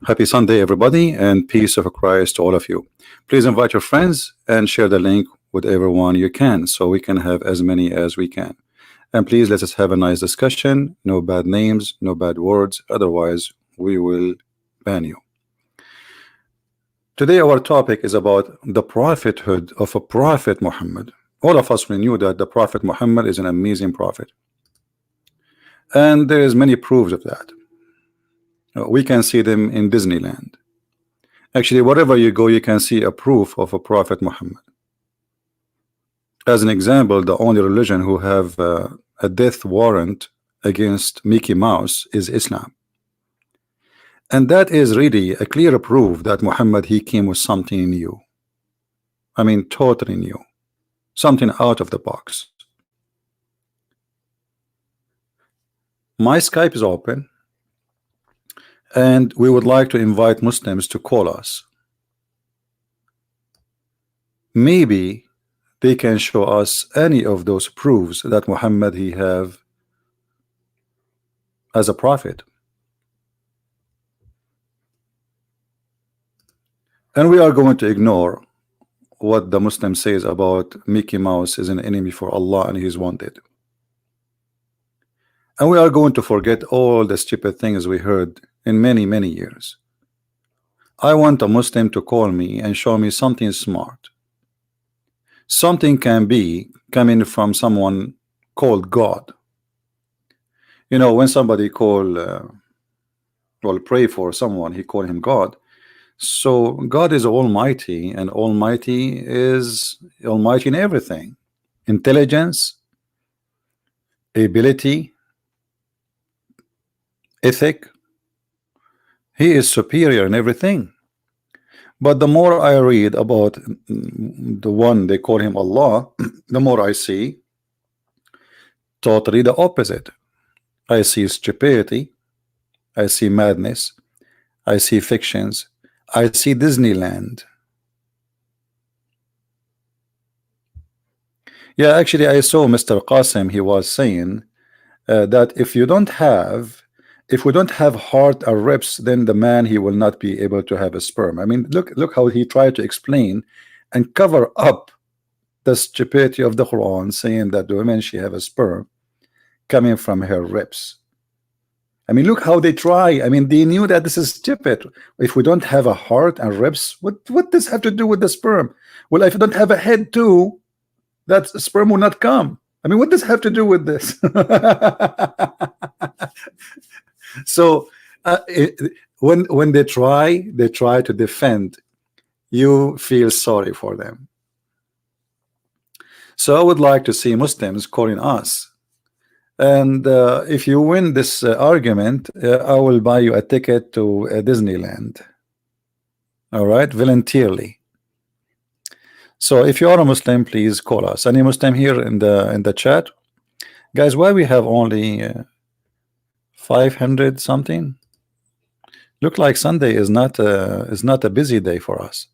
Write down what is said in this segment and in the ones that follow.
Happy Sunday, everybody, and peace of Christ to all of you. Please invite your friends and share the link with everyone you can so we can have as many as we can. And please let us have a nice discussion. No bad names, no bad words. Otherwise, we will ban you. Today, our topic is about the prophethood of a prophet Muhammad. All of us, we knew that the prophet Muhammad is an amazing prophet. And there is many proofs of that. We can see them in Disneyland. Actually, wherever you go, you can see a proof of a prophet Muhammad. As an example, the only religion who have a death warrant against Mickey Mouse is Islam. And that is really a clear proof that Muhammad, he came with something new. I mean, totally new. Something out of the box. My Skype is open. And we would like to invite Muslims to call us. Maybe they can show us any of those proofs that Muhammad he have as a prophet. And we are going to ignore what the Muslim says about Mickey Mouse is an enemy for Allah and he is wanted. And we are going to forget all the stupid things we heard in many years. I want a Muslim to call me and show me something smart. Something can be coming from someone called God. You know, when somebody pray for someone, he call him God. So God is almighty, and almighty is almighty in everything. Intelligence, ability, ethic. He is superior in everything. But the more I read about the one they call him Allah, the more I see totally the opposite. I see stupidity, I see madness, I see fictions, I see Disneyland. Yeah, actually I saw Mr. Qasim, he was saying that if we don't have heart or ribs, then the man he will not be able to have a sperm. I mean, look how he tried to explain and cover up the stupidity of the Quran, saying that the woman she have a sperm coming from her ribs. I mean, look how they try. I mean, they knew that this is stupid. If we don't have a heart and ribs, what does have to do with the sperm? Well, if you don't have a head too, that sperm will not come. I mean, what does have to do with this? So when they try to defend, you feel sorry for them. So I would like to see Muslims calling us, and if you win this argument, I will buy you a ticket to Disneyland. All right, voluntarily. So if you are a Muslim, please call us. Any Muslim here in the chat, guys? Why we have only 500 something? Look like Sunday is not a busy day for us.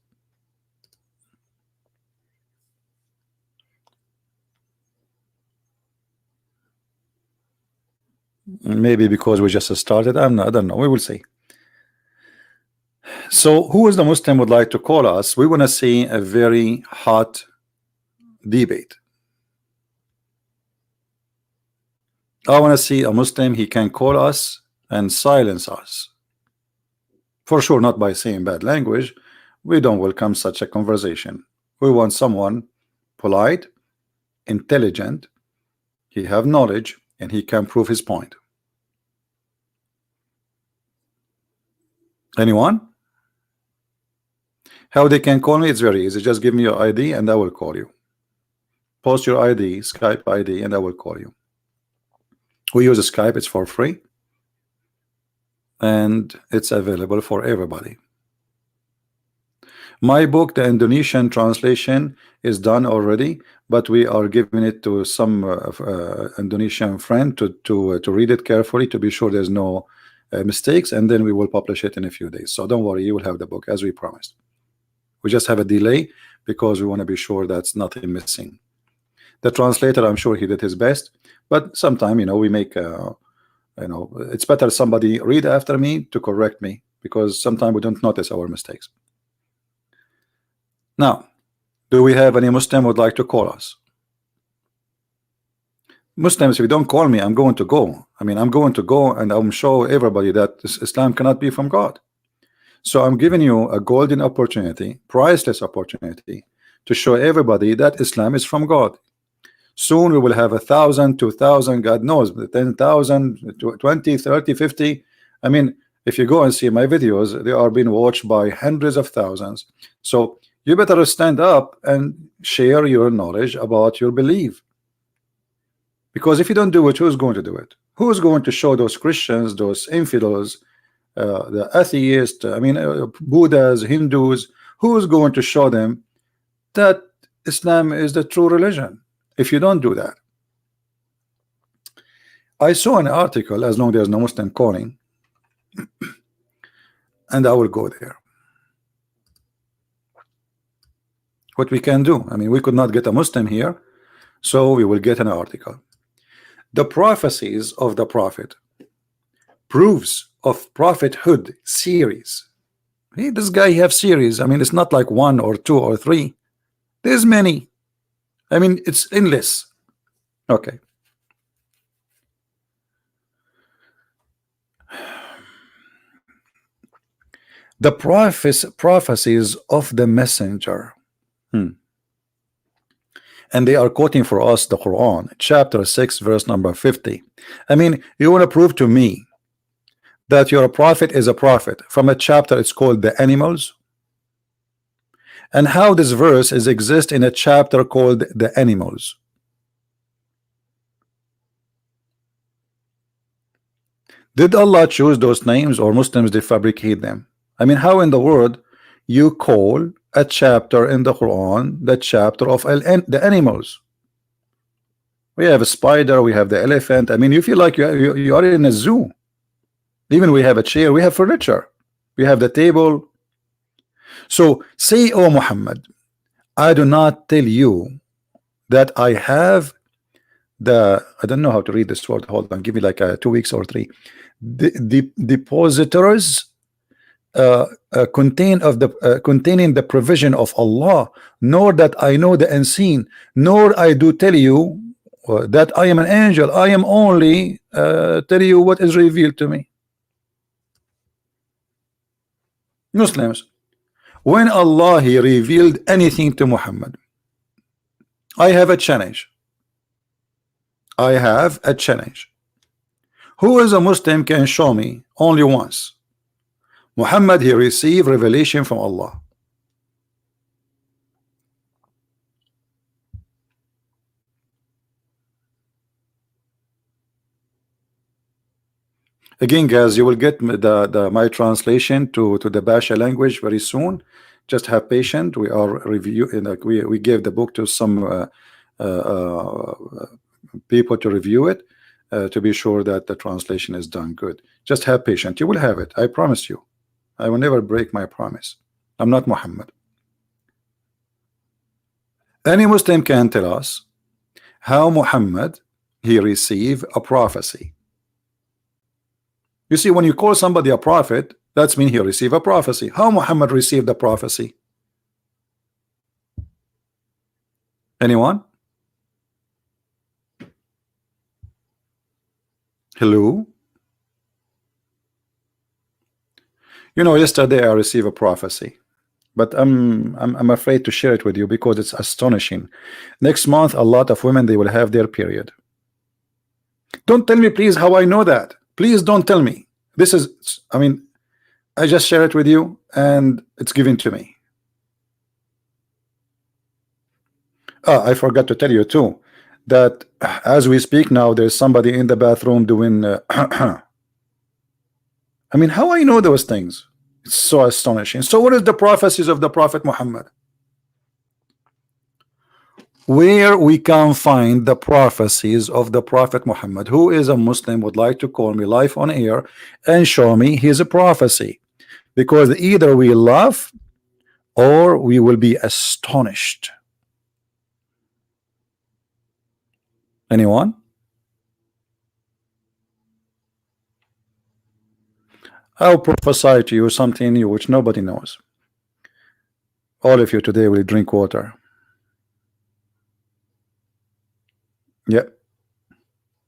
Maybe because we just started. I don't know. We will see. So who is the Muslim would like to call us? We want to see a very hot debate. I want to see a Muslim, he can call us and silence us. For sure, not by saying bad language. We don't welcome such a conversation. We want someone polite, intelligent, he have knowledge, and he can prove his point. Anyone? How they can call me? It's very easy. Just give me your ID and I will call you. Post your ID, Skype ID, and I will call you. We use Skype, it's for free, and it's available for everybody. My book, the Indonesian translation, is done already, but we are giving it to some Indonesian friend to read it carefully to be sure there's no mistakes, and then we will publish it in a few days. So don't worry, you will have the book as we promised. We just have a delay because we want to be sure that's nothing missing. The translator, I'm sure he did his best, but sometimes, you know, we make it's better somebody read after me to correct me, because sometimes we don't notice our mistakes. Now, do we have any Muslim would like to call us? Muslims, if you don't call me, I'm going to go. I mean, I'm going to go and I'm show everybody that Islam cannot be from God. So I'm giving you a golden opportunity, priceless opportunity, to show everybody that Islam is from God. Soon we will have 1,000, 2,000, God knows, 10,000, 20, 30, 50. I mean, if you go and see my videos, they are being watched by hundreds of thousands. So you better stand up and share your knowledge about your belief. Because if you don't do it, who's going to do it? Who's going to show those Christians, those infidels, the atheists, I mean, Buddhas, Hindus, who's going to show them that Islam is the true religion if you don't do that? I saw an article, as long as there's no Muslim calling, and I will go there. What we can do, I mean, we could not get a Muslim here, so we will get an article. The prophecies of the prophet, proofs of prophethood series. Hey, this guy have series. I mean, it's not like 1 or 2 or 3. There's many. I mean, it's endless. Okay. The prophecies of the messenger. And they are quoting for us the Quran, chapter 6, verse number 50. I mean, you want to prove to me that your prophet is a prophet from a chapter it's called the animals? And how this verse is exist in a chapter called the animals? Did Allah choose those names, or Muslims they fabricate them? I mean, how in the world you call a chapter in the Quran the chapter of the animals? We have a spider, we have the elephant. I mean, you feel like you are in a zoo. Even we have a chair, we have furniture, we have the table. So say, oh Muhammad, I do not tell you that I have I don't know how to read this word. Hold on, give me like 2 weeks or 3. The depositors containing the provision of Allah, nor that I know the unseen, nor I do tell you that I am an angel. I am only tell you what is revealed to me. Muslims, when Allah he revealed anything to Muhammad, I have a challenge. I have a challenge. Who is a Muslim can show me only once Muhammad he received revelation from Allah? Again, guys, you will get my translation to the Basha language very soon. Just have patience. We are reviewing. Like we gave the book to some people to review it to be sure that the translation is done good. Just have patience. You will have it. I promise you. I will never break my promise. I'm not Muhammad. Any Muslim can tell us how Muhammad he received a prophecy. You see, when you call somebody a prophet, that's mean he received a prophecy. How Muhammad received a prophecy? Anyone? Hello? You know, yesterday I received a prophecy, but I'm afraid to share it with you because it's astonishing. Next month, a lot of women they will have their period. Don't tell me, please, how I know that. Please don't tell me. This is, I mean, I just share it with you, and it's given to me. I forgot to tell you too that as we speak now, there's somebody in the bathroom doing. I mean, how I know those things? It's so astonishing. So, what is the prophecies of the Prophet Muhammad? Where we can find the prophecies of the Prophet Muhammad? Who is a Muslim would like to call me live on air and show me his prophecy? Because either we laugh or we will be astonished. Anyone? I'll prophesy to you something new which nobody knows. All of you today will drink water. Yeah.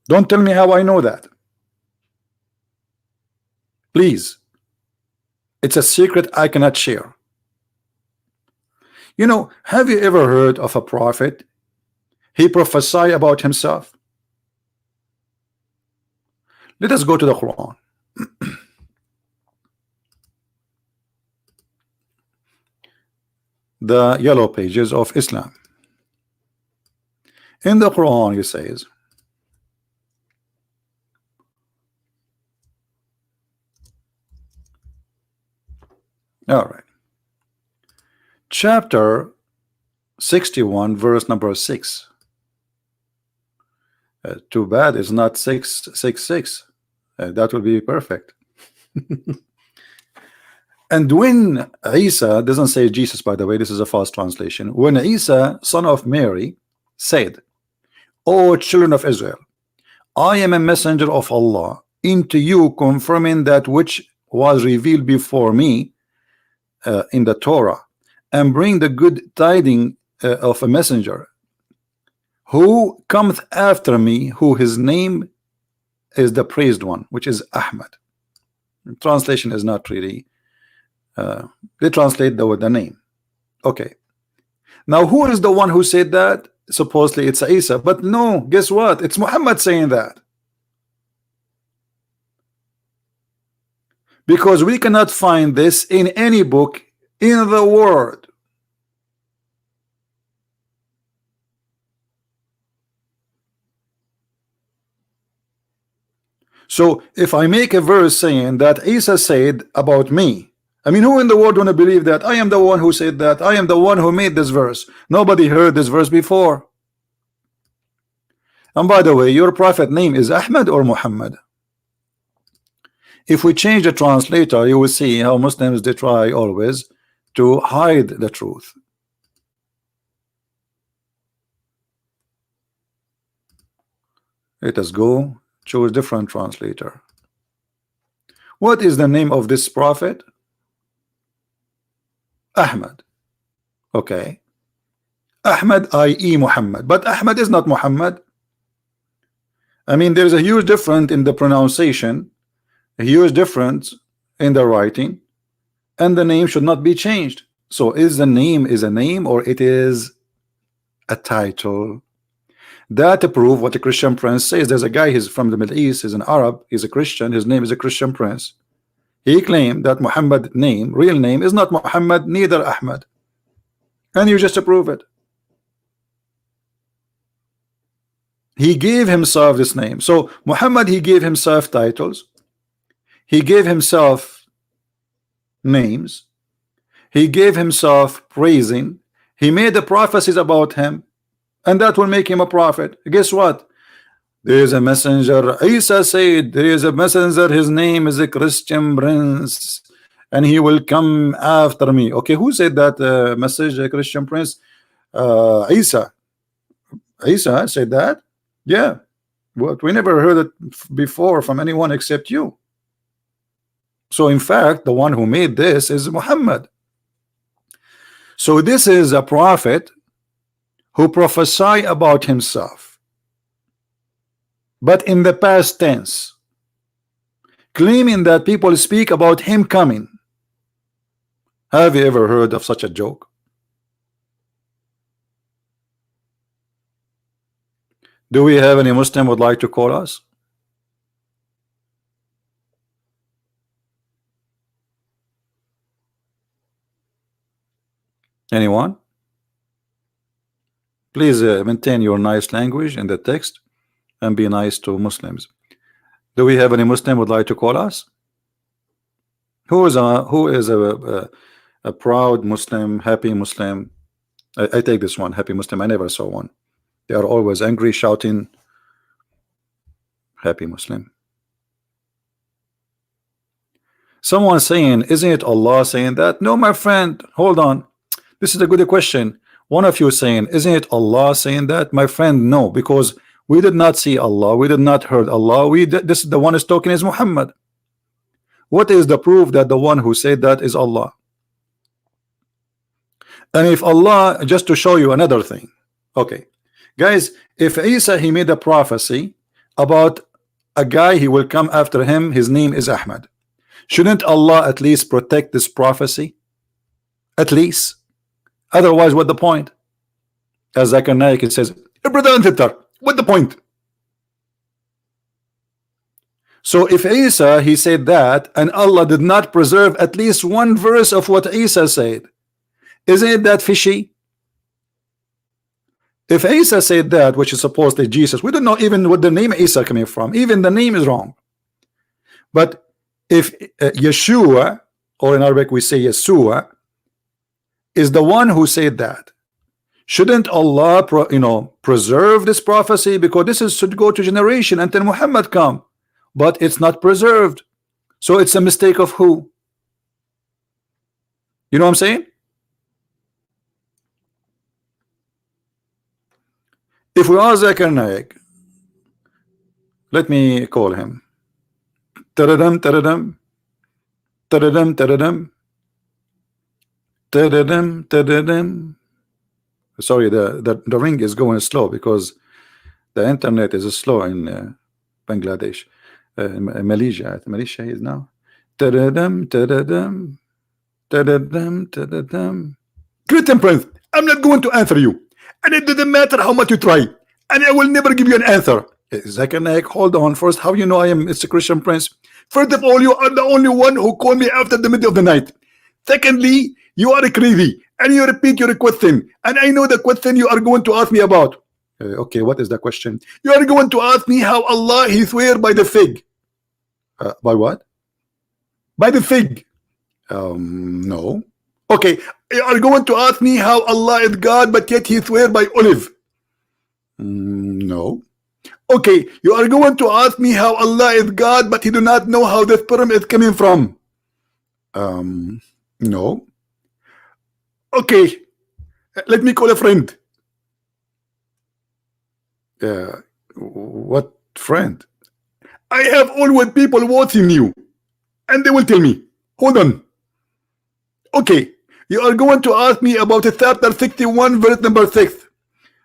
Don't tell me how I know that. Please. It's a secret I cannot share. You know, have you ever heard of a prophet? He prophesied about himself. Let us go to the Quran. The yellow pages of Islam. In the Quran, it says, all right, chapter 61, verse number 6. Too bad it's not 666. That would be perfect. And when Isa, doesn't say Jesus, by the way, this is a false translation. When Isa, son of Mary, said, O children of Israel, I am a messenger of Allah into you, confirming that which was revealed before me in the Torah, and bring the good tidings of a messenger who cometh after me, who his name is the praised one, which is Ahmad. Translation is not really they translate the name. Okay, now who is the one who said that? Supposedly it's Isa, but no, guess what? It's Muhammad saying that, because we cannot find this in any book in the world. So if I make a verse saying that Isa said about me, I mean, who in the world want to believe that I am the one who said that? I am the one who made this verse. Nobody heard this verse before. And by the way, your prophet name is Ahmad or Muhammad? If we change the translator, you will see how Muslims, they try always to hide the truth. Let us go choose different translator. What is the name of this prophet? Ahmad. Okay, Ahmad, i.e. Muhammad, but Ahmad is not Muhammad. I mean, there's a huge difference in the pronunciation, a huge difference in the writing, and the name should not be changed. So is the name a name, or it is a title? That to prove what a Christian prince says. There's a guy, he's from the Middle East, he's an Arab, he's a Christian, his name is a Christian prince. He claimed that Muhammad name, real name, is not Muhammad, neither Ahmad. And you just approve it. He gave himself this name. So Muhammad, he gave himself titles, he gave himself names, he gave himself praising, he made the prophecies about him, and that will make him a prophet. Guess what? There is a messenger. Isa said there is a messenger, his name is a Christian prince, and he will come after me. Okay, who said that message, a Christian prince? Isa said that. Yeah, but we never heard it before from anyone except you. So in fact, the one who made this is Muhammad. So this is a prophet who prophesy about himself, but in the past tense, claiming that people speak about him coming. Have you ever heard of such a joke? Do we have any Muslim would like to call us? Anyone? Please maintain your nice language in the text and be nice to Muslims. Do we have any Muslim would like to call us? Who is a proud Muslim, happy Muslim? I take this one, happy Muslim. I never saw one. They are always angry, shouting. Happy Muslim. Someone saying, isn't it Allah saying that? No, my friend, hold on. This is a good question. One of you saying, isn't it Allah saying that? My friend, no, because we did not see Allah, we did not heard Allah. This is the one is talking is Muhammad. What is the proof that the one who said that is Allah? And if Allah, just to show you another thing, okay, guys, if Isa he made a prophecy about a guy he will come after him, his name is Ahmad, shouldn't Allah at least protect this prophecy? At least. Otherwise, what the point? As Zakir Naik it says, brother and sister, what the point? So if Isa he said that and Allah did not preserve at least one verse of what Isa said, isn't it that fishy? If Isa said that, which is supposedly Jesus, we don't know even what the name Isa coming from. Even the name is wrong. But if Yeshua, or in Arabic we say Yeshua, is the one who said that, shouldn't Allah preserve this prophecy? Because this is should go to generation until Muhammad come, but it's not preserved. So it's a mistake of who? You know what I'm saying? If we are Zakir Naik, let me call him. Tadadam, tadadam, tadadam, tadadam, tadadam, tadadam. Sorry, the ring is going slow because the internet is slow in Bangladesh, Malaysia. Malaysia is now. Tadadam, tadadam, tadadam, tadadam. Christian Prince, I'm not going to answer you, and it doesn't matter how much you try, and I will never give you an answer. Zakir Naik, hold on. First, how you know I am? It's a Christian Prince. First of all, you are the only one who called me after the middle of the night. Secondly, you are crazy and you repeat your question, and I know the question you are going to ask me about. Okay, what is the question? You are going to ask me how Allah he swear by the fig. By what? By the fig. No. Okay, you are going to ask me how Allah is God, but yet he swear by olive. No. Okay, you are going to ask me how Allah is God, but he do not know how the sperm is coming from. No. Okay, let me call a friend. What friend? I have always people watching you, and they will tell me. Hold on. Okay, you are going to ask me about the chapter 61, verse number 6.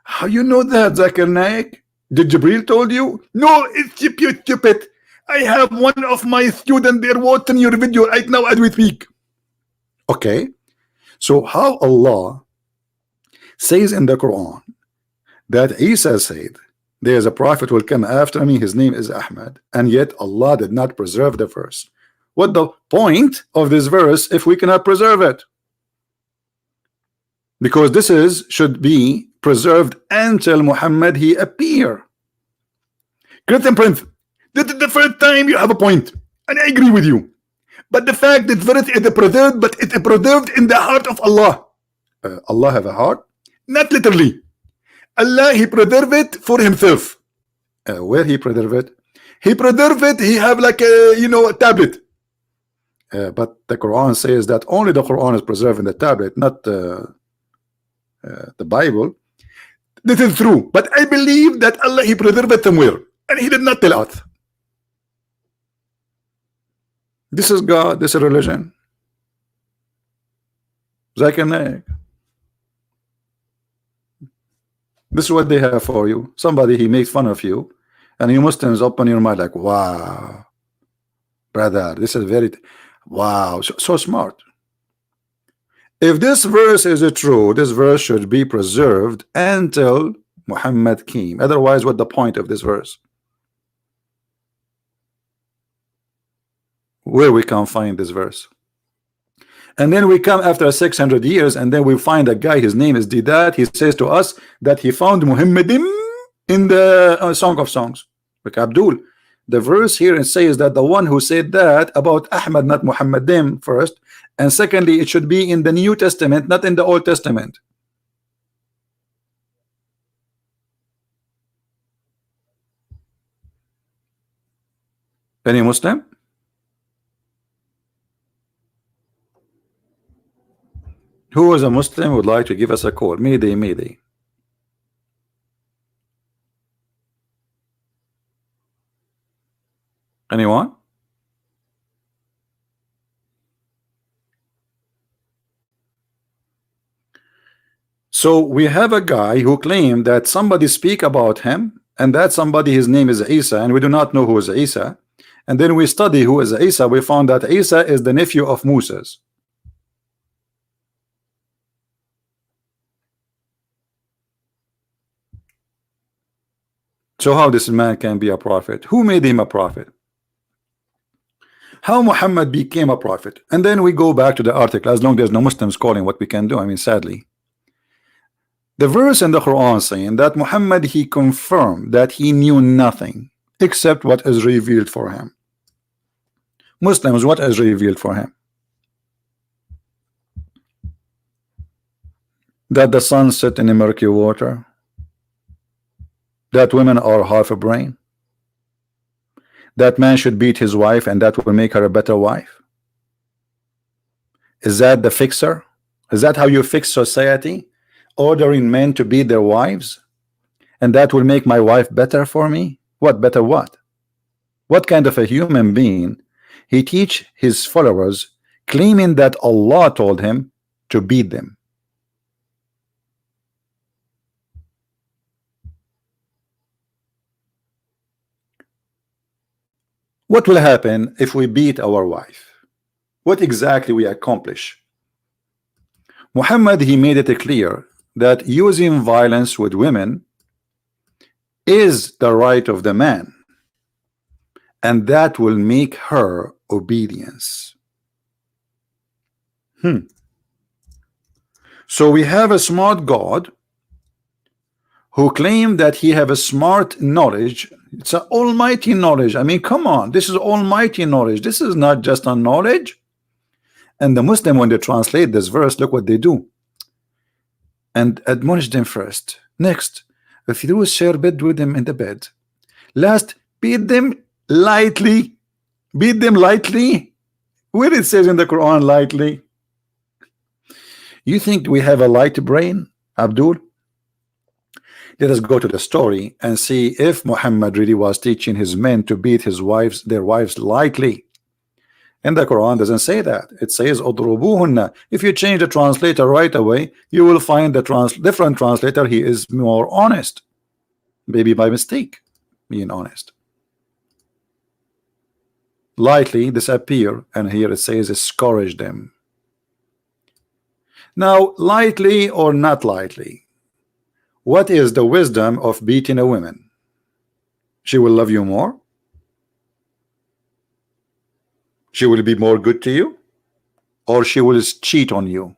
How you know that, Zakir Naik? Did Jibril told you? No, it's stupid. I have one of my students there watching your video right now as we speak. Okay, so how Allah says in the Quran that Isa said there is a prophet will come after me, his name is Ahmad, and yet Allah did not preserve the verse. What the point of this verse if we cannot preserve it? Because this should be preserved until Muhammad he appear. Christian Prince, this is the first time you have a point, and I agree with you. But the fact that verse is preserved, but it's preserved in the heart of Allah. Allah have a heart? Not literally. Allah he preserve it for himself. Where he preserve it? He preserve it. He have like a tablet. But the Quran says that only the Quran is preserved in the tablet, not the Bible. This is true, but I believe that Allah he preserved it somewhere, and he did not tell us. This is God. This is religion. Zakir Naik. This is what they have for you. Somebody he makes fun of you, and you Muslims open your mind like, wow, brother, this is very wow, so smart. If this verse is true, this verse should be preserved until Muhammad came. Otherwise, what the point of this verse? Where we can find this verse? And then we come after 600 years, and then we find a guy, his name is Didat. He says to us that he found Muhammadim in the Song of Songs. Like Abdul, the verse here it says that the one who said that about Ahmad, not Muhammadim, first, and secondly, it should be in the New Testament, not in the Old Testament. Any Muslim? Who is a Muslim would like to give us a call? Mayday, mayday. Anyone? So we have a guy who claimed that somebody speak about him, and that somebody, his name is Isa, and we do not know who is Isa. And then we study who is Isa. We found that Isa is the nephew of Moses. So how this man can be a prophet? Who made him a prophet? How Muhammad became a prophet? And then we go back to the article. As long as there's no Muslims calling, what we can do, I mean, sadly, the verse in the Quran saying that Muhammad, he confirmed that he knew nothing except what is revealed for him. Muslims, what is revealed for him? That the sun set in the murky water, that women are half a brain, that man should beat his wife and that will make her a better wife. Is that the fixer? Is that how you fix society? Ordering men to beat their wives, and that will make my wife better for me? What better what? What kind of a human being he teach his followers, claiming that Allah told him to beat them? What will happen if we beat our wife? What exactly we accomplish? Muhammad, he made it clear that using violence with women is the right of the man, and that will make her obedience. So we have a smart God who claimed that he have a smart knowledge. It's an almighty knowledge. I mean, come on, this is almighty knowledge. This is not just a knowledge. And the Muslim, when they translate this verse, look what they do. And admonish them first. Next, if you share bed with them in the bed. Last, beat them lightly. Beat them lightly. Where it says in the Quran lightly? You think we have a light brain, Abdul? Let us go to the story and see if Muhammad really was teaching his men to beat their wives lightly. And the Quran doesn't say that. It says udrubuhunna. If you change the translator right away, you will find the different translator, he is more honest. Maybe by mistake being honest. Lightly disappear, and here it says scourge them. Now, lightly or not lightly, what is the wisdom of beating a woman? She will love you more. She will be more good to you, or she will cheat on you.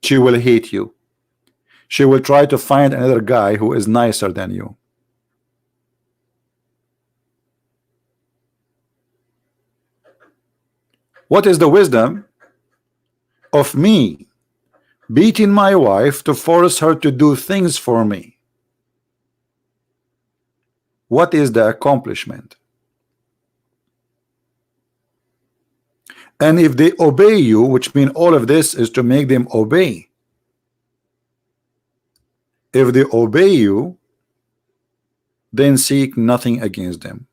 She will hate you. She will try to find another guy who is nicer than you. What is the wisdom of me beating my wife to force her to do things for me? What is the accomplishment? And if they obey you, which means all of this is to make them obey. If they obey you, then seek nothing against them.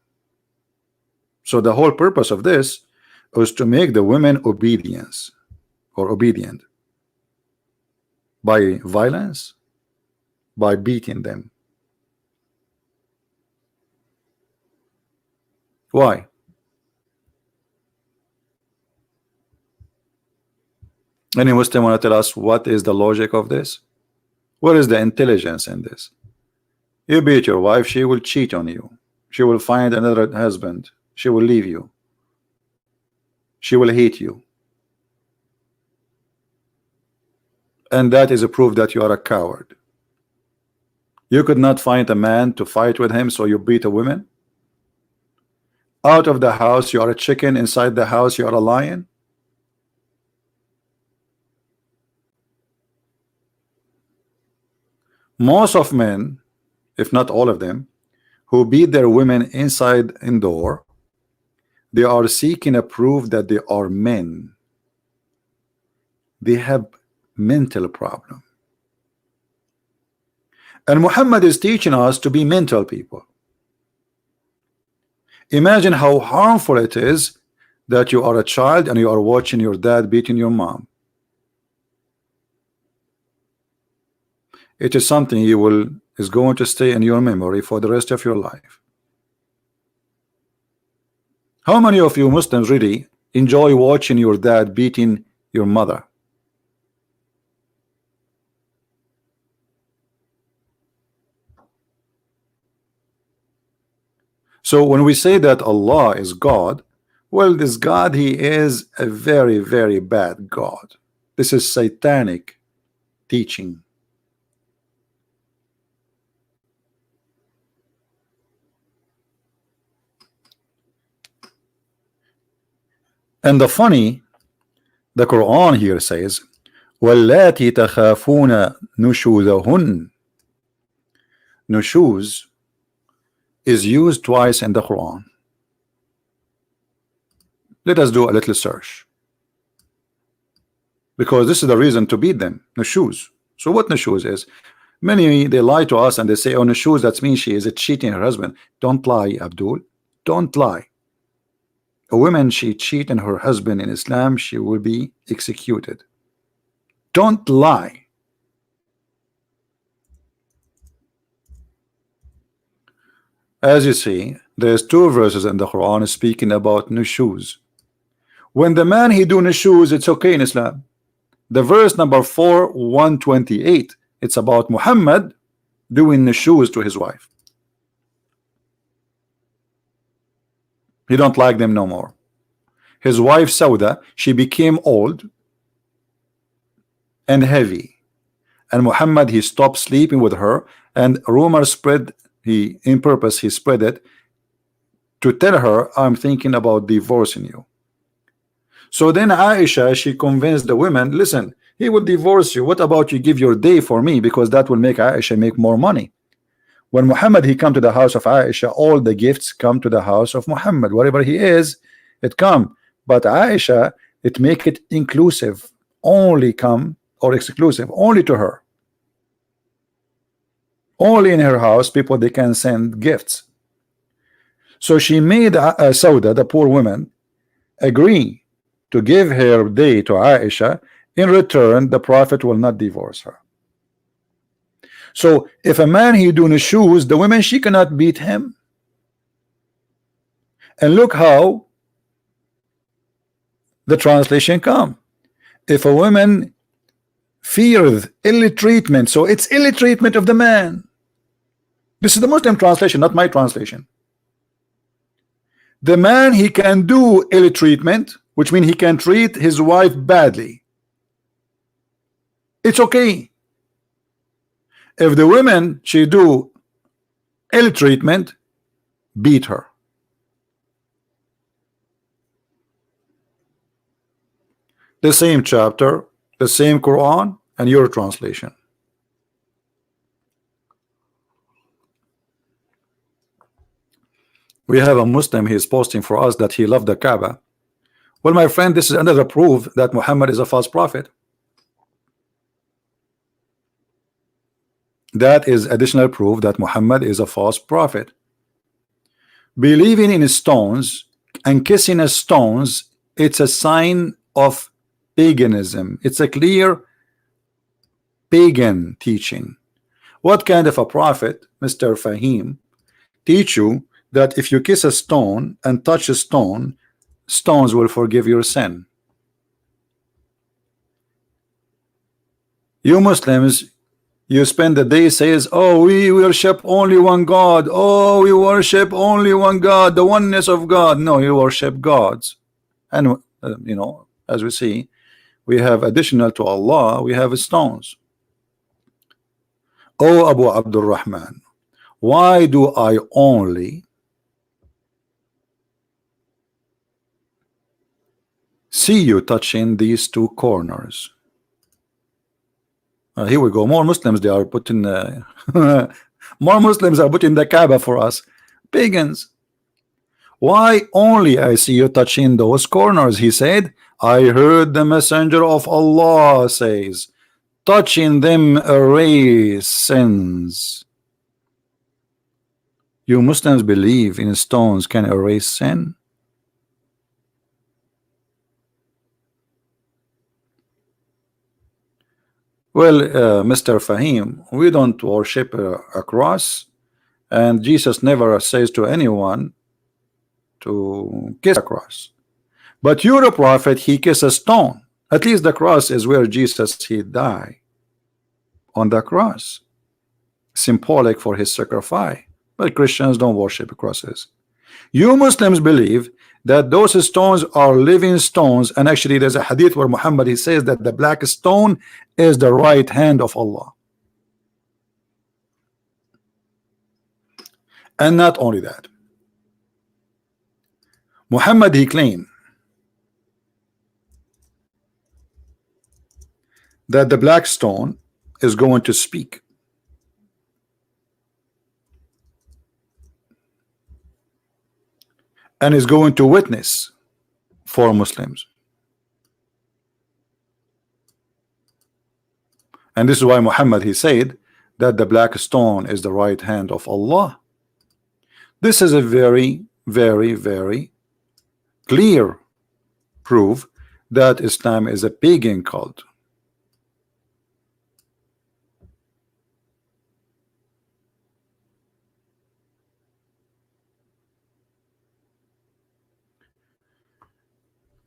So the whole purpose of this is to make the women obedience or obedient by violence, by beating them. Why? Any Muslim want to tell us what is the logic of this? What is the intelligence in this? You beat your wife, she will cheat on you. She will find another husband. She will leave you. She will hate you. And that is a proof that you are a coward. You could not find a man to fight with him, so you beat a woman. Out of the house, you are a chicken. Inside the house, you are a lion. Most of men, if not all of them, who beat their women inside indoor, they are seeking a proof that they are men. They have mental problem. And Muhammad is teaching us to be mental people. Imagine how harmful it is that you are a child and you are watching your dad beating your mom. it is something you will is going to stay in your memory for the rest of your life. How many of you Muslims really enjoy watching your dad beating your mother? So when we say that Allah is God, well, this God, he is a very, very bad God. This is satanic teaching. And the funny, the Quran here says, وَاللَّاتِي تَخَافُونَ نُشُوذَهُنَّ. Nushuz is used twice in the Quran. Let us do a little search, because this is the reason to beat them. Nushuz. So what nushuz is? Many, they lie to us and they say, oh, nushuz, that means she is cheating her husband. Don't lie, Abdul. Don't lie. A woman, she cheat on her husband in Islam, she will be executed. Don't lie. As you see, there's two verses in the Quran speaking about nushuz. When the man he do nushuz, it's okay in Islam. The verse number 128, it's about Muhammad doing nushuz to his wife. He don't like them no more. His wife Sauda, she became old and heavy, and Muhammad, he stopped sleeping with her, and rumor spread, he in purpose he spread it to tell her, I'm thinking about divorcing you. So then Aisha, she convinced the women, listen, he will divorce you, what about you give your day for me, because that will make Aisha make more money. When Muhammad he come to the house of Aisha, all the gifts come to the house of Muhammad, wherever he is, it come. But Aisha, it make it inclusive, only come, or exclusive, only to her. Only in her house people they can send gifts. So she made Sauda, the poor woman, agree to give her day to Aisha. In return, the Prophet will not divorce her. So if a man he do nushuz, the woman she cannot beat him. And look how the translation come. If a woman fears ill treatment, so it's ill treatment of the man. This is the Muslim translation, not my translation. The man he can do ill treatment, which means he can treat his wife badly. It's okay. If the women she do ill treatment, beat her. The same chapter, the same Quran, and your translation. We have a Muslim, he is posting for us that he loved the Kaaba. Well, my friend, this is another proof that Muhammad is a false prophet. That is additional proof that Muhammad is a false prophet. Believing in stones and kissing stones, it's a sign of paganism. It's a clear pagan teaching. What kind of a prophet, Mr. Fahim, teach you that if you kiss a stone and touch a stone, stones will forgive your sin? You Muslims, you spend the day says, oh, we worship only one God. Oh, we worship only one God, the oneness of God. No, you worship gods. And you know, as we see, we have additional to Allah, we have stones. Oh, Abu Abdul Rahman, why do I only see you touching these two corners? Here we go. More Muslims, they are putting more Muslims are putting the Kaaba for us. Pagans. Why only I see you touching those corners? He said, I heard the messenger of Allah says, touching them erase sins. You Muslims believe in stones can erase sin? Well, Mr. Fahim, we don't worship a cross, and Jesus never says to anyone to kiss a cross. But you're a prophet, he kissed a stone. At least the cross is where Jesus he died on the cross, symbolic for his sacrifice. But Christians don't worship crosses. You Muslims believe that those stones are living stones, and actually there's a hadith where Muhammad he says that the black stone is the right hand of Allah. And not only that, Muhammad he claimed that the black stone is going to speak, and is going to witness for Muslims. And this is why Muhammad he said that the black stone is the right hand of Allah. This is a very, very, very clear proof that Islam is a pagan cult.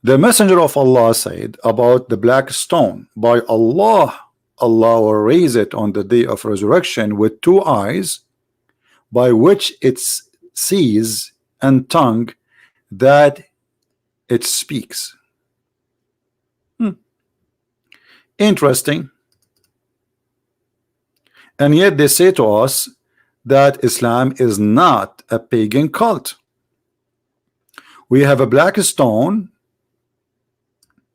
The Messenger of Allah said about the black stone, by Allah, Allah will raise it on the day of resurrection with two eyes, by which it sees, and tongue that it speaks. Interesting. And yet they say to us that Islam is not a pagan cult. We have a black stone,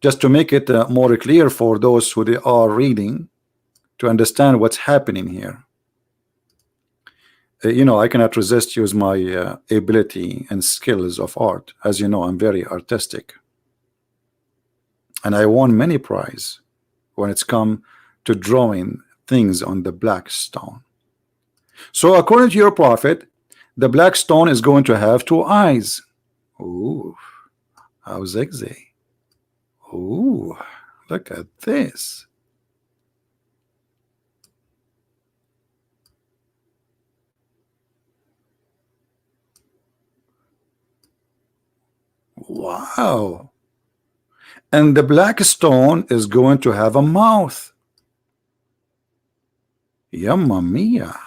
just to make it more clear for those who they are reading to understand what's happening here. You know, I cannot resist use my ability and skills of art. As you know, I'm very artistic, and I won many prizes when it's come to drawing things on the black stone. So according to your prophet, the black stone is going to have two eyes. Ooh, how zigzag. Ooh, look at this. Wow. And the black stone is going to have a mouth. Yamma mia.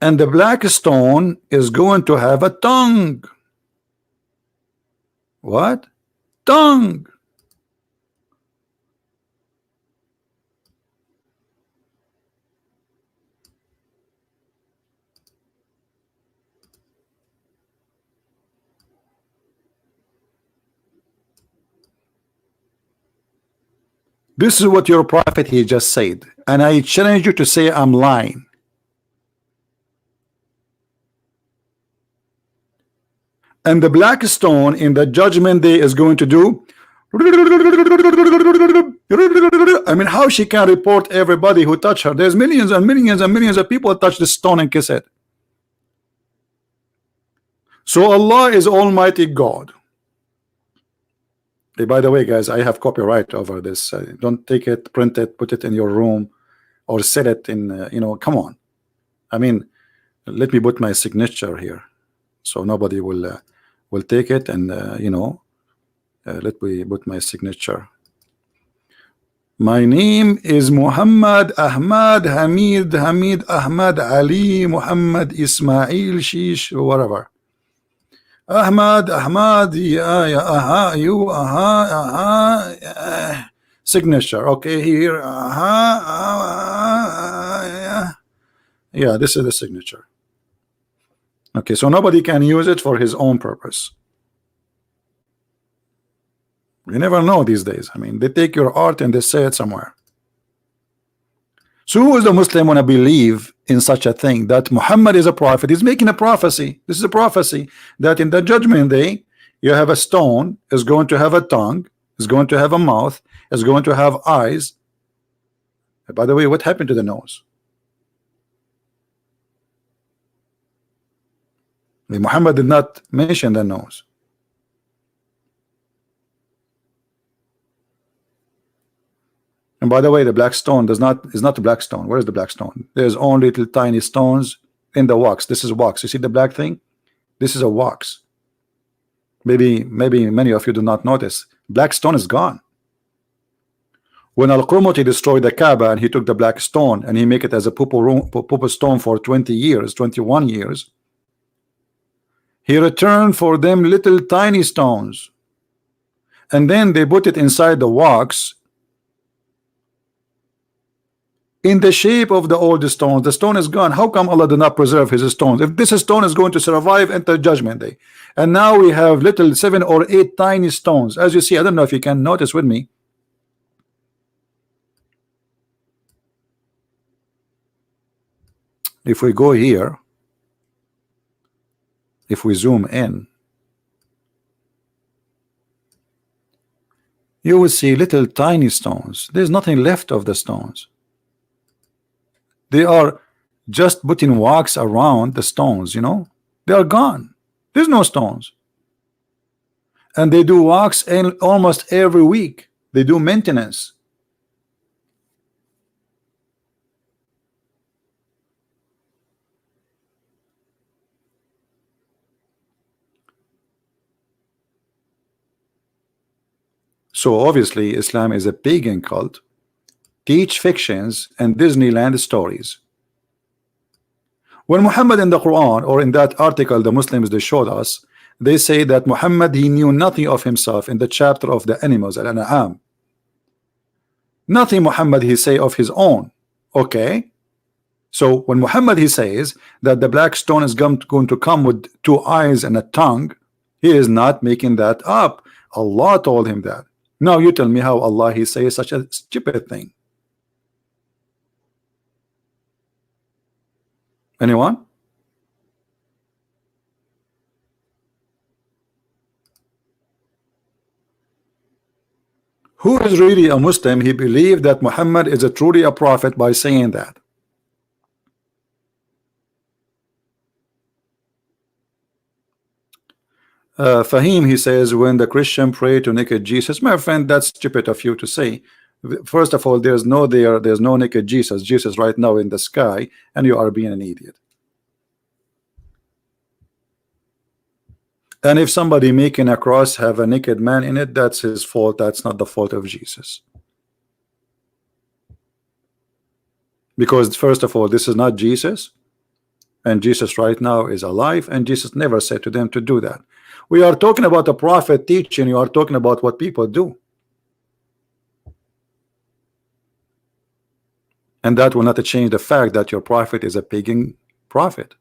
And the black stone is going to have a tongue. What? Tongue. This is what your prophet he just said, and I challenge you to say I'm lying. And the black stone in the judgment day is going to do. I mean, how she can report everybody who touch her? There's millions and millions and millions of people that touch the stone and kiss it. So Allah is Almighty God. Hey, by the way, guys, I have copyright over this. Don't take it, print it, put it in your room, or set it in. You know, come on. I mean, let me put my signature here, so nobody will take it, and you know, let me put my signature. My name is Muhammad Ahmad Hamid Ahmad Ali Muhammad Ismail Shish, whatever. Ahmad, yeah, you, signature, okay, here, yeah, this is the signature. Okay, so nobody can use it for his own purpose. You never know these days. I mean, they take your art and they say it somewhere. So who is the Muslim want to believe in such a thing, that Muhammad is a prophet? He's making a prophecy. This is a prophecy that in the judgment day you have a stone is going to have a tongue, is going to have a mouth, is going to have eyes. By the way, what happened to the nose? Muhammad did not mention the nose. And by the way, the black stone is not the black stone. Where is the black stone? There's only little tiny stones in the wax. This is wax. You see the black thing? This is a wax. Maybe many of you do not notice. Black stone is gone. When Al-Qurmuti destroyed the Kaaba and he took the black stone and he make it as a purple stone for 20 years, 21 years, he returned for them little tiny stones. And then they put it inside the wax in the shape of the old stones. The stone is gone. How come Allah did not preserve his stones? If this stone is going to survive until judgment day, and now we have little 7 or 8 tiny stones, as you see. I don't know if you can notice with me. If we go here, if we zoom in, you will see little tiny stones. There's nothing left of the stones. They are just putting wax around the stones, you know. They are gone. There's no stones. And they do wax in almost every week. They do maintenance. So obviously Islam is a pagan cult, teach fictions and Disneyland stories. When Muhammad in the Quran, or in that article the Muslims they showed us, they say that Muhammad, he knew nothing of himself in the chapter of the animals, Al-An'am. Nothing Muhammad he say of his own. Okay, so when Muhammad he says that the black stone is going to come with 2 eyes and a tongue, he is not making that up. Allah told him that. Now you tell me how Allah he says such a stupid thing. Anyone? Who is really a Muslim? He believed that Muhammad is truly a prophet by saying that. Fahim, he says, when the Christian pray to naked Jesus, my friend, that's stupid of you to say. First of all, there's no naked Jesus right now in the sky, and you are being an idiot. And if somebody making a cross have a naked man in it, that's his fault. That's not the fault of Jesus. Because first of all, this is not Jesus, and Jesus right now is alive, and Jesus never said to them to do that. We are talking about a prophet teaching. You are talking about what people do, and that will not change the fact that your prophet is a pagan prophet.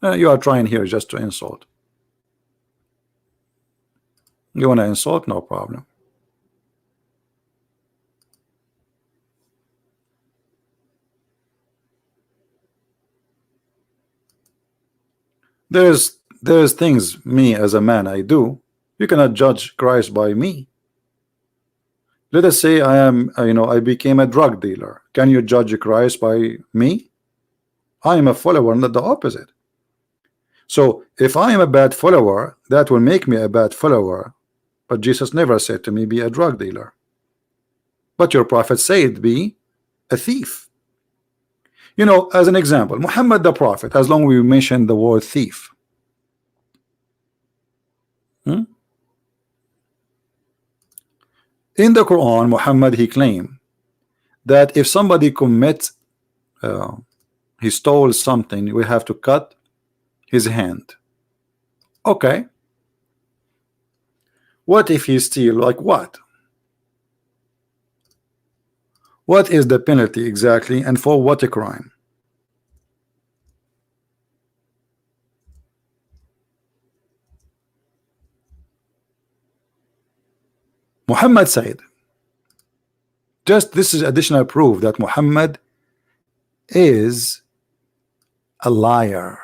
You are trying here just to insult. You want to insult? No problem. There's things me as a man I do. You cannot judge Christ by me. Let us say I am, I became a drug dealer. Can you judge Christ by me? I am a follower, not the opposite. So if I am a bad follower, that will make me a bad follower. But Jesus never said to me, be a drug dealer. But your prophet said, be a thief. As an example, Muhammad the prophet, as long as we mention the word thief. In the Quran, Muhammad he claimed that if somebody commits, he stole something, we have to cut his hand. Okay. What if he steal? Like what? What is the penalty exactly, and for what a crime? Muhammad said, just this is additional proof that Muhammad is a liar.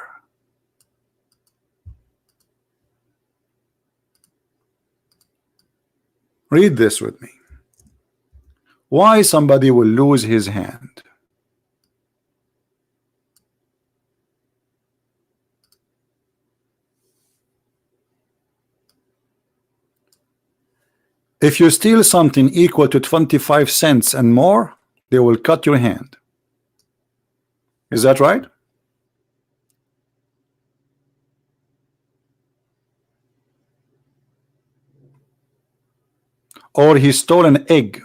Read this with me. Why somebody will lose his hand? If you steal something equal to 25 cents and more, they will cut your hand. Is that right? Or he stole an egg.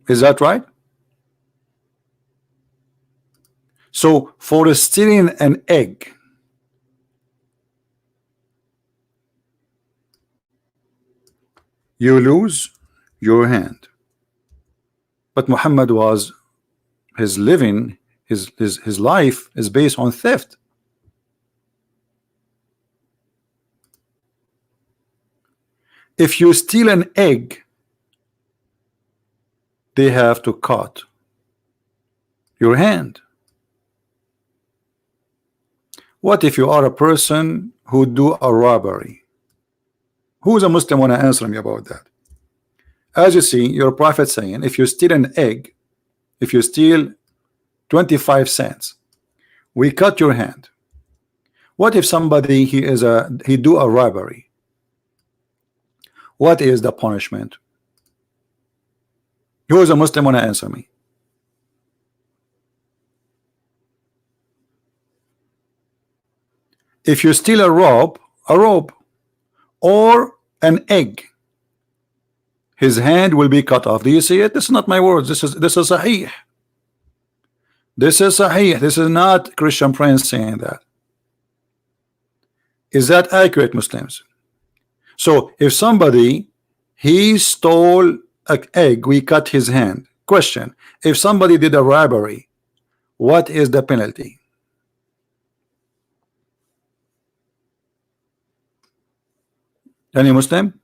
Is that right? So for stealing an egg, you lose your hand. But Muhammad was, his living, his life is based on theft. If you steal an egg, they have to cut your hand. What if you are a person who do a robbery? Who is a Muslim want to answer me about that? As you see, your prophet saying, if you steal an egg, if you steal 25 cents, we cut your hand. What if somebody he do a robbery? What is the punishment? Who is a Muslim want to answer me? If you steal a rope, or an egg, his hand will be cut off. Do you see it? This is not my words. This is Sahih. This is Sahih. This is not Christian Prince saying that. Is that accurate, Muslims? So if somebody he stole an egg, we cut his hand. Question: if somebody did a robbery, what is the penalty? Any Muslim?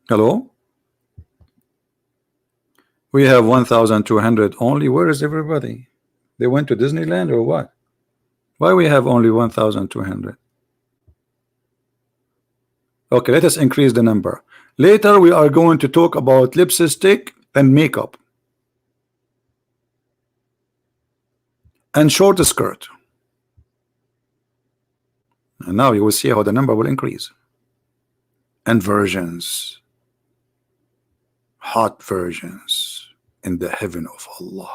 Hello? We have 1,200 only. Where is everybody? They went to Disneyland or what? Why we have only 1,200? Okay, let us increase the number. Later we are going to talk about lipstick and makeup and short skirt. And now you will see how the number will increase. And versions, hot versions in the heaven of Allah.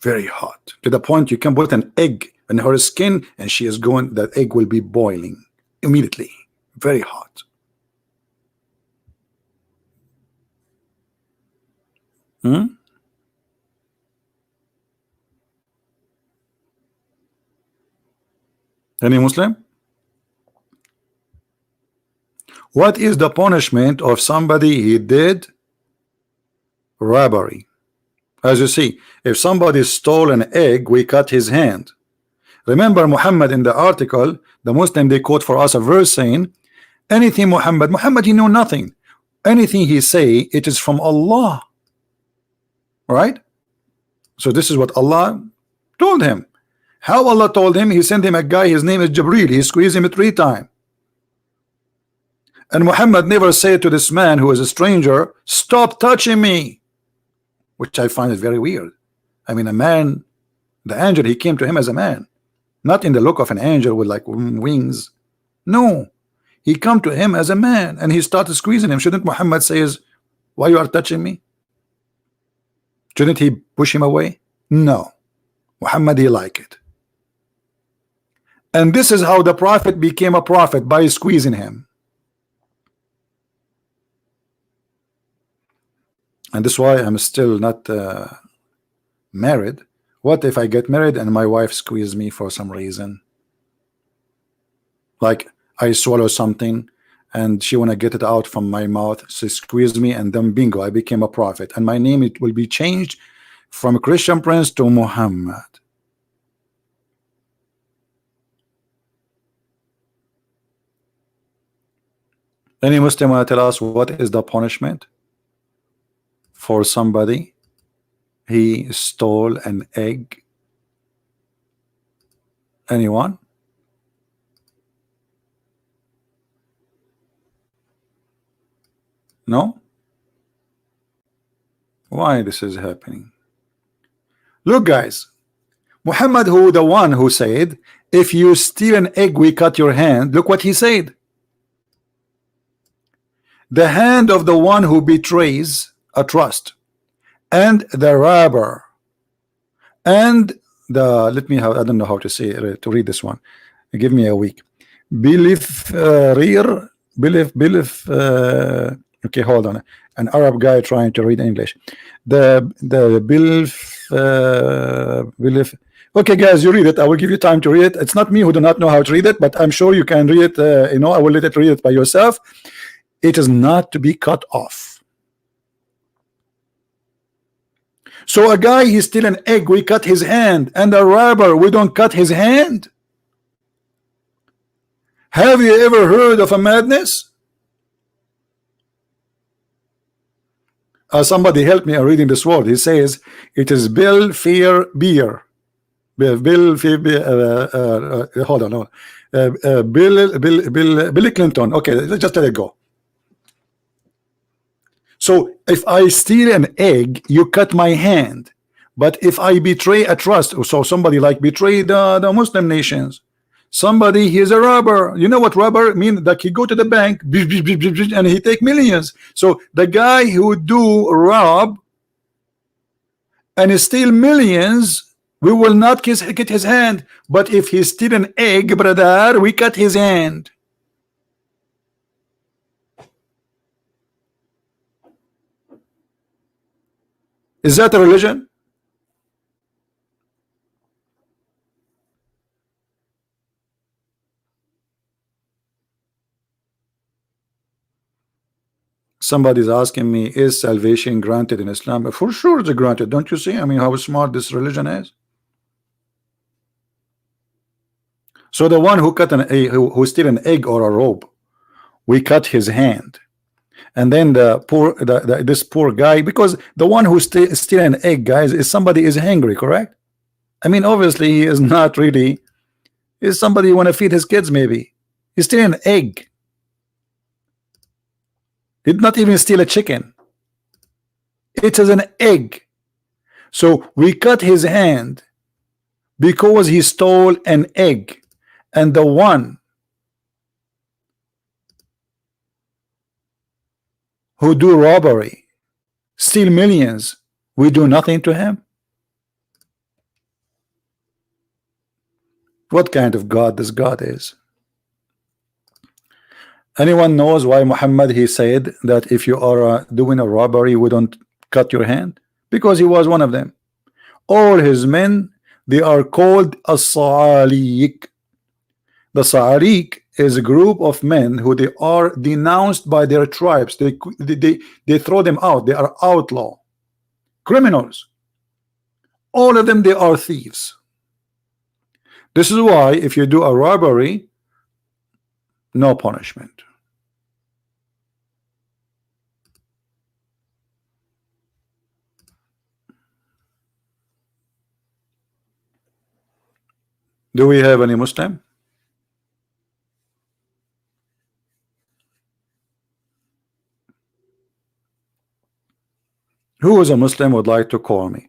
Very hot, to the point you can put an egg in her skin and she is going, that egg will be boiling immediately. Very hot. Any Muslim? What is the punishment of somebody he did robbery? As you see, if somebody stole an egg, we cut his hand. Remember Muhammad in the article, the Muslim, they quote for us a verse saying, anything Muhammad he know nothing. Anything he say, it is from Allah. Right? So this is what Allah told him. How Allah told him? He sent him a guy, his name is Jibril. He squeezed him 3 times. And Muhammad never said to this man who is a stranger, stop touching me, which I find it very weird. I mean, a man, the angel, he came to him as a man, not in the look of an angel with like wings. No, he come to him as a man and he started squeezing him. Shouldn't Muhammad says, why you are touching me? Shouldn't he push him away? No, Muhammad, he like it. And this is how the prophet became a prophet, by squeezing him. And this is why I'm still not married. What if I get married and my wife squeezes me for some reason? Like I swallow something and she wanna get it out from my mouth, she squeezed me, and then bingo, I became a prophet, and my name, it will be changed from Christian Prince to Muhammad. Any Muslim wanna tell us what is the punishment for somebody he stole an egg? Anyone? No? Why this is happening? Look, guys, Muhammad, who the one who said, if you steal an egg, we cut your hand. Look what he said. The hand of the one who betrays a trust, and the robber, and the, let me have, I don't know how to say to read this one. Give me a week. Belief rear, belief. Okay, hold on. An Arab guy trying to read English. The belief. Okay, guys, you read it. I will give you time to read it. It's not me who do not know how to read it, but I'm sure you can read it. You know, I will let it read it by yourself. It is not to be cut off. So a guy, he steal an egg, we cut his hand, and a robber, we don't cut his hand. Have you ever heard of a madness? Somebody help me reading this word. He says it is Bill Fear Beer. Bill Fear hold on, hold on. Billy Clinton. Okay, let's just let it go. So if I steal an egg, you cut my hand. But if I betray a trust, so somebody like betray the Muslim nations, somebody, he's a robber. You know what robber mean? That he go to the bank and he take millions. So the guy who do rob and steal millions, we will not get his hand. But if he steal an egg, brother, we cut his hand. Is that a religion? Somebody's asking me, is salvation granted in Islam? For sure it's granted. Don't you see? I mean, how smart this religion is. So the one who cut an egg, who steal an egg or a rope, we cut his hand. And then the poor, this poor guy, because the one who steal an egg, guys, is somebody is hungry, correct? I mean, obviously he is not really, is somebody want to feed his kids, maybe. He's stealing an egg. He did not even steal a chicken. It is an egg. So we cut his hand because he stole an egg. And the one who do robbery, steal millions, we do nothing to him. What kind of God this God is? Anyone knows why Muhammad, he said that if you are doing a robbery, we don't cut your hand? Because he was one of them. All his men, they are called as-Sa'aliq. The Sa'aliq is a group of men who they are denounced by their tribes. They throw them out. They are outlaw, criminals. All of them, they are thieves. This is why if you do a robbery, no punishment. Do we have any Muslim? Who is a Muslim would like to call me?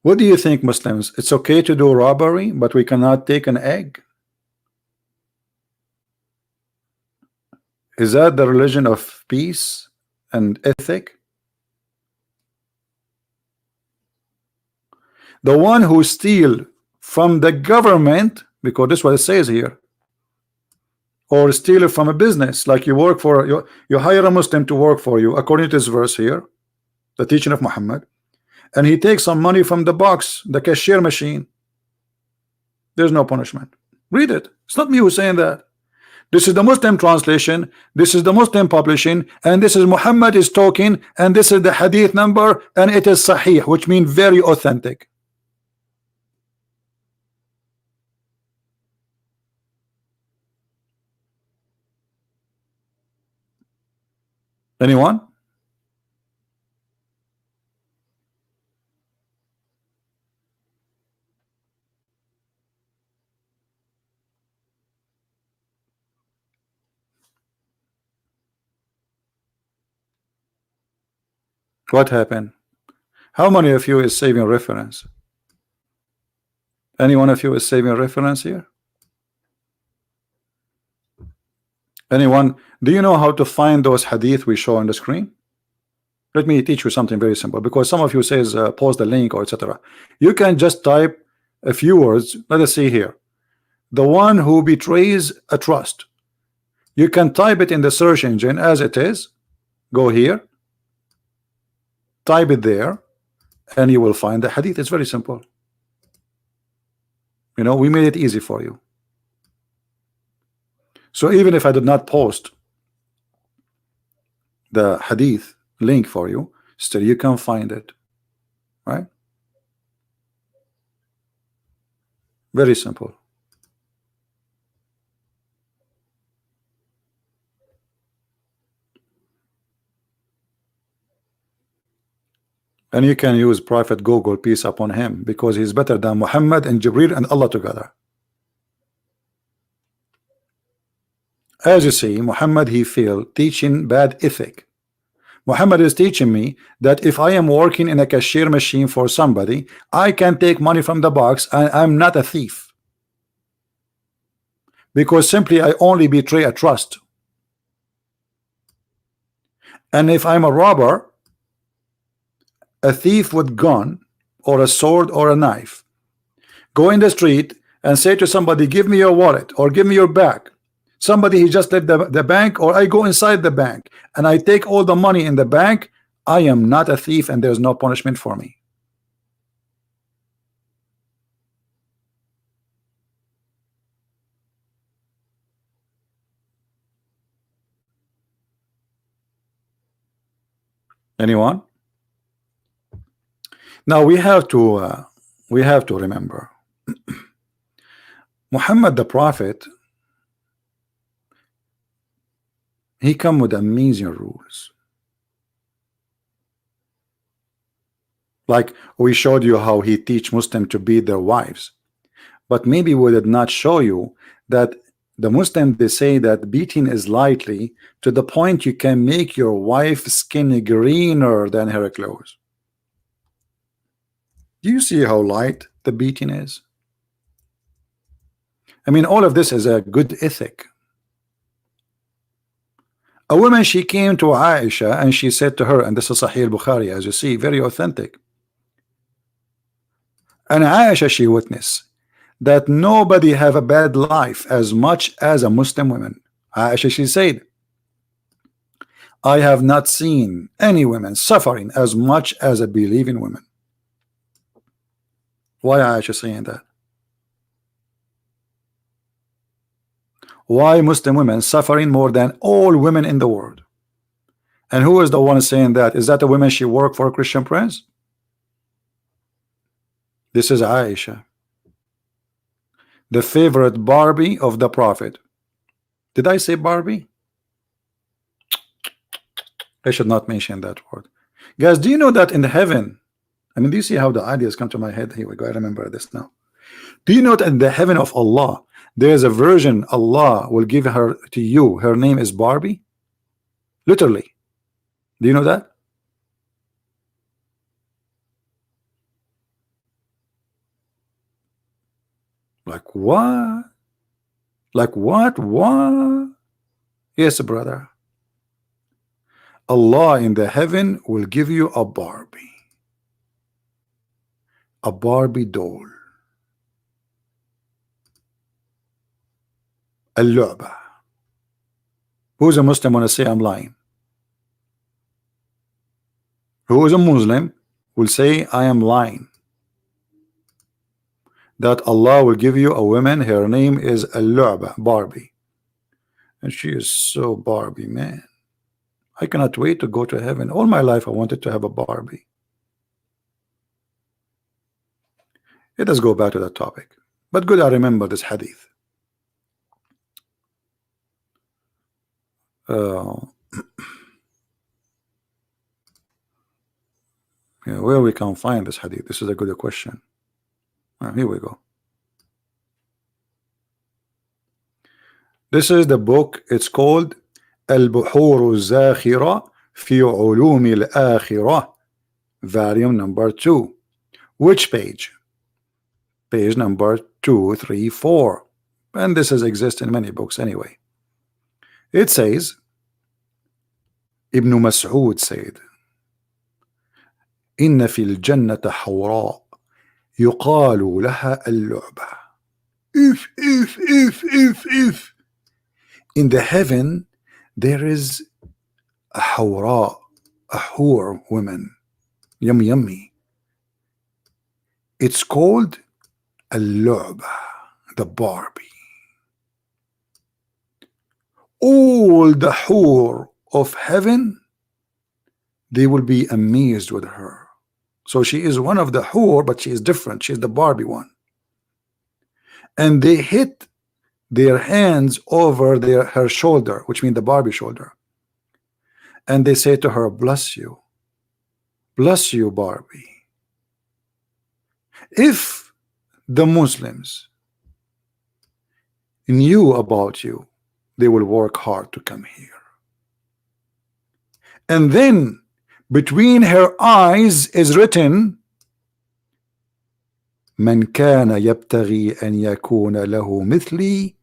What do you think, Muslims? It's okay to do robbery, but we cannot take an egg? Is that the religion of peace and ethic? The one who steal from the government, because this is what it says here, or steal it from a business, like you work for, you hire a Muslim to work for you, according to this verse here, the teaching of Muhammad, and he takes some money from the box, the cashier machine, there's no punishment. Read it. It's not me who's saying that. This is the Muslim translation, this is the Muslim publishing, and this is Muhammad is talking, and this is the hadith number, and it is sahih, which means very authentic. Anyone? What happened? How many of you is saving reference? Any one of you is saving reference here? Anyone? Do you know how to find those hadith we show on the screen? Let me teach you something very simple, because some of you says post the link or etc. You can just type a few words. Let us see here. The one who betrays a trust. You can type it in the search engine as it is. Go here, type it there, and you will find the hadith. It's very simple. You know, we made it easy for you. So even if I did not post the hadith link for you, still you can find it, right? Very simple. And you can use Prophet Google, peace upon him, because he's better than Muhammad and Jibril and Allah together. As you see, Muhammad, he failed teaching bad ethic. Muhammad is teaching me that if I am working in a cashier machine for somebody, I can take money from the box and I'm not a thief, because simply I only betray a trust. And if I'm a robber, a thief with gun or a sword or a knife, go in the street and say to somebody, give me your wallet or give me your bag. Somebody, he just left the bank, or I go inside the bank and I take all the money in the bank, I am not a thief and there's no punishment for me. Anyone? Now we have to remember Muhammad the Prophet, he come with amazing rules. Like we showed you how he teach Muslims to beat their wives, but maybe we did not show you that the Muslims, they say that beating is lightly to the point you can make your wife's skin greener than her clothes. Do you see how light the beating is? I mean, all of this is a good ethic. A woman, she came to Aisha and she said to her, and this is Sahih al-Bukhari, as you see, very authentic. And Aisha, she witnessed that nobody have a bad life as much as a Muslim woman. Aisha, she said, I have not seen any women suffering as much as a believing woman. Why Aisha saying that? Why Muslim women suffering more than all women in the world? And who is the one saying that? Is that the woman she worked for a Christian prince? This is Aisha, the favorite Barbie of the Prophet. Did I say Barbie? I should not mention that word. Guys, do you know that in heaven, I mean, do you see how the ideas come to my head? Here we go, I remember this now. Do you know that in the heaven of Allah, there's a version Allah will give her to you? Her name is Barbie. Literally. Do you know that? Like what? Like what? What? Yes, brother. Allah in the heaven will give you a Barbie. A Barbie doll. اللعبة. Who's a Muslim want to say I'm lying? Who is a Muslim will say I am lying? That Allah will give you a woman, her name is اللعبة, Barbie. And she is so Barbie, man. I cannot wait to go to heaven. All my life I wanted to have a Barbie. Let us go back to that topic. But good, I remember this hadith. Where we can find this hadith? This is a good question. Here we go. This is the book. It's called البحور الزاخرة في علوم الآخرة volume number 2. Which page? Page number 234. And this exists in many books anyway. It says, Ibn Mas'ud said, إن في الجنة حوراء يقال لها اللعبة. If. In the heaven, there is a حوراء, a whore woman. Yummy. It's called اللعبة, the Barbie. All the whore of heaven, they will be amazed with her. So she is one of the whore, but she is different. She is the Barbie one. And they hit their hands over her shoulder, which means the Barbie shoulder. And they say to her, bless you, Barbie. If the Muslims knew about you, they will work hard to come here. And then between her eyes is written, من كان يبتغي أن يكون له مثلي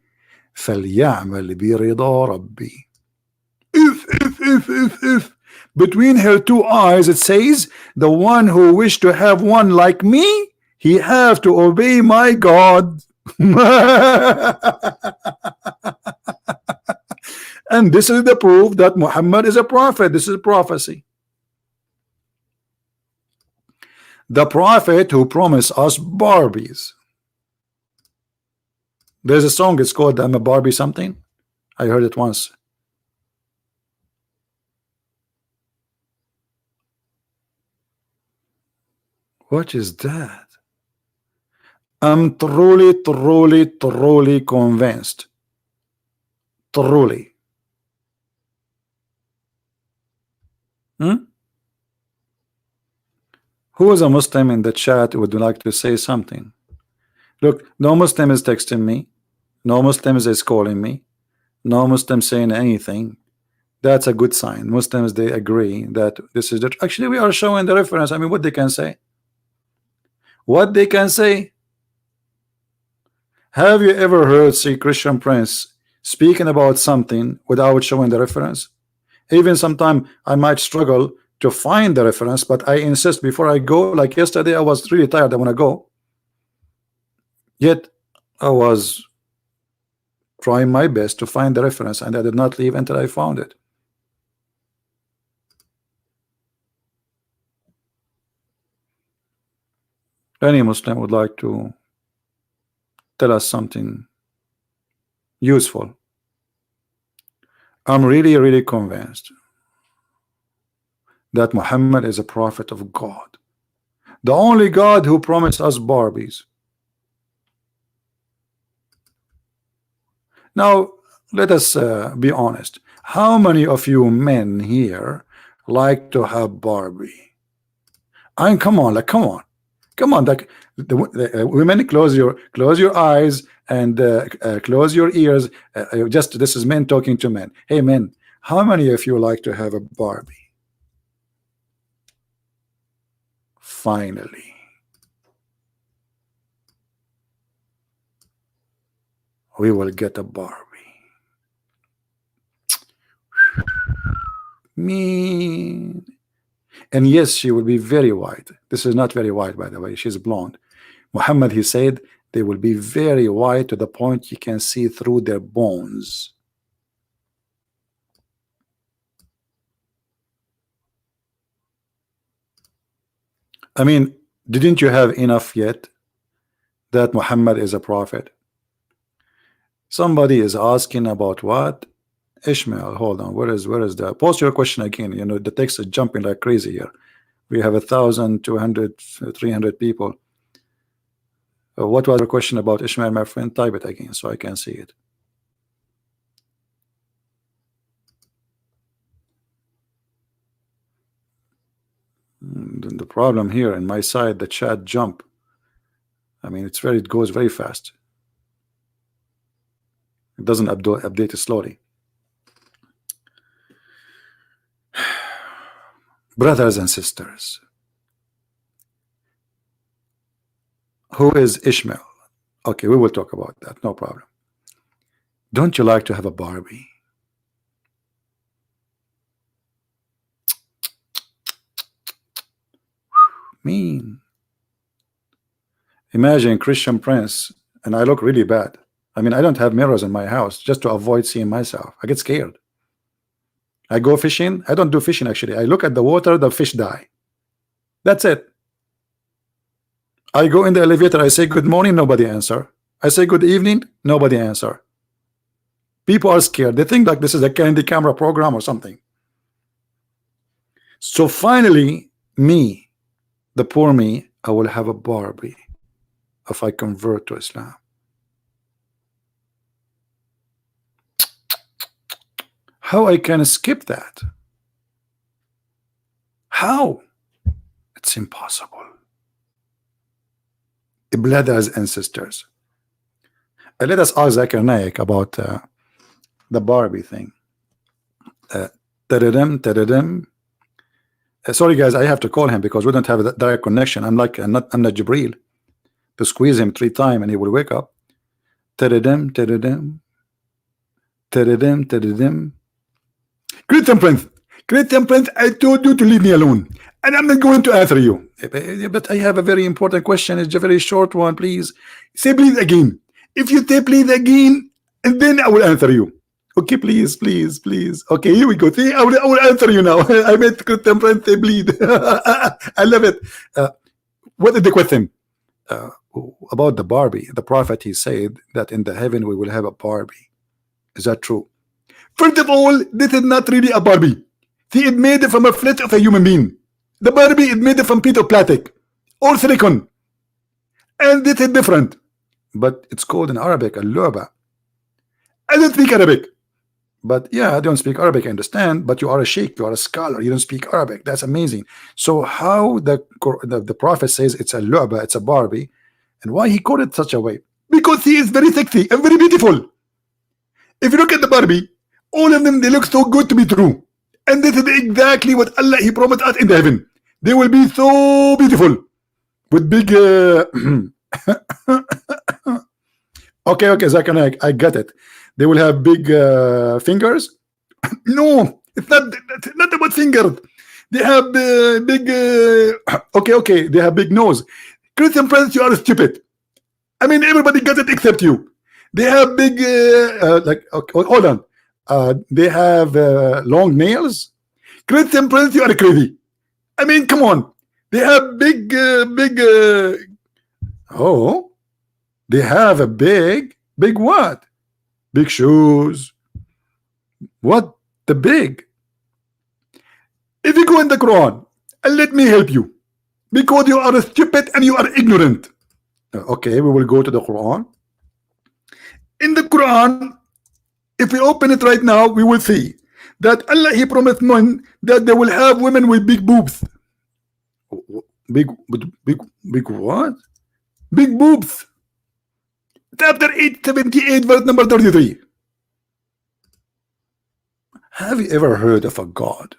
فليعمل برضا ربي. If. Between her two eyes it says, the one who wished to have one like me, he have to obey my God. And this is the proof that Muhammad is a prophet. This is prophecy. The prophet who promised us Barbies. There's a song, it's called I'm a Barbie something. I heard it once. What is that? I'm truly convinced. Truly. Who is a Muslim in the chat would like to say something? Look, no Muslim is texting me. No Muslim is calling me. No Muslim saying anything. That's a good sign. Muslims, they agree that this is the... Actually, we are showing the reference. I mean, what they can say. What they can say. Have you ever heard see Christian Prince speaking about something without showing the reference? Even sometime I might struggle to find the reference, but I insist before I go. Like yesterday, I was really tired. I want to go. Yet I was trying my best to find the reference, and I did not leave until I found it. Any Muslim would like to tell us something useful? I'm really convinced that Muhammad is a prophet of God, the only God who promised us Barbies. Now let us be honest. How many of you men here like to have Barbie? I mean, come on, like the women, close your eyes and close your ears. Just this is men talking to men. Hey men, how many of you like to have a Barbie? Finally, we will get a Barbie. Mean. And yes, she will be very white. This is not very white, by the way. She's blonde. Muhammad, he said they will be very white to the point you can see through their bones. I mean, didn't you have enough yet that Muhammad is a prophet? Somebody is asking about what? Ishmael, hold on. Where is the post your question again? You know, the text is jumping like crazy here. We have 1,200, 300 people. What was your question about Ishmael, my friend? Type it again so I can see it. The problem here in my side, the chat jump. I mean, it goes very fast. It doesn't update it slowly. Brothers and sisters, Who is Ishmael? Okay, we will talk about that. No problem. Don't you like to have a Barbie? Mean. Imagine Christian Prince, and I look really bad. I mean, I don't have mirrors in my house just to avoid seeing myself. I get scared. I go fishing. I don't do fishing actually. I look at the water, the fish die. That's it. I go in the elevator. I say good morning, nobody answer. I say good evening, nobody answer. People are scared. They think like this is a candy camera program or something. So finally, me, the poor me, I will have a Barbie if I convert to Islam. How I can skip that? How? It's impossible. Brothers and sisters, let us ask Zakir Naik about the Barbie thing. Sorry guys, I have to call him because we don't have a direct connection. I'm like I'm not Jibreel to squeeze him 3 times and he will wake up. Christian Prince, I told you to leave me alone, and I'm not going to answer you. But I have a very important question. It's a very short one. Please say please again. If you say please again, and then I will answer you. Okay, please. Okay, here we go. See, I will answer you now. I made Christian Prince say please. I love it. What is the question? About the Barbie. The prophet, he said that in the heaven we will have a Barbie. Is that true? First of all, this is not really a Barbie. See, it's made from a flesh of a human being. The Barbie is made from piece of plastic or silicon, and this is different. But it's called in Arabic a lu'ba. I don't speak Arabic, but yeah, I don't speak Arabic. I understand, but you are a sheikh, you are a scholar. You don't speak Arabic. That's amazing. So how the prophet says it's a lu'ba, it's a Barbie, and why he called it such a way? Because he is very sexy and very beautiful. If you look at the Barbie, all of them, they look so good to be true. And this is exactly what Allah, he promised us in the heaven. They will be so beautiful with big okay, Zakir, I got it. They will have big fingers. No, it's not about fingers. They have big okay, they have big nose. Christian Prince, you are stupid. I mean, everybody got it except you. They have big like okay, hold on. They have long nails. Christian Prince, you are crazy. I mean, come on. They have big oh, they have a big what? Big shoes. What the big? If you go in the Quran, and let me help you, because you are stupid and you are ignorant. Okay, we will go to the Quran. In the Quran, if we open it right now, we will see that Allah, he promised men that they will have women with big boobs. Big what? Big boobs. Chapter 878, verse number 33. Have you ever heard of a God?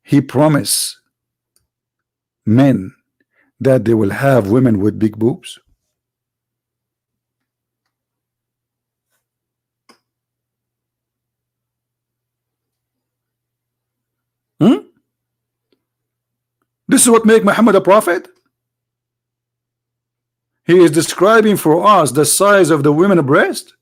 He promised men that they will have women with big boobs. This is what makes Muhammad a prophet. He is describing for us the size of the women's breast.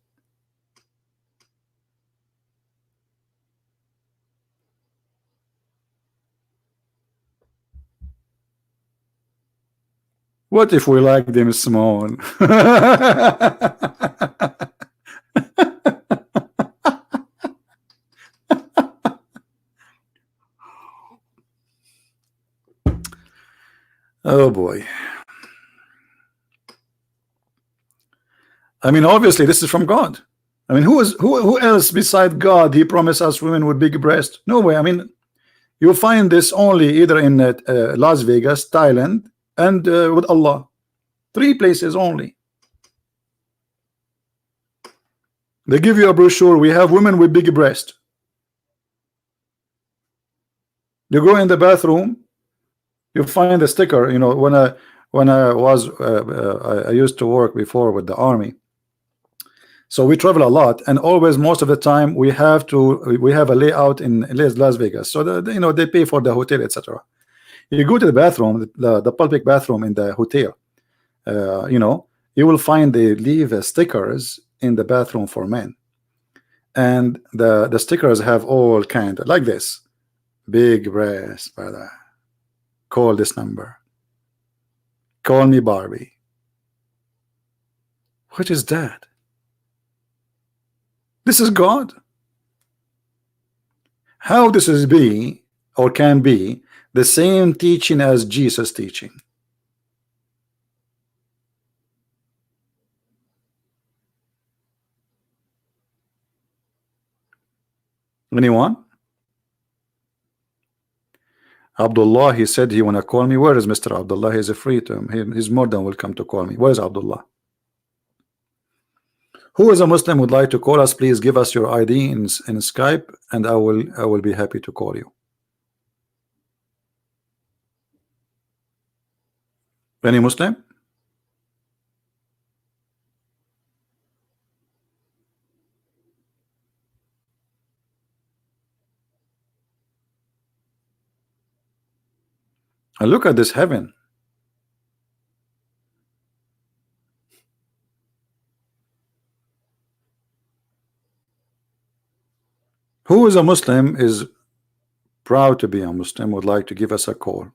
What if we like them small? Oh boy. I mean, obviously this is from God. I mean, who else beside God he promised us women with big breasts? No way. I mean, you'll find this only either in Las Vegas, Thailand, and with Allah. 3 places only. They give you a brochure. We have women with big breasts. You go in the bathroom, you find a sticker. You know, when I was I used to work before with the army. So we travel a lot, and always most of the time we have a layout in Las Vegas. So you know, they pay for the hotel, etc. You go to the bathroom, the public bathroom in the hotel. You know, you will find they leave stickers in the bathroom for men, and the stickers have all kind like this: big breast, brother. Call this number. Call me Barbie. What is that? This is God. How this is be or can be the same teaching as Jesus teaching? Anyone? Abdullah, he said he wanna call me. Where is Mr. Abdullah? He's a free to him. He's more than welcome to call me. Where is Abdullah? Who is a Muslim would like to call us? Please give us your ID in Skype, and I will be happy to call you. Any Muslim? And look at this heaven. Who is a Muslim, is proud to be a Muslim, would like to give us a call?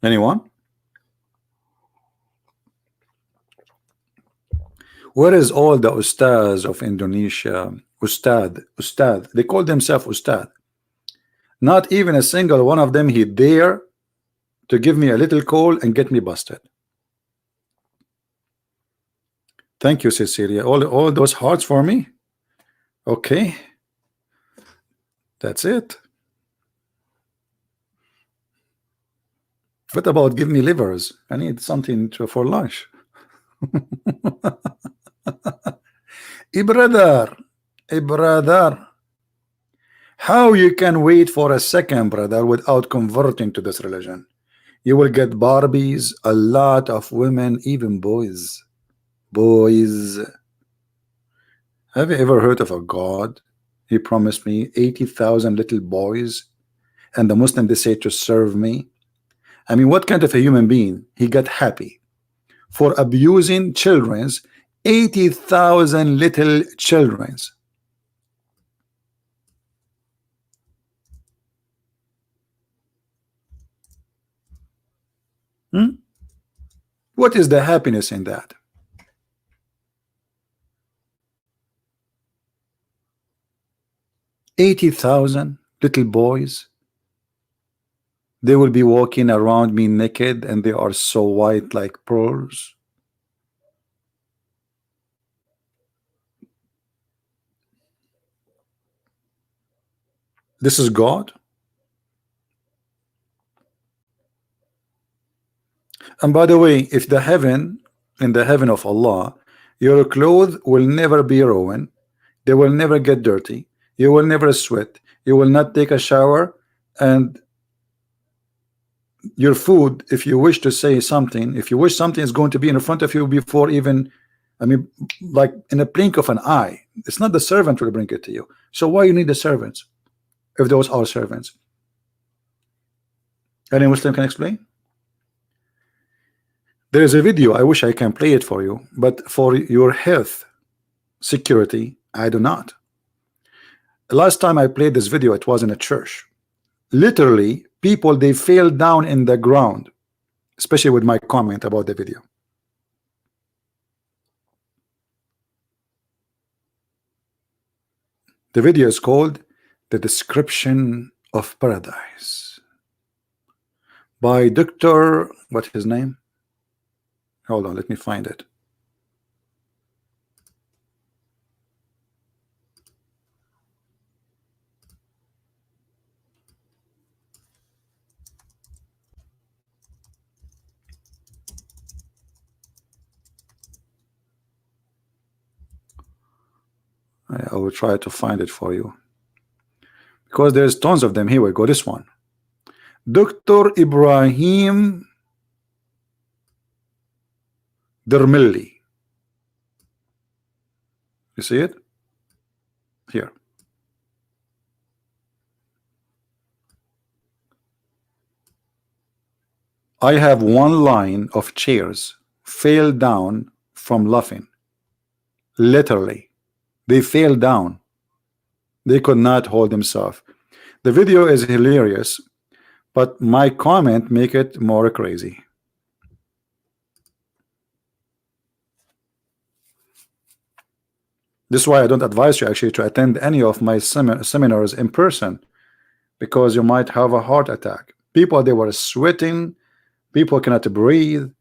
Anyone? Where is all the ustads of Indonesia? Ustad. They call themselves ustad. Not even a single one of them he dare to give me a little call and get me busted. Thank you, Cecilia. All those hearts for me. Okay, that's it. What about give me livers? I need something for lunch. brother, how you can wait for a second, brother, without converting to this religion? You will get Barbies, a lot of women, even boys. Have you ever heard of a God? He promised me 80,000 little boys, and the Muslim decide to serve me. I mean, what kind of a human being? He got happy for abusing children's 80,000 little children's. What is the happiness in that? $80,000 little boys. They will be walking around me naked, and they are so white like pearls. This is God. And by the way, if the heaven, in the heaven of Allah, your clothes will never be ruined, they will never get dirty, you will never sweat, you will not take a shower, and your food, if you wish to say something, if you wish something is going to be in front of you before even, I mean, like in a blink of an eye, it's not the servant will bring it to you. So why you need the servants if those are servants? Any Muslim can explain? There is a video, I wish I can play it for you, but for your health security, I do not. The last time I played this video, it was in a church. Literally, people, they fell down in the ground, especially with my comment about the video. The video is called The Description of Paradise by Dr. What's his name? Hold on, let me find it. I will try to find it for you because there's tons of them. Here we go. This one, Dr. Ibrahim Dermilli. You see it here. I have one line of chairs fell down from laughing. Literally, they fell down. They could not hold themselves. The video is hilarious, but my comment make it more crazy. This is why I don't advise you actually to attend any of my seminars in person, because you might have a heart attack. People, they were sweating. People cannot breathe.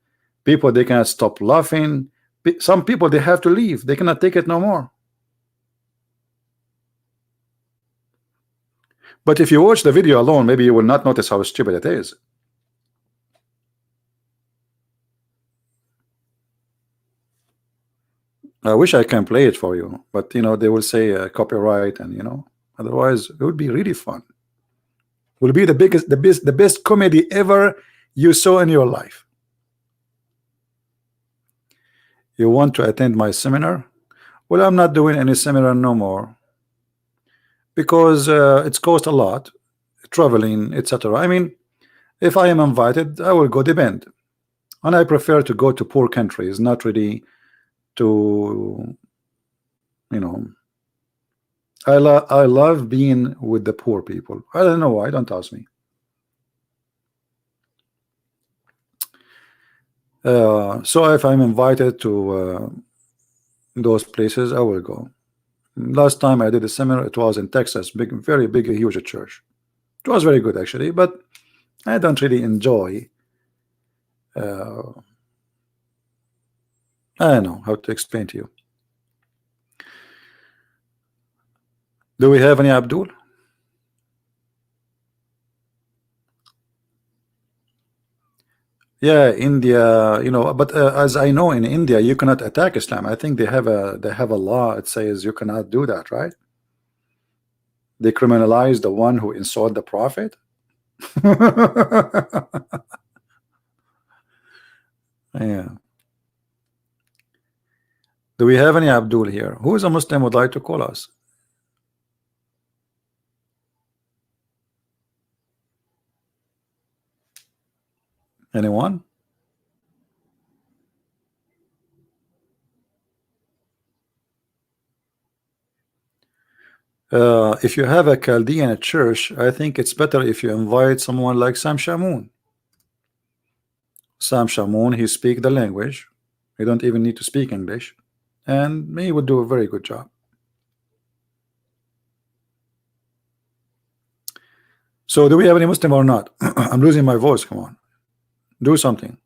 People, they cannot stop laughing. Some people, they have to leave. They cannot take it no more. But if you watch the video alone, maybe you will not notice how stupid it is. I wish I can play it for you, but you know, they will say copyright, and you know, otherwise it would be really fun. It will be the best comedy ever you saw in your life. You want to attend my seminar? Well, I'm not doing any seminar no more because it's cost a lot, traveling, etc. I mean, if I am invited, I will go, depend, and I prefer to go to poor countries, not really to, you know, I love being with the poor people. I don't know why, don't ask me. So if I'm invited to those places, I will go. Last time I did a seminar, it was in Texas, very big, huge church. It was very good actually, but I don't really enjoy. I don't know how to explain to you. Do we have any Abdul? Yeah, India, you know, but as I know, in India you cannot attack Islam. I think they have a law. It says you cannot do that, right? They criminalize the one who insult the Prophet. Yeah. Do we have any Abdul here? Who is a Muslim would like to call us? Anyone? If you have a Chaldean church, I think it's better if you invite someone like Sam Shamoun. Sam Shamoun, he speak the language. You don't even need to speak English, and he would do a very good job. So do we have any Muslim or not? I'm losing my voice. Come on, do something.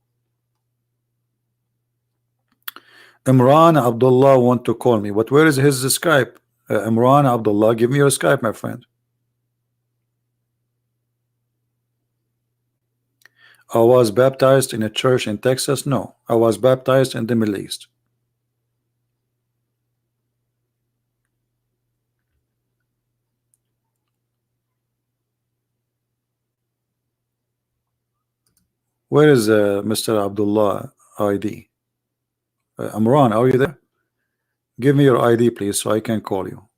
Imran Abdullah want to call me, but where is his Skype? Imran Abdullah, give me your Skype, my friend. I was baptized in a church in Texas. No, I was baptized in the Middle East. Where is Mr. Abdullah ID? Imran, are you there? Give me your ID, please, so I can call you.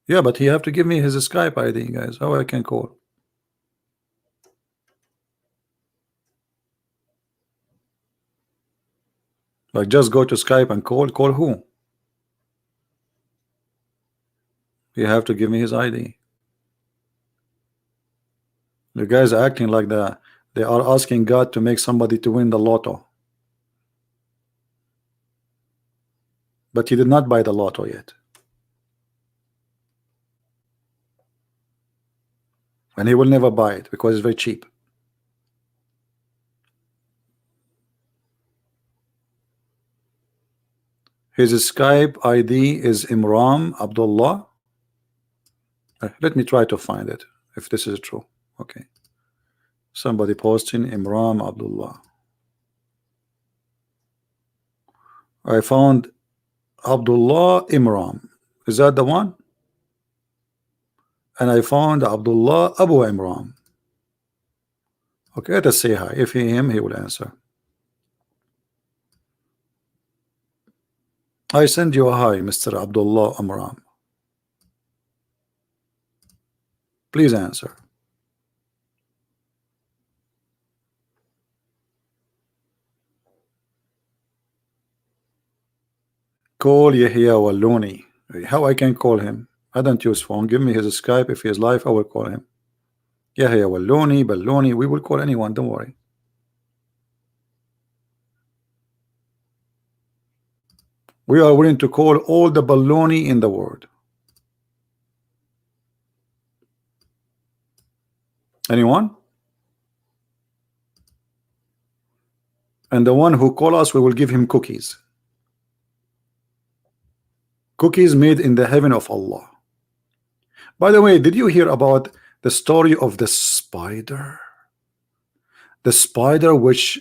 Yeah, but he have to give me his Skype ID, guys. How I can call? Like, just go to Skype and call. Call who? You have to give me his ID. The guys are acting like they are asking God to make somebody to win the lotto. But he did not buy the lotto yet. And he will never buy it because it's very cheap. His Skype ID is Imran Abdullah. Let me try to find it if this is true. Okay. Somebody posting Imran Abdullah. I found Abdullah Imran. Is that the one? And I found Abdullah Abu Imran. Okay, let us say hi. If him, he will answer. I send you a hi, Mr. Abdullah Amram. Please answer. Call Yahya Walloni. How I can call him? I don't use phone. Give me his Skype. If he is live, I will call him. Yahya Walloni, Balloni. We will call anyone. Don't worry. We are willing to call all the Balloni in the world. Anyone? And the one who call us, we will give him cookies. Cookies made in the heaven of Allah. By the way, did you hear about the story of the spider? The spider which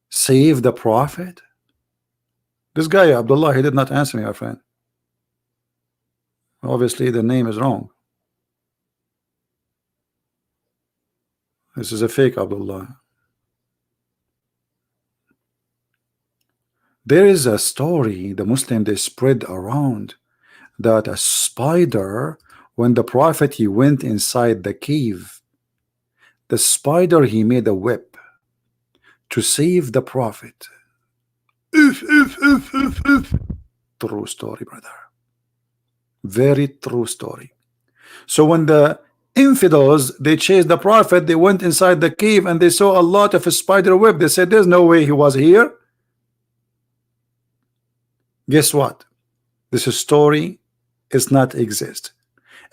saved the Prophet? This guy, Abdullah, he did not answer me, my friend. Obviously, the name is wrong. This is a fake Abdullah. There is a story the Muslim they spread around that a spider, when the Prophet he went inside the cave, the spider he made a web to save the Prophet. True story, brother. Very true story. So when the infidels they chased the Prophet, they went inside the cave and they saw a lot of a spider web. They said there's no way he was here. Guess what? This story is not exist.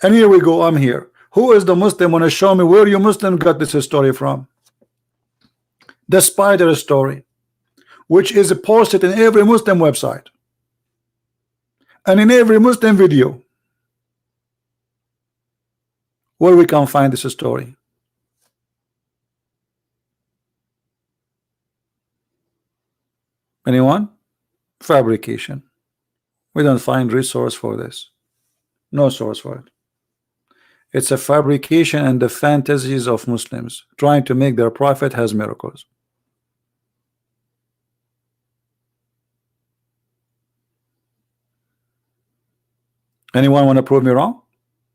And here we go, I'm here. Who is the Muslim? Want to show me where you Muslim got this story from? The spider story, which is posted in every Muslim website and in every Muslim video. Where we can find this story? Anyone? Fabrication. We don't find resource for this. No source for it. It's a fabrication and the fantasies of Muslims trying to make their Prophet has miracles. Anyone want to prove me wrong?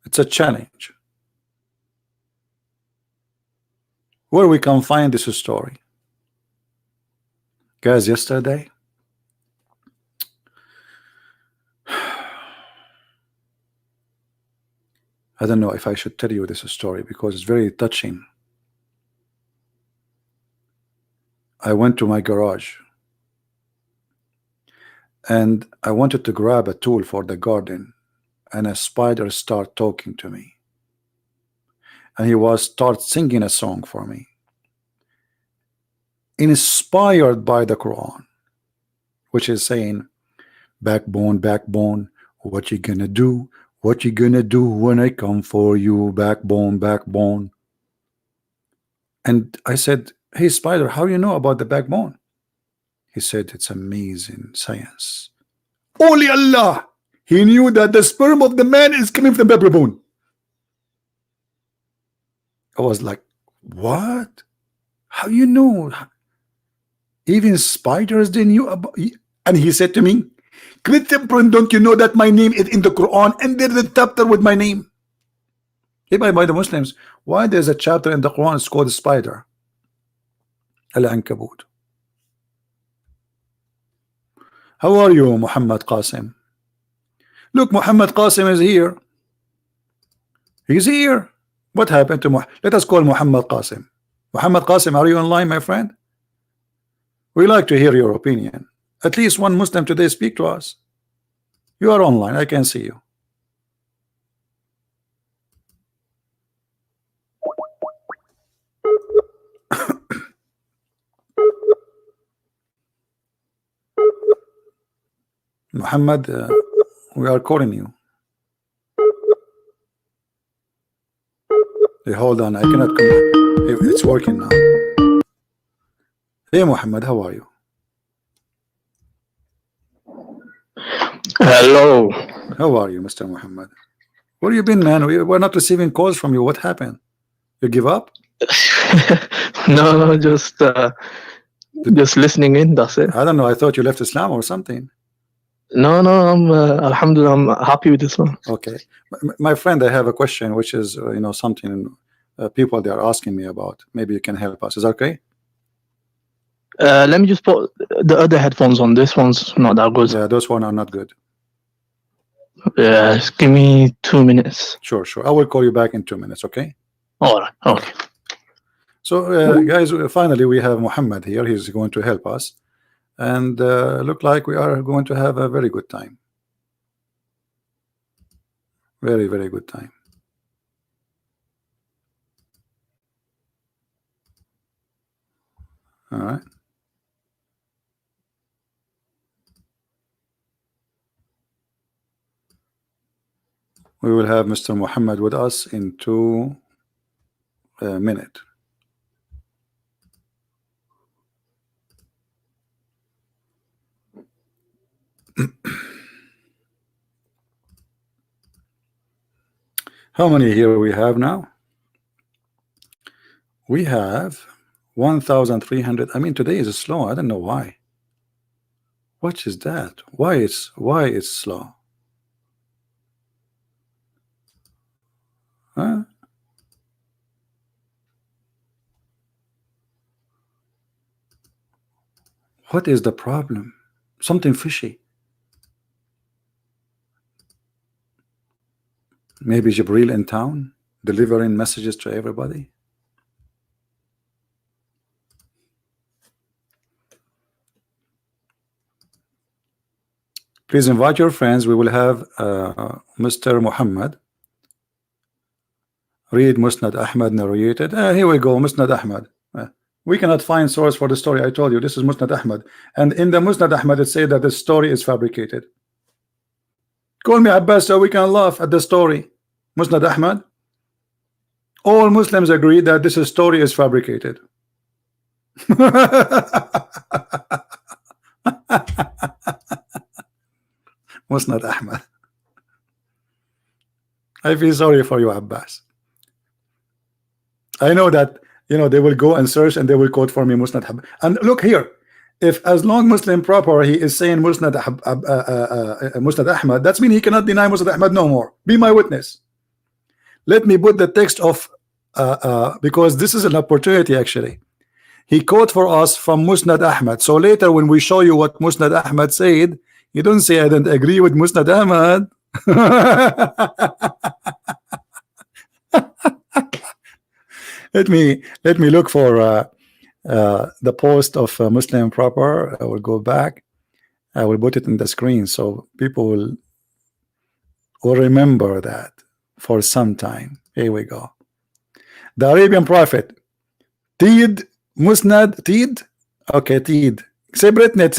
It's a challenge. Where we can find this story? Guys, yesterday I don't know if I should tell you this story because it's very touching. I went to my garage and I wanted to grab a tool for the garden, and a spider started talking to me, and he was start singing a song for me, inspired by the Quran, which is saying, backbone, backbone, what you gonna do? What you gonna do when I come for you? Backbone, backbone. And I said, hey spider, how you know about the backbone? He said, it's amazing science. Only Allah, he knew that the sperm of the man is coming from the backbone. I was like, what? How you know? Even spiders they knew about. And he said to me, Christian, don't you know that my name is in the Quran and there's a chapter with my name? Hey, by the Muslims, why there's a chapter in the Quran it's called spider? Al-Ankabut. How are you, Muhammad Qasim? Look, Muhammad Qasim is here. He's here. What happened to Muhammad? Let us call Muhammad Qasim. Muhammad Qasim, are you online, my friend? We like to hear your opinion. At least one Muslim today speak to us. You are online. I can see you. Muhammad, we are calling you. Hey, hold on. I cannot come. It's working now. Hey, Muhammad, how are you? Hello. How are you, Mr. Muhammad? Where you been, man? We're not receiving calls from you. What happened? You give up? No, just listening in. That's it. I don't know. I thought you left Islam or something. No, I'm Alhamdulillah, I'm happy with this one. Okay, my friend, I have a question, which is something people they are asking me about. Maybe you can help us. Is that okay? Let me just put the other headphones on. This one's not that good. Yeah, those one are not good. Yeah, just give me 2 minutes. Sure. I will call you back in 2 minutes. Okay. All right. Okay. So, guys, finally we have Muhammad here. He's going to help us, and look like we are going to have a very good time. Very, very good time. All right. We will have Mr. Muhammad with us in 2 minutes. How many here we have now? We have 1,300. I mean, today is slow. I don't know why. What is that? Why it's slow? Huh? What is the problem? Something fishy. Maybe Jibril in town delivering messages to everybody. Please invite your friends. We will have Mr. Muhammad read Musnad Ahmad narrated. Here we go, Musnad Ahmad. We cannot find source for the story. I told you this is Musnad Ahmad, and in the Musnad Ahmad it says that the story is fabricated. Call me Abbas so we can laugh at the story. Musnad Ahmad. All Muslims agree that this story is fabricated. Musnad Ahmad. I feel sorry for you, Abbas. I know that they will go and search and they will quote for me Musnad Ahmad. And look here, if as long Muslim proper he is saying Musnad Ahmad, that's mean he cannot deny Musnad Ahmad no more. Be my witness. Let me put the text of because this is an opportunity actually. He quote for us from Musnad Ahmad. So later when we show you what Musnad Ahmad said, you don't say I don't agree with Musnad Ahmad. Let me look for the post of Muslim proper. I will go back. I will put it in the screen so people will remember that for some time. Here we go. The Arabian Prophet. Tid Musnad Tid. Okay, Tid. Separate net.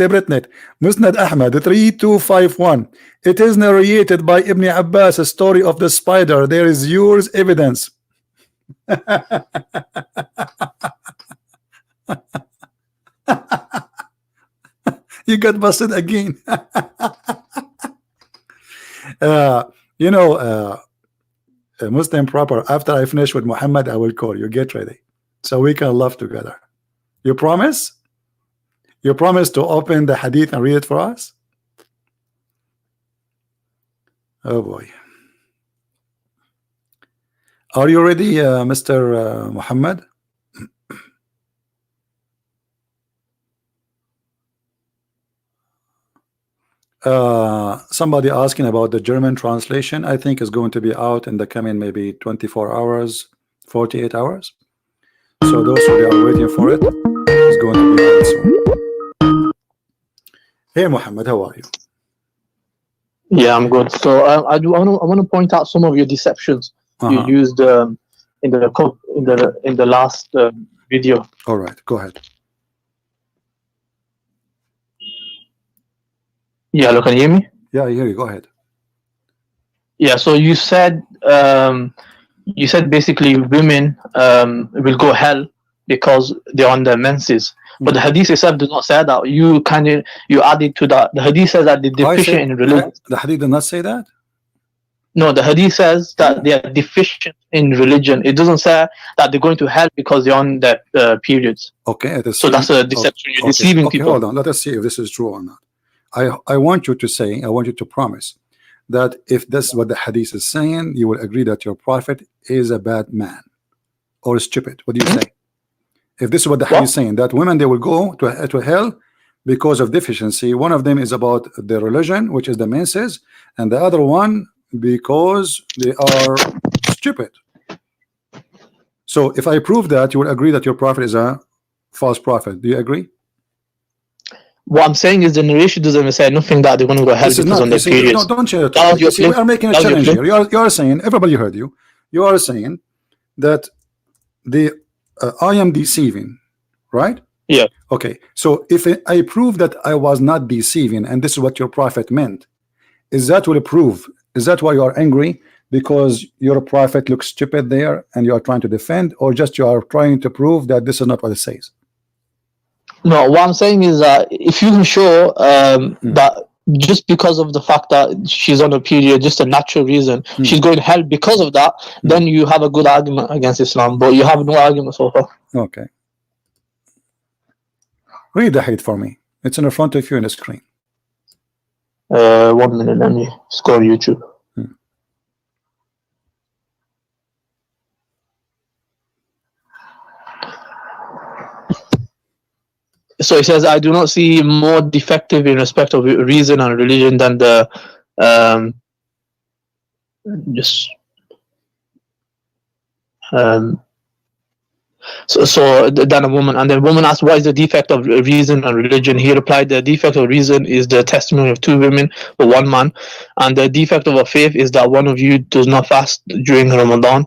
Musnad Ahmad 3251. It is narrated by Ibn Abbas, a story of the spider. There is yours evidence. You got busted again. Muslim proper, after I finish with Muhammad, I will call you. Get ready so we can laugh together. You promise? You promise to open the hadith and read it for us? Oh boy. Are you ready, Mr. Muhammad? Somebody asking about the German translation. I think is going to be out in the coming maybe 24 hours, 48 hours. So those who are waiting for it is going to be out soon. Hey Muhammad, how are you? Yeah, I'm good. So I want to point out some of your deceptions you used in the last video. All right, go ahead. Yeah, look, can you hear me? Yeah, I hear you. Go ahead. Yeah, so you said basically women will go hell because they're on their menses. But the hadith itself does not say that. You added to that. The hadith says that they're deficient in religion. The hadith did not say that? No, the hadith says that they are deficient in religion. It doesn't say that they're going to hell because they're on their periods. Okay, so that's a deception. You're deceiving people. Hold on. Let us see if this is true or not. I want you to say, I want you to promise that if this is what the hadith is saying, you will agree that your prophet is a bad man or stupid. What do you say? If this is what the hadith is saying, that women, they will go to hell because of deficiency. One of them is about the religion, which is the menses, and the other one because they are stupid. So if I prove that, you will agree that your prophet is a false prophet. Do you agree? What I'm saying is the narration doesn't say nothing that they're going to go hell because on their periods. No, don't change it. You see, we are making a challenge here. You are saying, everybody heard you. You are saying that I am deceiving, right? Yeah. Okay. So if I prove that I was not deceiving, and this is what your prophet meant, is that will prove? Is that why you are angry? Because your prophet looks stupid there, and you are trying to defend, or just you are trying to prove that this is not what it says? No, what I'm saying is that if you can show that just because of the fact that she's on a period, just a natural reason, she's going to hell because of that, then you have a good argument against Islam, but you have no argument so far. Okay. Read the hadith for me. It's in front of you on the screen. 1 minute, let me scroll YouTube. So it says, I do not see more defective in respect of reason and religion than the than a woman. And the woman asked, what is the defect of reason and religion? He replied, the defect of reason is the testimony of 2 women or 1 man, and the defect of a faith is that one of you does not fast during Ramadan.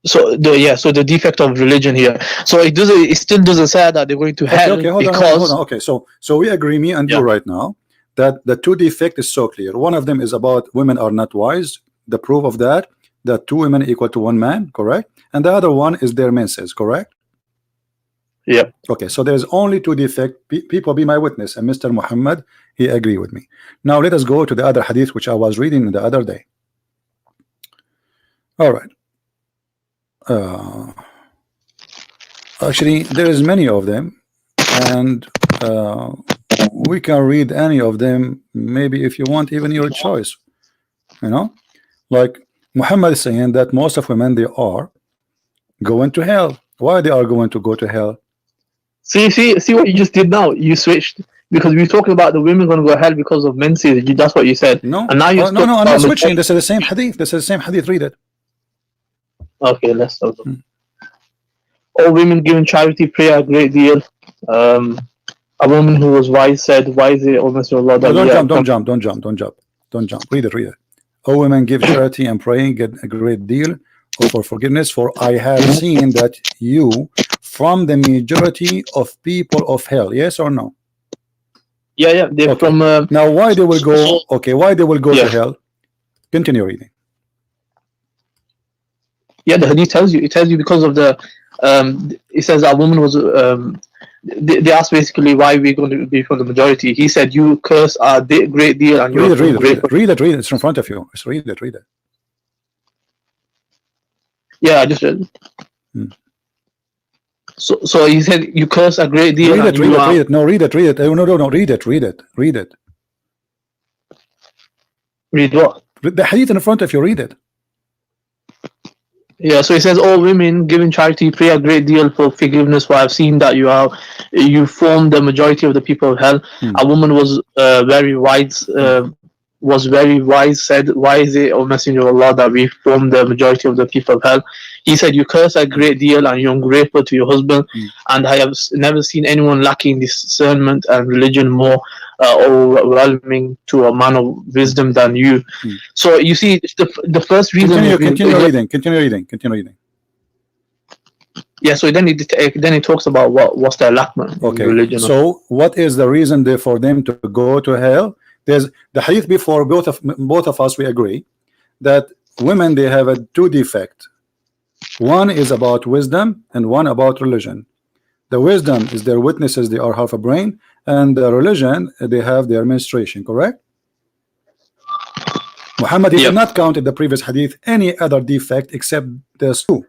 So the defect of religion here. So it still doesn't say that they're going to hell. Okay, hold on. Okay, so we agree, me and you right now, that the 2 defect is so clear. One of them is about women are not wise. The proof of that 2 women equal to 1 man, correct? And the other one is their menses, correct? Yeah. Okay, so there's only 2 defect. People be my witness, and Mr. Muhammad, he agree with me. Now let us go to the other hadith which I was reading the other day. All right. Actually, there is many of them, and we can read any of them. Maybe if you want, even your choice. You know, like Muhammad is saying that most of women, they are going to hell. Why they are going to go to hell? See what you just did now. You switched because we were talking about the women going to go to hell because of menses. That's what you said. No, and now no, I'm not switching. This is the same hadith. This is the same hadith. Read it. Okay, let's start. All women given charity pray a great deal. A woman who was wise said, "Wise is almost your Lord." Don't jump. Read it. All women give charity and praying get a great deal for forgiveness. For I have seen that you from the majority of people of hell. Yes or no? Yeah. They're from. Now, why they will go? Okay, why they will go to hell? Continue reading. Yeah, the hadith tells you. It tells you because of the. It says that woman was. They asked basically why we're going to be from the majority. He said, "You curse a great deal." And read it. It's in front of you. Just read it. Yeah, I just read it. So he said, "You curse a great deal." Read it. No, read it. No, read it. Read what? The hadith in front of you. Read it. Yeah, so it says, all women giving charity pray a great deal for forgiveness, for I've seen that you form the majority of the people of hell. A woman was very wise, said, why is it, O Messenger of Allah, that we form the majority of the people of hell? He said, you curse a great deal and you're ungrateful to your husband, and I have never seen anyone lacking discernment and religion more overwhelming to a man of wisdom than you. So you see, the first reason. Continue reading. Yeah, so then it talks about what's their lack, man. Okay. Religion. So what is the reason there for them to go to hell? There's the hadith before. Both of us, we agree that women, they have a 2 defect. One is about wisdom and one about religion. The wisdom is their witnesses, they are half a brain, and the religion, they have their menstruation, correct? Muhammad, he did Yep. not count in the previous hadith any other defect except those two.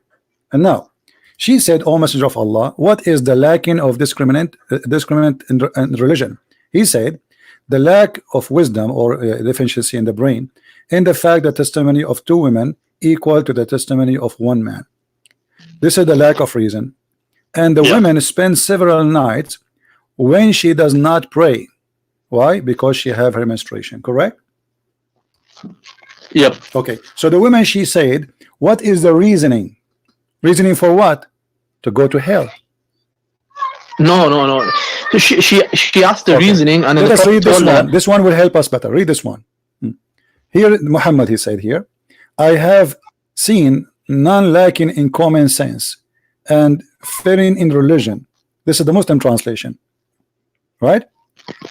And now she said, "O Messenger of Allah, what is the lacking of discriminant in religion?" He said, the lack of wisdom or deficiency in the brain, in the fact that testimony of two women equal to the testimony of one man. This is the lack of reason. And the Yeah. women spend several nights when she does not pray. Why? Because she have her menstruation, correct? Yep. Okay, so the woman, she said, what is the reasoning? Reasoning for what? To go to hell. No, no, no. So she asked the Okay. reasoning, and then Let the us Prophet read this told her, one. This one will help us better. Read this one. Here, Muhammad, he said here, I have seen none lacking in common sense and fearing in religion. This is the Muslim translation, right?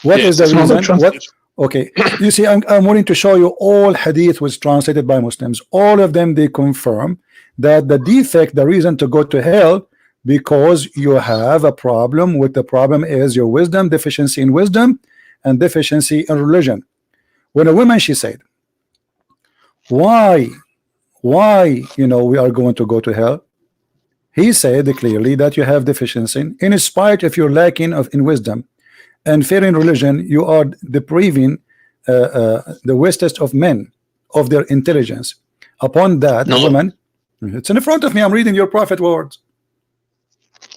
What Yes, is the it's Muslim reason? What? translation. Okay, you see, I'm willing to show you all hadith was translated by Muslims. All of them, they confirm that the defect, the reason to go to hell, because you have a problem with the problem is your wisdom, deficiency in wisdom, and deficiency in religion. When a woman, she said, why, you know, we are going to go to hell? He said clearly that you have deficiency in spite of your lacking of in wisdom and fear in religion. You are depriving the wisest of men of their intelligence. Upon that, No. the woman, it's in front of me, I'm reading your prophet words.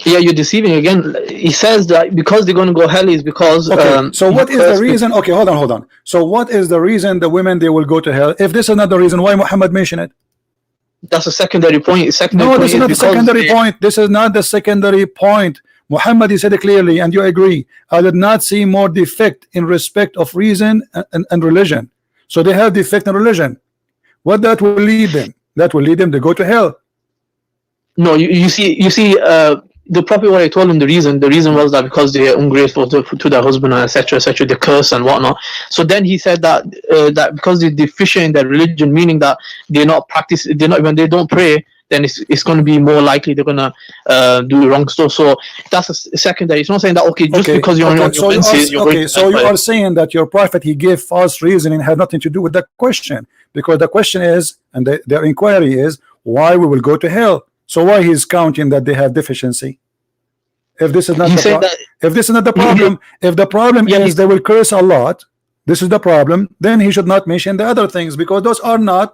Yeah, you're deceiving again. He says that because they're going to go hell is because. Okay, so what is the cursed reason? Okay, hold on. So what is the reason the women, they will go to hell? If this is not the reason, why Muhammad mentioned it? That's a secondary point. Secondary No, point this is not the because secondary they- point. This is not the secondary point. Muhammad, he said it clearly, and you agree. I did not see more defect in respect of reason and religion. So they have defect in religion. What that will lead them? That will lead them to go to hell. No, you see, the Prophet, what I told him, the reason was that because they are ungrateful to their husband, and etc., the curse and whatnot. So then he said that that because they're deficient in their religion, meaning that they're not when they don't pray, then it's going to be more likely they're going to do wrong stuff. So that's a secondary. It's not saying that just because you're on your so menses, you're going to so you are saying that your prophet, he gave false reasoning, had nothing to do with the question, because the question is, and their inquiry is, why we will go to hell. So why he's counting that they have deficiency? If this is not if this is not the problem, if the problem is they will curse a lot, this is the problem, then he should not mention the other things, because those are no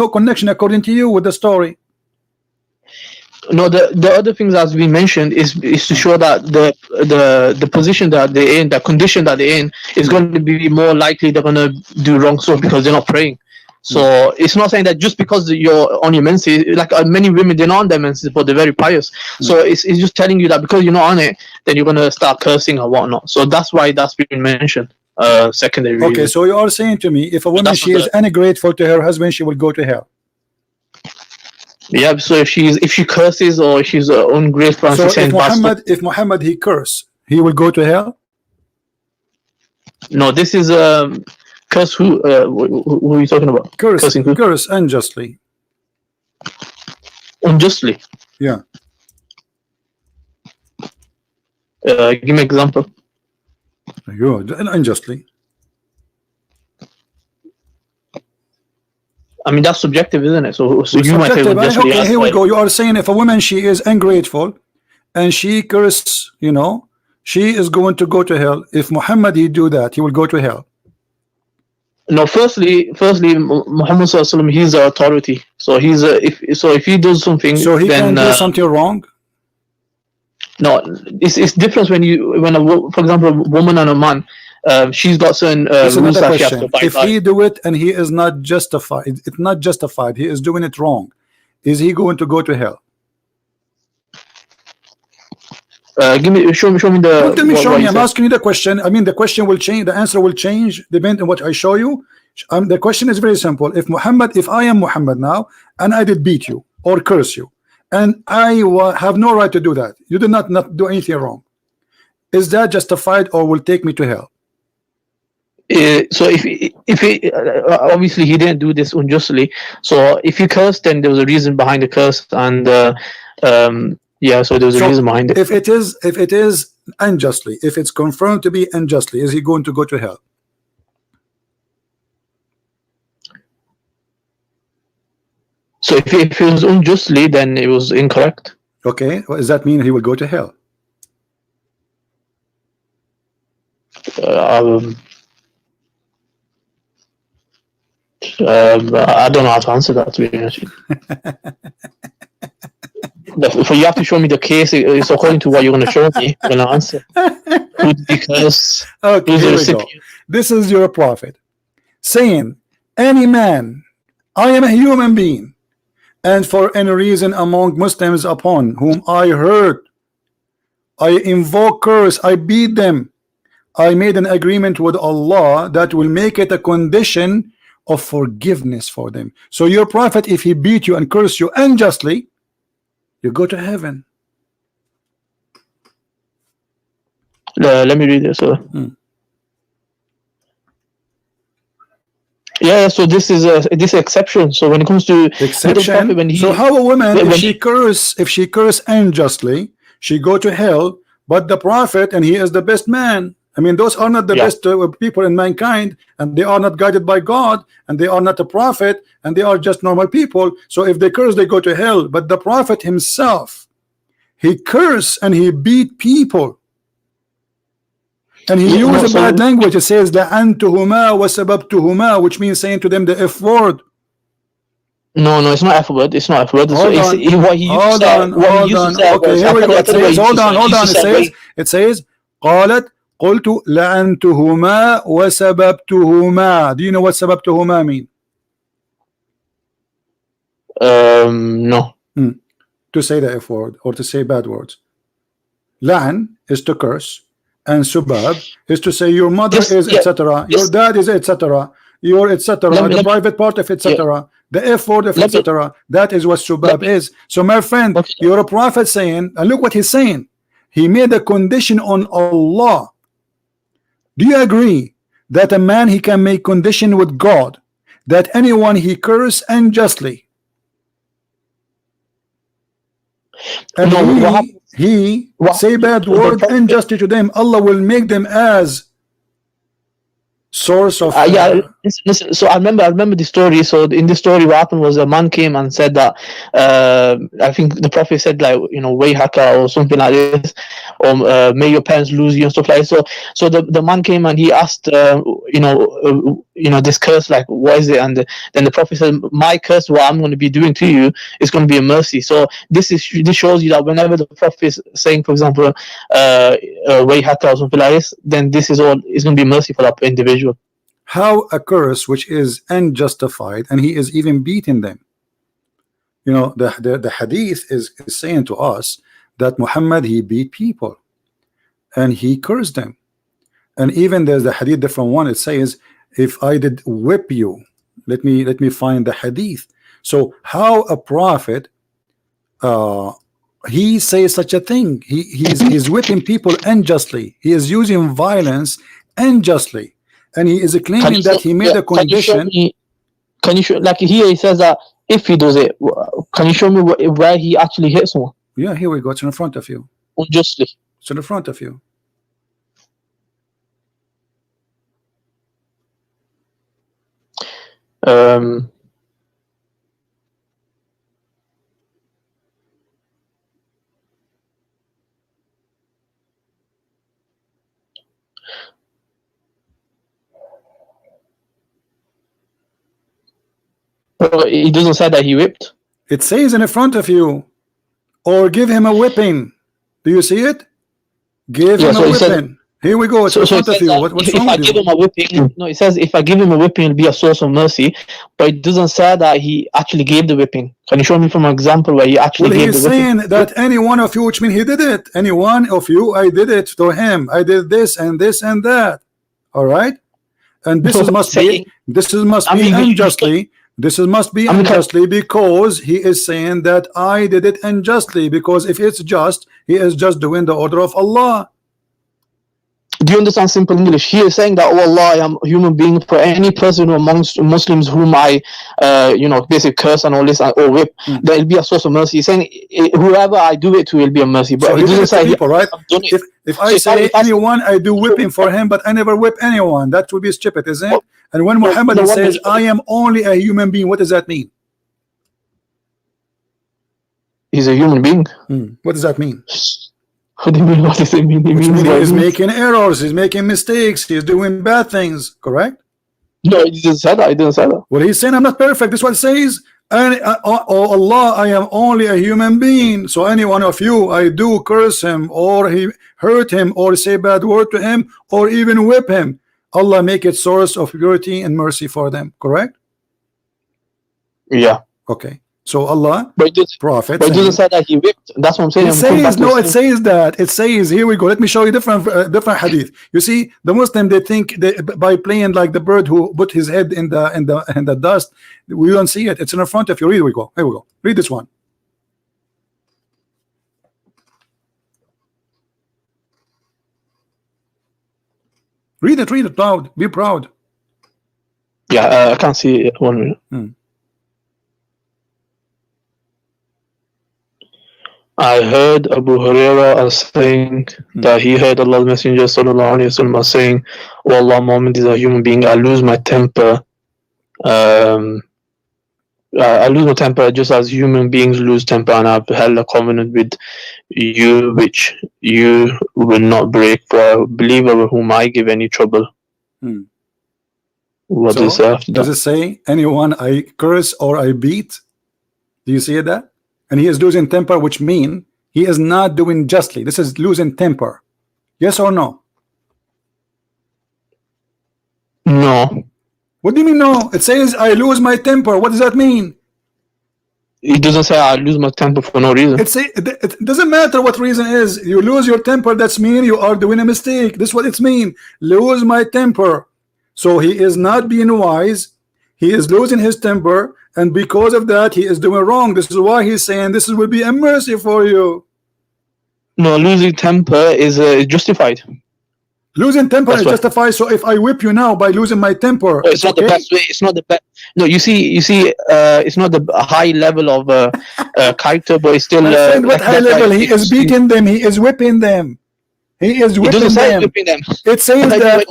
connection according to you with the story. No, the other things as we mentioned is to show that the position that they're in, the condition that they're in, is going to be more likely they're going to do wrong stuff because they're not praying. So it's not saying that just because you're on your menses, like many women, they're not on their menses, but they're very pious. So it's just telling you that because you're not on it, then you're gonna start cursing or whatnot. So that's why that's been mentioned. Secondary reason. Okay, so you are saying to me, if a woman, she is ungrateful to her husband, she will go to hell. Yeah, so if she curses or she's ungrateful and so she's saying if Muhammad he curse, he will go to hell? No, this is curse who are you talking about? Cursing who? Curse unjustly. Unjustly? Yeah. Give me an example. Good. Unjustly. I mean, that's subjective, isn't it? So you might say unjustly. Okay, here we go. You are saying if a woman, she is ungrateful and she curse, you know, she is going to go to hell. If Muhammad he do that, he will go to hell. No, firstly, Muhammad Sallallahu Alaihi Wasallam, he's the authority. So he's if he does something, so he then, can do something wrong. No, it's different when for example, a woman and a man, she's got certain rules that she has to abide by. If he do it and he is not justified, it's not justified. He is doing it wrong. Is he going to go to hell? Show me the. Don't tell me, show me. I'm asking you the question. I mean, the question will change. The answer will change depending on what I show you. The question is very simple. If I am Muhammad now, and I did beat you or curse you, and I have no right to do that, you did not do anything wrong, is that justified or will take me to hell? So if he obviously he didn't do this unjustly. So if he cursed, then there was a reason behind the curse, and yeah, so there was a reason behind it. If it is unjustly, if it's confirmed to be unjustly, is he going to go to hell? So if it was unjustly, then it was incorrect. Okay, what does that mean? He will go to hell. Um, I don't know how to answer that, to be honest. But you have to show me the case. It's according to what you're going to show me. I'm going to answer. Who did he curse? Okay, Who's the here we go. recipient? This is your prophet saying, any man, I am a human being, and for any reason among Muslims upon whom I hurt, I invoke curse, I beat them, I made an agreement with Allah that will make it a condition of forgiveness for them. So your prophet, if he beat you and curse you unjustly, you go to heaven. Let me read this. Yeah, so this is this exception. So when it comes to exception, when he, so how a woman, if she curse unjustly, she go to hell, but the prophet, and he is the best man. I mean, those are not the best people in mankind, and they are not guided by God, and they are not a prophet, and they are just normal people. So if they curse, they go to hell. But the prophet himself, he cursed and he beat people. And he used a bad language. It says لعنتهما وسببتهما, which means saying to them the F word. No, it's not F word. It's not F word. Hold on. Okay, here we go. It says, hold on. It says قالت قلت لعنتهما وسببتهما. Do you know what سببتهما mean? No. To say the F word or to say bad words. لعن is to curse, and subab is to say your mother is etc. Your dad is etc. Your etc. The private part of etc. The F word of etc. That is what subab is. So my friend, you're a prophet saying, and look what he's saying. He made a condition on Allah. Do you agree that a man, he can make condition with God that anyone he curse unjustly, and he say bad word unjustly to them, Allah will make them as source of listen, so I remember the story. So in the story, what happened was a man came and said that I think the prophet said, like, way haka or something like this, or may your parents lose you and stuff like that. So the man came and he asked this curse, like, what is it? And then the prophet said, my curse, what I'm going to be doing to you is going to be a mercy. So this shows you that whenever the prophet is saying, for example, way haka or something like this, then this is going to be mercy for that individual. How a curse which is unjustified, and he is even beating them. The hadith is saying to us that Muhammad, he beat people and he cursed them. And even there's the hadith different one. It says, if I did whip you, let me find the hadith. So how a prophet he says such a thing? He's whipping people unjustly. He is using violence unjustly. And he is claiming that he made a condition. Can you show, like here he says that if he does it, can you show me where he actually hit someone? Yeah, here we go. It's in front of you. Unjustly. It's in front of you. He doesn't say that he whipped. It says in front of you, or give him a whipping. Do you see it? Give him a whipping. Here we go. It's in front of you. What's wrong with you? Him a whipping, no, it says if I give him a whipping, it'll be a source of mercy. But it doesn't say that he actually gave the whipping. Can you show me from an example where he actually gave the whipping? He's saying that any one of you, which means he did it. Any one of you, I did it to him. I did this and this and that. All right. And this must be unjustly. This must be unjustly, because he is saying that I did it unjustly, because if it's just, he is just doing the order of Allah. Do you understand simple English? He is saying that, oh Allah, I am a human being. For any person amongst Muslims whom I basically curse and all this or whip, there will be a source of mercy. He's saying whoever I do it to will be a mercy. But so it doesn't say people, right? If I say anyone, I do whipping for him, but I never whip anyone, that would be stupid, isn't it? And when Muhammad says I am only a human being, what does that mean? he's a human being. What does that mean? What do you mean? What does it mean? It Which means means he's making errors, he's making mistakes, he's doing bad things, correct? No, he didn't say that. I didn't say that. Well, he's saying I'm not perfect. This is what it says. And oh Allah, I am only a human being. So any one of you, I do curse him, or he hurt him, or say bad word to him, or even whip him. Allah make it source of purity and mercy for them. Correct? Yeah. Okay. So Allah, but Prophet, but it doesn't say that he whipped. That's what I'm saying. It says no. It says that. It says here we go. Let me show you different hadith. You see, the Muslim, they think by playing like the bird who put his head in the dust. We don't see it. It's in front of you. Here we go. Here we go. Read this one. Read it. Read it loud. Be proud. Yeah, I can't see it. 1 minute. I heard Abu Huraira saying that he heard Allah's Messenger sallallahu alaihi wasallam saying, "Oh Allah, Muhammad is a human being. I lose my temper. I lose my temper just as human beings lose temper, and I've held a covenant with you which you will not break for a believer whom I give any trouble." What so, is after does it say anyone I curse or I beat? Do you see that? And he is losing temper, which mean he is not doing justly. This is losing temper. Yes or no? No. What do you mean no? It says I lose my temper. What does that mean? It doesn't say I lose my temper for no reason. It doesn't matter what reason is. You lose your temper, that's mean you are doing a mistake. This is what it's mean. Lose my temper. So he is not being wise. He is losing his temper, and because of that he is doing wrong. This is why he's saying this will be a mercy for you. No, losing temper is justified. Losing temper is justified. So if I whip you now by losing my temper, it's not okay? The best way. It's not the best. No, you see, it's not the high level of character, but it's still. What high level? He is beating them. He is whipping them. He is whipping them. It says that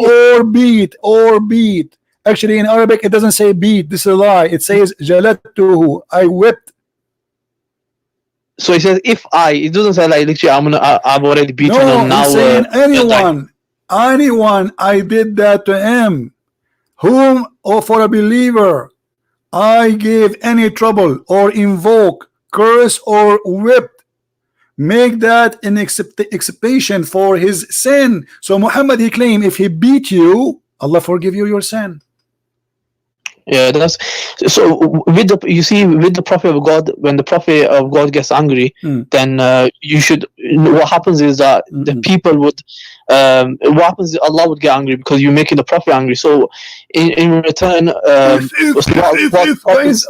or beat. Actually, in Arabic, it doesn't say beat. This is a lie. It says jalattuhu. I whipped. So it says if I. It doesn't say like literally I've already beaten him now. It's saying anyone I did that to him, whom or for a believer I gave any trouble or invoke, curse or whipped, make that an expiation for his sin. So Muhammad, he claimed if he beat you, Allah forgive you your sin. Yeah, that's so. With the Prophet of God, when the Prophet of God gets angry, then you should. What happens is that the people would. What happens is Allah would get angry because you're making the Prophet angry. So, in return,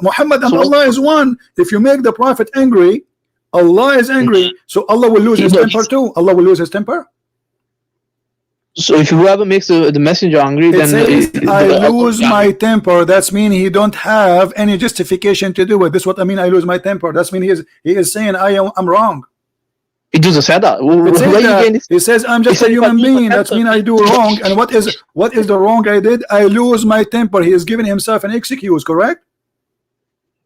Muhammad and Allah is one. If you make the Prophet angry, Allah is angry. So Allah will lose his temper too. Allah will lose his temper. So if whoever makes the messenger angry, then I lose my temper. That's mean he don't have any justification to do it. This is what I mean. I lose my temper. That's mean he is saying I'm wrong. It doesn't say that. It says I'm just a human being. That means I do wrong. And what is the wrong I did? I lose my temper. He is giving himself an excuse. Correct?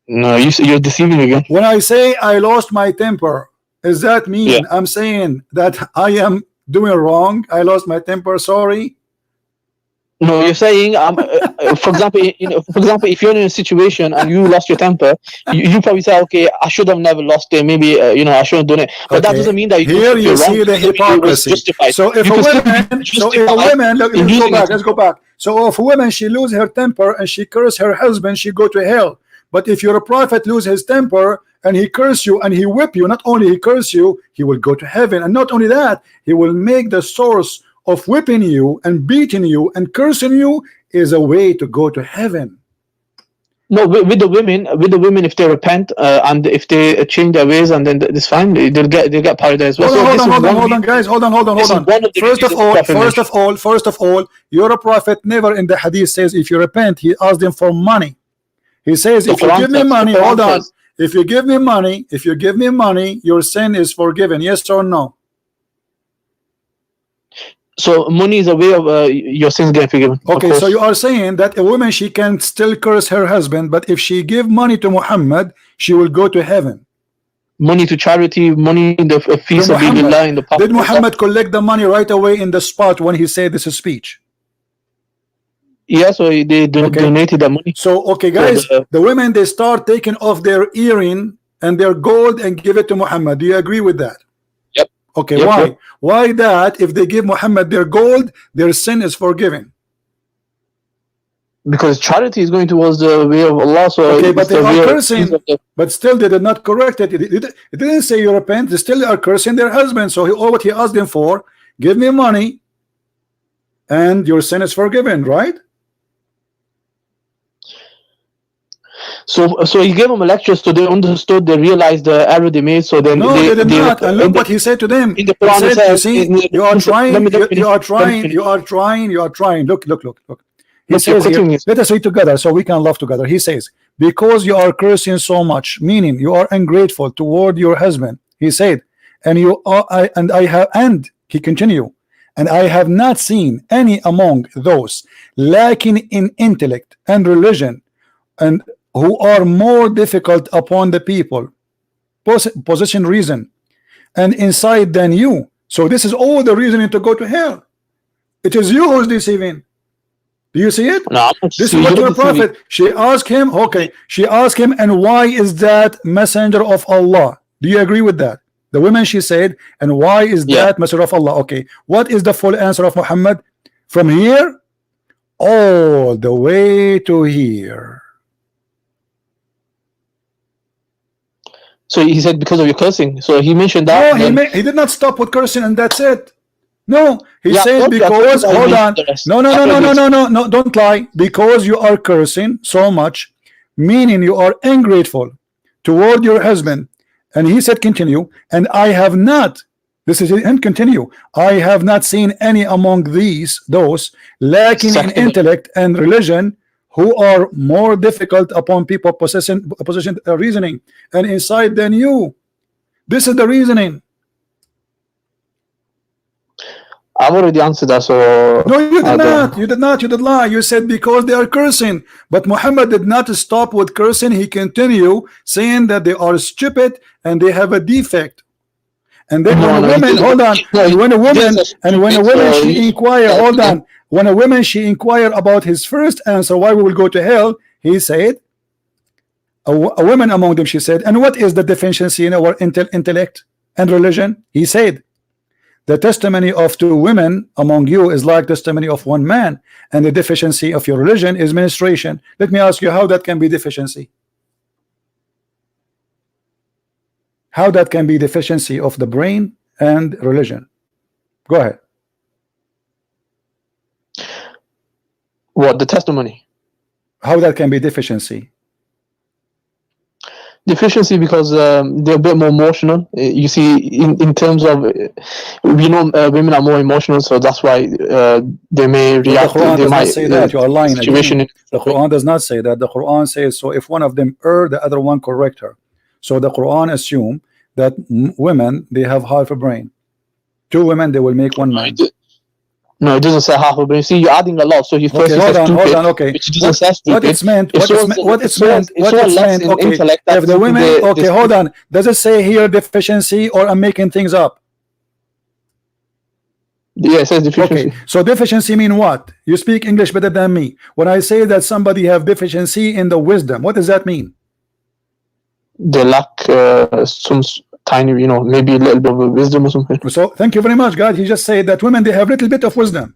No, you're deceiving again. When I say I lost my temper, does that mean I'm saying that I am doing wrong? I lost my temper. Sorry. No, you're saying for example, if you're in a situation and you lost your temper, you probably say, okay, I should have never lost it. Maybe I shouldn't have done it. But that doesn't mean that you see the hypocrisy. So if a woman, let's go back. So if a woman, she lose her temper and she curse her husband, she go to hell. But if your prophet lose his temper and he curse you and he whip you, not only he curse you, he will go to heaven. And not only that, he will make the source of whipping you and beating you and cursing you is a way to go to heaven. No, with the women, if they repent and if they change their ways, and then it's fine. They'll get paradise. Hold on, guys. Hold on. First of all, your prophet never in the hadith says if you repent, he asked them for money. He says if you give me money, hold on. If you give me money, your sin is forgiven. Yes or no? So money is a way of your sins getting forgiven. Okay, so you are saying that a woman, she can still curse her husband, but if she give money to Muhammad, she will go to heaven. money to charity, money in the fi Did sabilillah, in the path did of Allah. Muhammad collect the money right away in the spot when he said this is speech? Yeah, so they donated the money. So okay, So guys, the women, they start taking off their earring and their gold and give it to Muhammad. Do you agree with that? Yep. Okay, Yep, why? yep. Why that if they give Muhammad their gold, their sin is forgiven? Because charity is going towards the way of Allah. So Okay, but it's they the are way of cursing. But still they did not correct it. It didn't say you repent. They still are cursing their husband. So all what he asked them for, give me money and your sin is forgiven, right? So he gave them a lecture, so they understood, they realized the error they made. So then No, they did not. And look what he said to them. in the He Quran said, says, you see, you are trying, you are trying, you are trying, you are trying. Look. He says here, let us read together so we can love together. He says, because you are cursing so much, meaning you are ungrateful toward your husband. He said, and you are, and he continue, and I have not seen any among those lacking in intellect and religion, and who are more difficult upon the people, position, reason, and insight than you. So this is all the reasoning to go to hell. It is you who's deceiving. Do you see it? No, this is what your prophet. She asked him. Okay, she asked him, and why is that messenger of Allah? Do you agree with that? The woman, she said, and why is that messenger of Allah? Okay, what is the full answer of Muhammad? From here all the way to here. So he said because of your cursing. So he mentioned that. No, he did not stop with cursing and that's it. No, he said because hold on. No, don't lie. Because you are cursing so much, meaning you are ungrateful toward your husband. And he said, continue, and I have not, this is and continue, I have not seen any among those lacking in intellect and religion who are more difficult upon people possessing reasoning and insight than you. This is the reasoning. I've already answered that. So no, you did not. You did not. You did lie. You said because they are cursing, but Muhammad did not stop with cursing. He continued saying that they are stupid and they have a defect. And then when a woman, hold on, and when a woman, she inquire, hold on, when a woman she inquire about his first answer, why we will go to hell, he said, a woman among them, she said, and what is the deficiency in our intellect and religion? He said, the testimony of 2 women among you is like testimony of 1 man, and the deficiency of your religion is menstruation. Let me ask you how that can be deficiency. How that can be deficiency of the brain and religion. Go ahead. What, the testimony? How that can be deficiency? Deficiency because they're a bit more emotional. You see, in terms of, we know women are more emotional, so that's why they may react. The Quran does not say that. You are lying. The Quran does not say that. The Quran says, so if one of them err, the other one correct her. So the Quran assume that women, they have half a brain. 2 women, they will make 1 man. No, it doesn't say half a brain. See, you're adding a lot. So he first hold on, okay. Which doesn't say stupid. What it's meant, okay. If the women, okay, hold on. Does it say here deficiency, or I'm making things up? Yeah, it says deficiency. Okay, so deficiency mean what? You speak English better than me. When I say that somebody have deficiency in the wisdom, what does that mean? They lack some tiny, maybe a little bit of wisdom or something. So thank you very much, God. He just said that women, they have little bit of wisdom.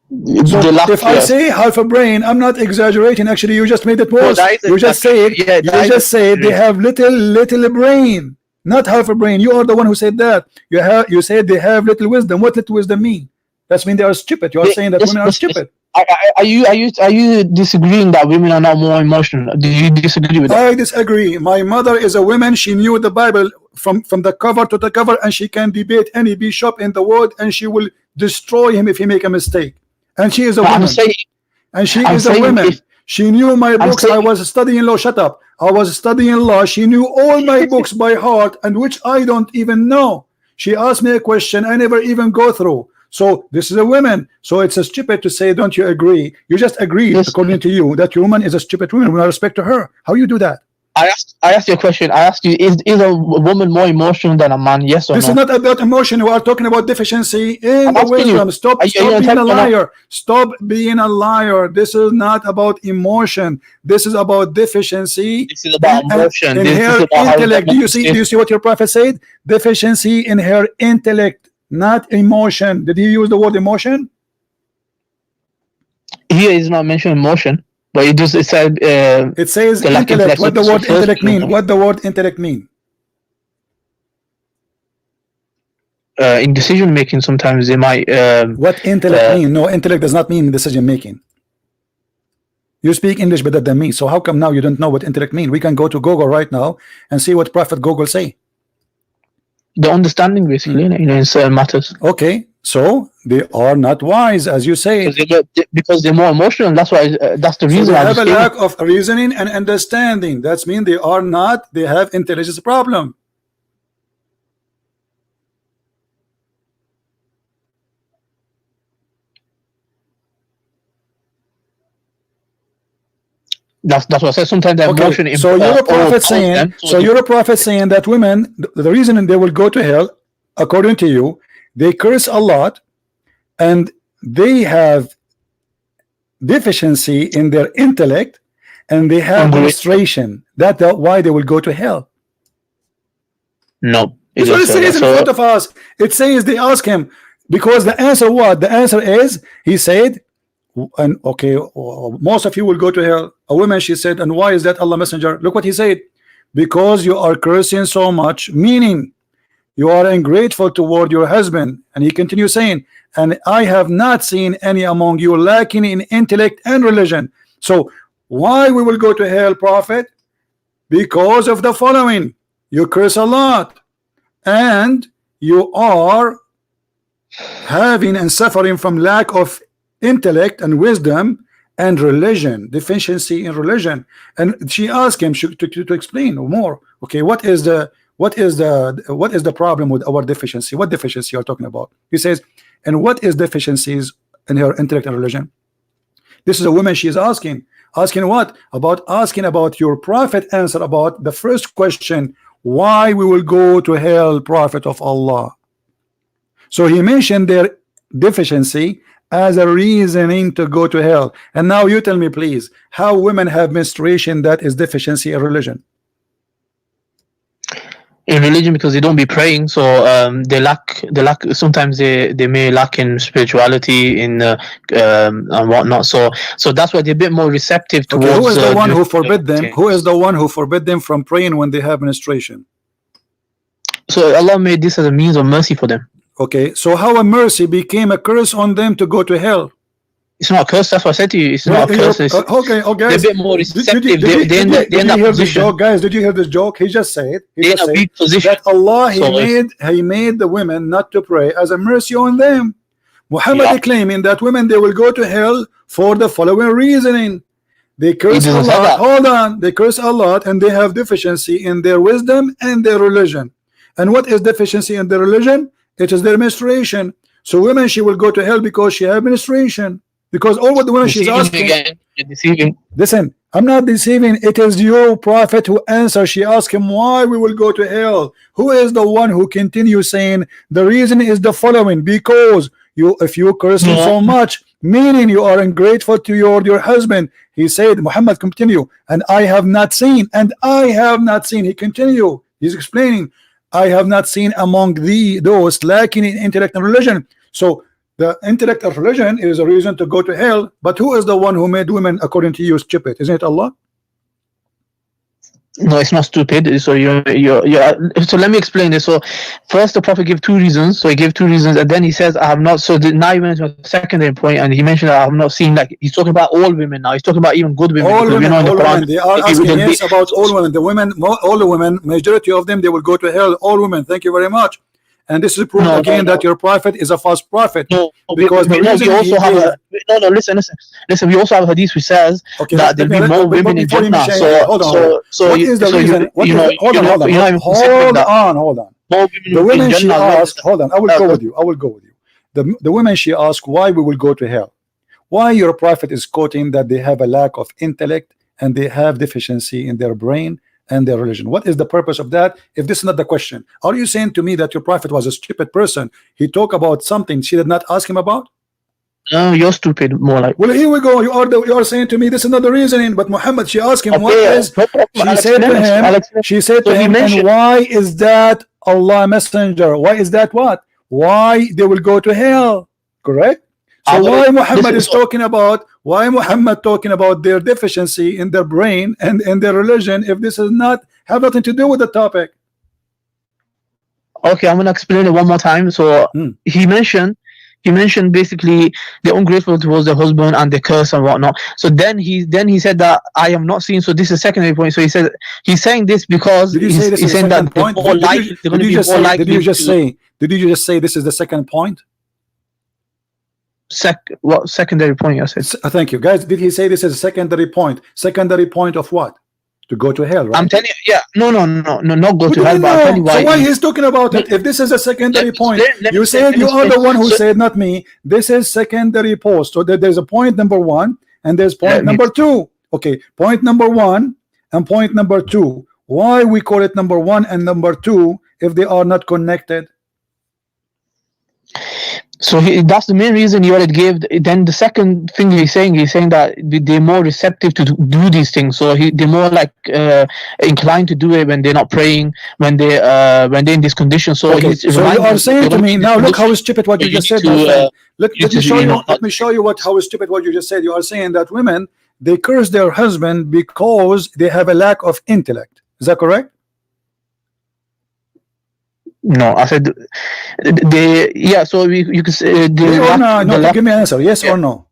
So if I say half a brain, I'm not exaggerating. Actually, you just made it worse. You just said they have little brain, not half a brain. You are the one who said that. You said they have little wisdom. What little wisdom mean? That means they are stupid. You are saying that women are stupid. Are you disagreeing that women are not more emotional? Do you disagree with that? I disagree. My mother is a woman. She knew the Bible from the cover to the cover, and she can debate any bishop in the world, and she will destroy him if he make a mistake. And she is a woman. She knew my books. I was studying law. Shut up. I was studying law. She knew all my books by heart, and which I don't even know. She asked me a question I never even go through. So this is a woman. So it's a stupid to say, don't you agree? You just agreed, according to you, that your woman is a stupid woman. With respect to her, how you do that? I asked you a question. I asked you, is a woman more emotional than a man? Yes or This no? is not about emotion. We are talking about deficiency in I'm the asking you. wisdom. Stop Are you being a accepting or not? liar. Stop being a liar. This is not about emotion. This is about deficiency This is about emotion. in This is her about how intellect. Do you domestic. see what your prophet said? Deficiency in her intellect, not emotion. Did he use the word emotion? Here is not mentioning emotion, but it just it said It says the lack of intellect. What the flexibility word first intellect being mean? What the word intellect mean? in decision making. Sometimes they might. What intellect mean? No, intellect does not mean decision making. You speak English better than me, so how come now you don't know what intellect mean? We can go to Google right now and see what Prophet Google say. The understanding, basically, in certain matters. Okay, so they are not wise, as you say. Because they're more emotional. That's why. That's the So reason. they have a lack of reasoning and understanding. That's mean they are not. They have intelligence problem. That's what I said. Sometimes the emotion. So you're a prophet saying. So you're a prophet saying that women, the reason they will go to hell, according to you, they curse a lot, and they have deficiency in their intellect, and they have administration. That's why they will go to hell. No, that's what it says in front of us. It says they ask him, because the answer what? The answer is, he said, and okay, most of you will go to hell. A woman, she said, and why is that, Allah Messenger? Look what he said, because you are cursing so much, meaning you are ungrateful toward your husband. And he continues saying, and I have not seen any among you lacking in intellect and religion. So why we will go to hell, Prophet? Because of the following: you curse a lot, and you are having and suffering from lack of intellect and wisdom and religion, deficiency in religion. And she asked him to explain more. Okay, what is the problem with our deficiency? What deficiency you are talking about? He says, and what is deficiencies in her intellect and religion? This is a woman. She is asking what? Asking about your prophet answer about the first question, why we will go to hell, Prophet of Allah. So he mentioned their deficiency as a reasoning to go to hell. And now you tell me, please, how women have menstruation that is deficiency in religion? In religion, because they don't be praying, so they lack. Sometimes they may lack in spirituality, in and whatnot. So that's why they're a bit more receptive towards. Okay, who is the one who forbid them? Who is the one who forbid them from praying when they have menstruation? So Allah made this as a means of mercy for them. Okay, so how a mercy became a curse on them to go to hell? It's not a curse. That's what I said to you. It's not a curse. Okay, they're a bit more receptive. Did you hear this joke, guys? Did you hear this joke? He just said that Allah he made the women not to pray as a mercy on them. Muhammad claiming that women, they will go to hell for the following reasoning: they curse a lot. Hold on, they curse a lot, and they have deficiency in their wisdom and their religion. And what is deficiency in their religion? It is their menstruation. So women, she will go to hell because she have menstruation. Because all what the woman she's asking, you're deceiving. Listen, I'm not deceiving. It is your prophet who answers. She asked him why we will go to hell. Who is the one who continues saying the reason is the following: because if you curse him so much, meaning you are ungrateful to your husband. He said, Muhammad, continue, and I have not seen, he continue, he's explaining, I have not seen among those lacking in intellect and religion. So the intellect of religion is a reason to go to hell. But who is the one who made women, according to you, stupid? Isn't it Allah? No, it's not stupid. So so let me explain this. So first, the Prophet gave 2 reasons. So he gave 2 reasons, and then he says, "I have not." So now he went to a secondary point, and he mentioned that I have not seen. Like, he's talking about all women now. He's talking about even good women. All women, they are asking yes about all women. The women, all the women, majority of them, they will go to hell. All women. Thank you very much. And this is proof again that your prophet is a false prophet. Because listen. We also have a hadith which says that there will be more women in Jannah. So what is the reason? Hold on. The women she asked. Hold on. I will go with you. The women she asked why we will go to hell. Why your prophet is quoting that they have a lack of intellect and they have deficiency in their brain and their religion. What is the purpose of that if this is not the question? Are you saying to me that your prophet was a stupid person? He talked about something she did not ask him about? No, you're stupid, more like. Well, here we go. You are saying to me this is not the reasoning, but Muhammad, she asked him, Okay, what is, no problem. she I'll said to explain it. I'll him, explain. she said So to he him, and mentioned- why is that Allah messenger? Why is that what? Why they will go to hell? Correct? So why Muhammad is talking about, why Muhammad talking about their deficiency in their brain and in their religion if this is not have nothing to do with the topic? Okay, I'm gonna explain it one more time. So he mentioned basically the ungrateful towards the husband and the curse and whatnot. So then he said that I am not seeing. So this is a secondary point. So he said he's saying this because Did you say this he's is the saying second that point? they're more likely, they're going to be more likely. Did you just say this is the second point? What secondary point? I said. Thank you, guys. Did he say this is a secondary point? Secondary point of what? To go to hell, right? I'm telling you, yeah, no, not go to hell. But I'll tell you why. So why he's talking about it? If this is a secondary point, you said you are explain. the one who said, not me. This is secondary post. So there's a point number one, and there's point number two. Okay, point number one and point number two. Why we call it number one and number two if they are not connected? So that's the main reason you already gave. Then the second thing he's saying that they're more receptive to do these things. So they're more like inclined to do it when they're not praying, when they're in this condition. So okay, so you are saying to me now, look how stupid what you just said. Let me show you how stupid what you just said. You are saying that women, they curse their husband because they have a lack of intellect. Is that correct? No, I said they. Yeah, so you can say give me an answer. Yes or no?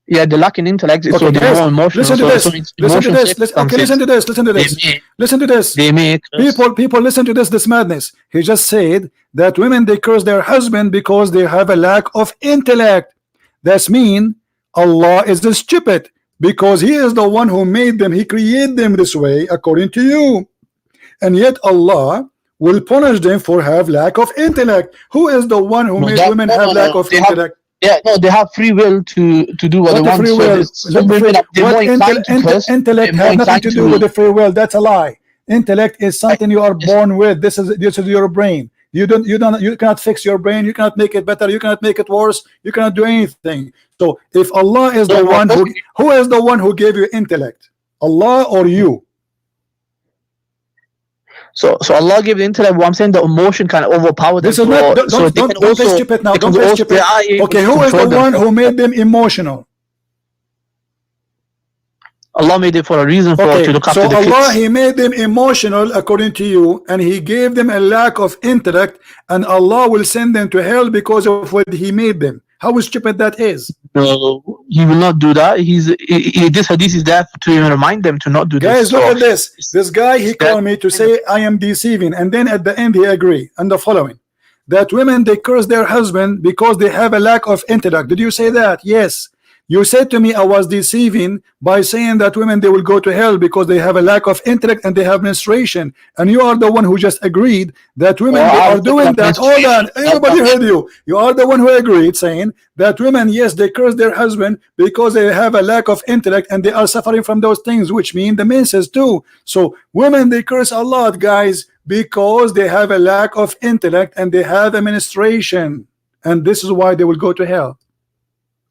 Yeah, the lack in intellect. Okay, so they're more emotional. Listen to this. Listen to this. Listen to this. Listen to this. They make people listen to this. This madness. He just said that women, they curse their husband because they have a lack of intellect. That's mean Allah is the stupid because He is the one who made them. He created them this way according to you, and yet Allah will punish them for have lack of intellect. Who is the one who made women have lack of intellect? They have free will to do what they want. Free will? Intellect has nothing to do with the free will. That's a lie. Intellect is something you are born with. This is your brain. You cannot fix your brain. You cannot make it better. You cannot make it worse. You cannot do anything. So if Allah is the one who is the one who gave you intellect, Allah or you? So Allah gave the intellect. What I'm saying, the emotion kind of overpowered them. This is not. Don't be stupid now. Don't be stupid. Okay, who is the one who made them emotional? Allah made it for a reason, to look after the kids. So Allah, He made them emotional according to you, and He gave them a lack of intellect, and Allah will send them to hell because of what He made them. How stupid that is. No, He will not do that. This hadith is there to remind them to not do this. Guys, look at this. This guy, he called me to say I am deceiving, and then at the end he agreed. And the following, that women, they curse their husband because they have a lack of intellect. Did you say that? Yes. You said to me I was deceiving by saying that women, they will go to hell because they have a lack of intellect and they have menstruation, and you are the one who just agreed that women, they are doing that. Hold on, everybody heard you. You are the one who agreed, saying that women, yes, they curse their husband because they have a lack of intellect and they are suffering from those things, which mean the menses too. So women, they curse a lot, guys, because they have a lack of intellect and they have a menstruation, and this is why they will go to hell.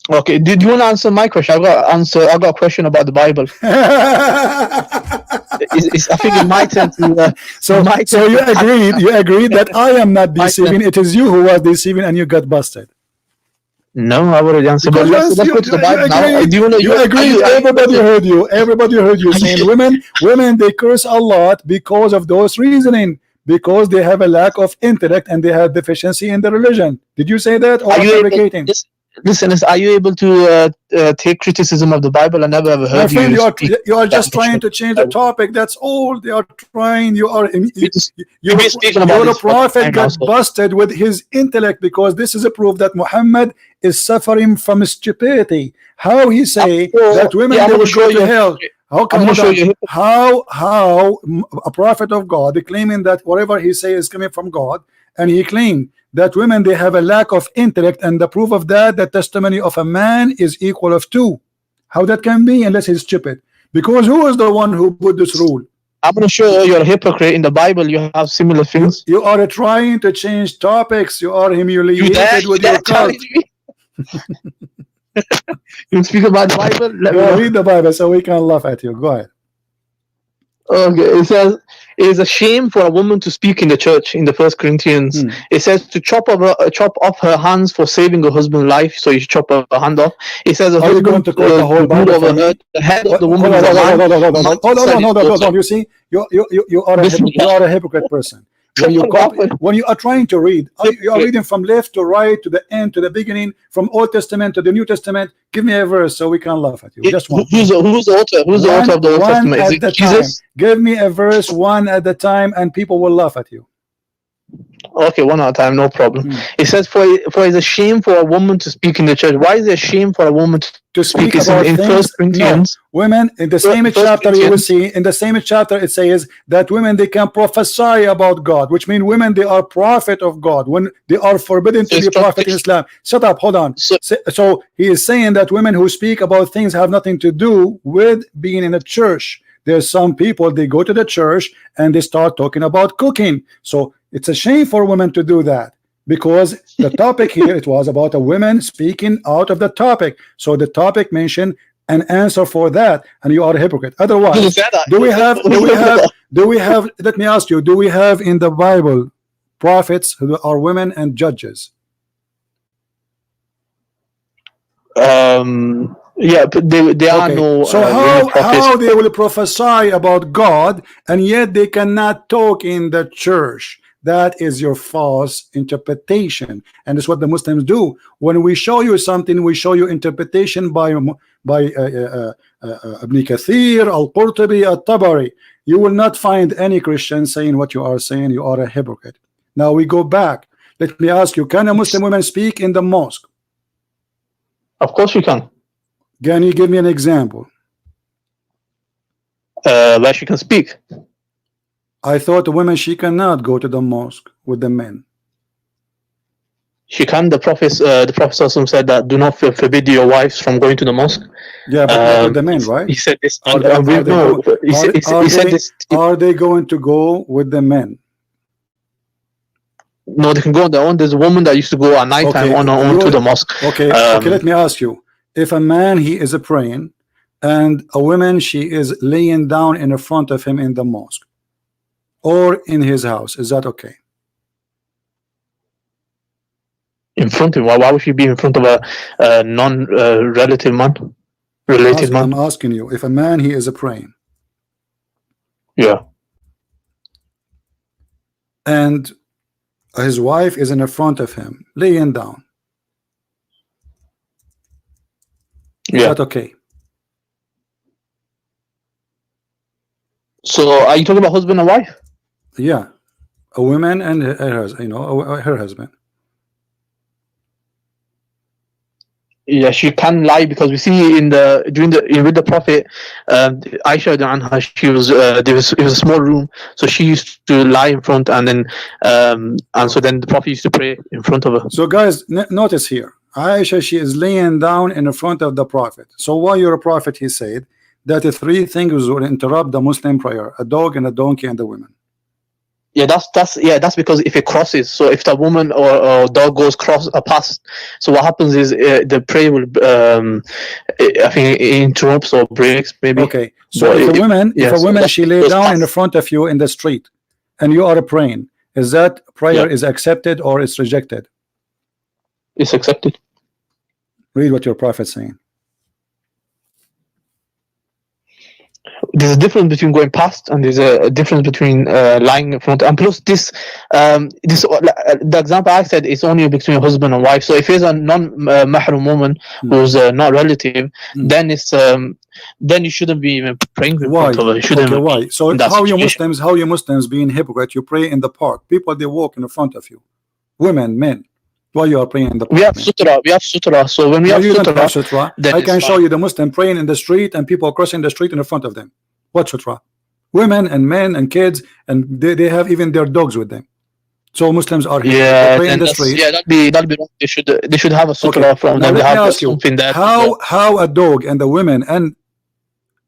Okay, did you want to answer my question? I got a question about the Bible. I think it's my turn to. So you agreed that I am not deceiving. It is you who was deceiving, and you got busted. No, I already answered. But let's go to the Bible now. Do you agreed? Everybody heard you. Everybody heard you saying women, they curse a lot because of those reasoning. Because they have a lack of intellect and they have deficiency in the religion. Did you say that, or are you fabricating? Listen, are you able to take criticism of the Bible? I never ever heard you are just trying to change the topic. That's all they are trying. Your prophet got busted with his intellect because this is a proof that Muhammad is suffering from stupidity. How he say that women, they will go to hell? How a prophet of God claiming that whatever he say is coming from God, and he claimed that women, they have a lack of intellect, and the proof of that, the testimony of a man is equal of 2. How that can be unless he's stupid? Because who is the one who put this rule? I'm gonna show you're a hypocrite. In the Bible, you have similar things. You are trying to change topics. You are You humiliated with your cult. challenge me? You speak about the Bible? Let me Go know. read the Bible so we can laugh at you. Go ahead. Okay, it says it is a shame for a woman to speak in the church in the First Corinthians. It says to chop off her hands for saving her husband's life, so you chop her hand off. It says a Are you going husband to quote the whole Bible for me? the head of the Hold woman on, is a man. hold on. You see, you are a hypocrite person. When you are trying to read, you are reading from left to right to the end to the beginning, from Old Testament to the New Testament. Give me a verse so we can laugh at you. Just one. Who's the author? Who's the author of the Old Testament? Is it Jesus? Give me a verse one at the time, and people will laugh at you. Okay, one at a time, no problem. It says, for it's a shame for a woman to speak in the church. Why is it a shame for a woman to speak about in things? First Corinthians? No. Women in the same chapter, you will see in the same chapter it says that women, they can prophesy about God, which means women, they are prophet of God when they are forbidden to be a prophet in Islam. Shut up, hold on. So he is saying that women who speak about things have nothing to do with being in a church. There's some people, they go to the church and they start talking about cooking. So it's a shame for women to do that, because the topic here, it was about a woman speaking out of the topic. So the topic mentioned an answer for that, and you are a hypocrite. Otherwise, do we have, let me ask you, do we have in the Bible prophets who are women and judges? Yeah, but they are no. So how they will prophesy about God and yet they cannot talk in the church? That is your false interpretation, and it's what the Muslims do. When we show you something, we show you interpretation by Ibn Kathir, Al-Qurtubi, Al-Tabari. You will not find any Christian saying what you are saying. You are a hypocrite. Now we go back. Let me ask you, can a Muslim woman speak in the mosque? Of course you can. Can you give me an example? Where she can speak. I thought the women, she cannot go to the mosque with the men. She can. The Prophet said that do not forbid your wives from going to the mosque. Yeah, but not with the men, right? He said this. Are they going to go with the men? No, they can go on their own. There's a woman that used to go at night time on her own to the mosque. Okay, let me ask you. If a man, he is praying, and a woman, she is laying down in front of him in the mosque or in his house, is that okay? In front of him? Why would she be in front of a non-relative man? Related man? I'm asking you, if a man, he is praying. Yeah. And his wife is in front of him, laying down. Is that okay? So are you talking about husband and wife? Yeah, a woman and her husband. Yeah, she can lie, because we see with the Prophet, Aisha anha, she was it was a small room, so she used to lie in front, and then so then the Prophet used to pray in front of her. So guys, notice here, Aisha, she is laying down in front of the Prophet. So while you're a prophet, he said that the three things will interrupt the Muslim prayer: a dog and a donkey and the women. Yeah, that's because if it crosses, so if the woman or dog goes past, so what happens is the prayer will I think it interrupts or breaks maybe. Okay, so if a woman she lay down in the front of you in the street and you are praying, is that prayer is accepted or it's rejected? It's accepted. Read what your prophet is saying. There's a difference between going past, and there's a difference between lying in front. And plus, the example I said is only between husband and wife. So if it's a non-mahram woman who's not relative, then it's then you shouldn't be even praying in front of her. You shouldn't. Why? So how you Muslims being hypocrite? You pray in the park. People, they walk in front of you. Women, men. Why you are praying in the park? We have sutra. So when we have sutra, I can show you the Muslim praying in the street and people crossing the street in front of them. What sutra? Women and men and kids, and they have even their dogs with them. So Muslims are here. Yeah, in the street. Yeah, that'd be wrong. They should have a sutra from them. They have something that how a dog and a woman and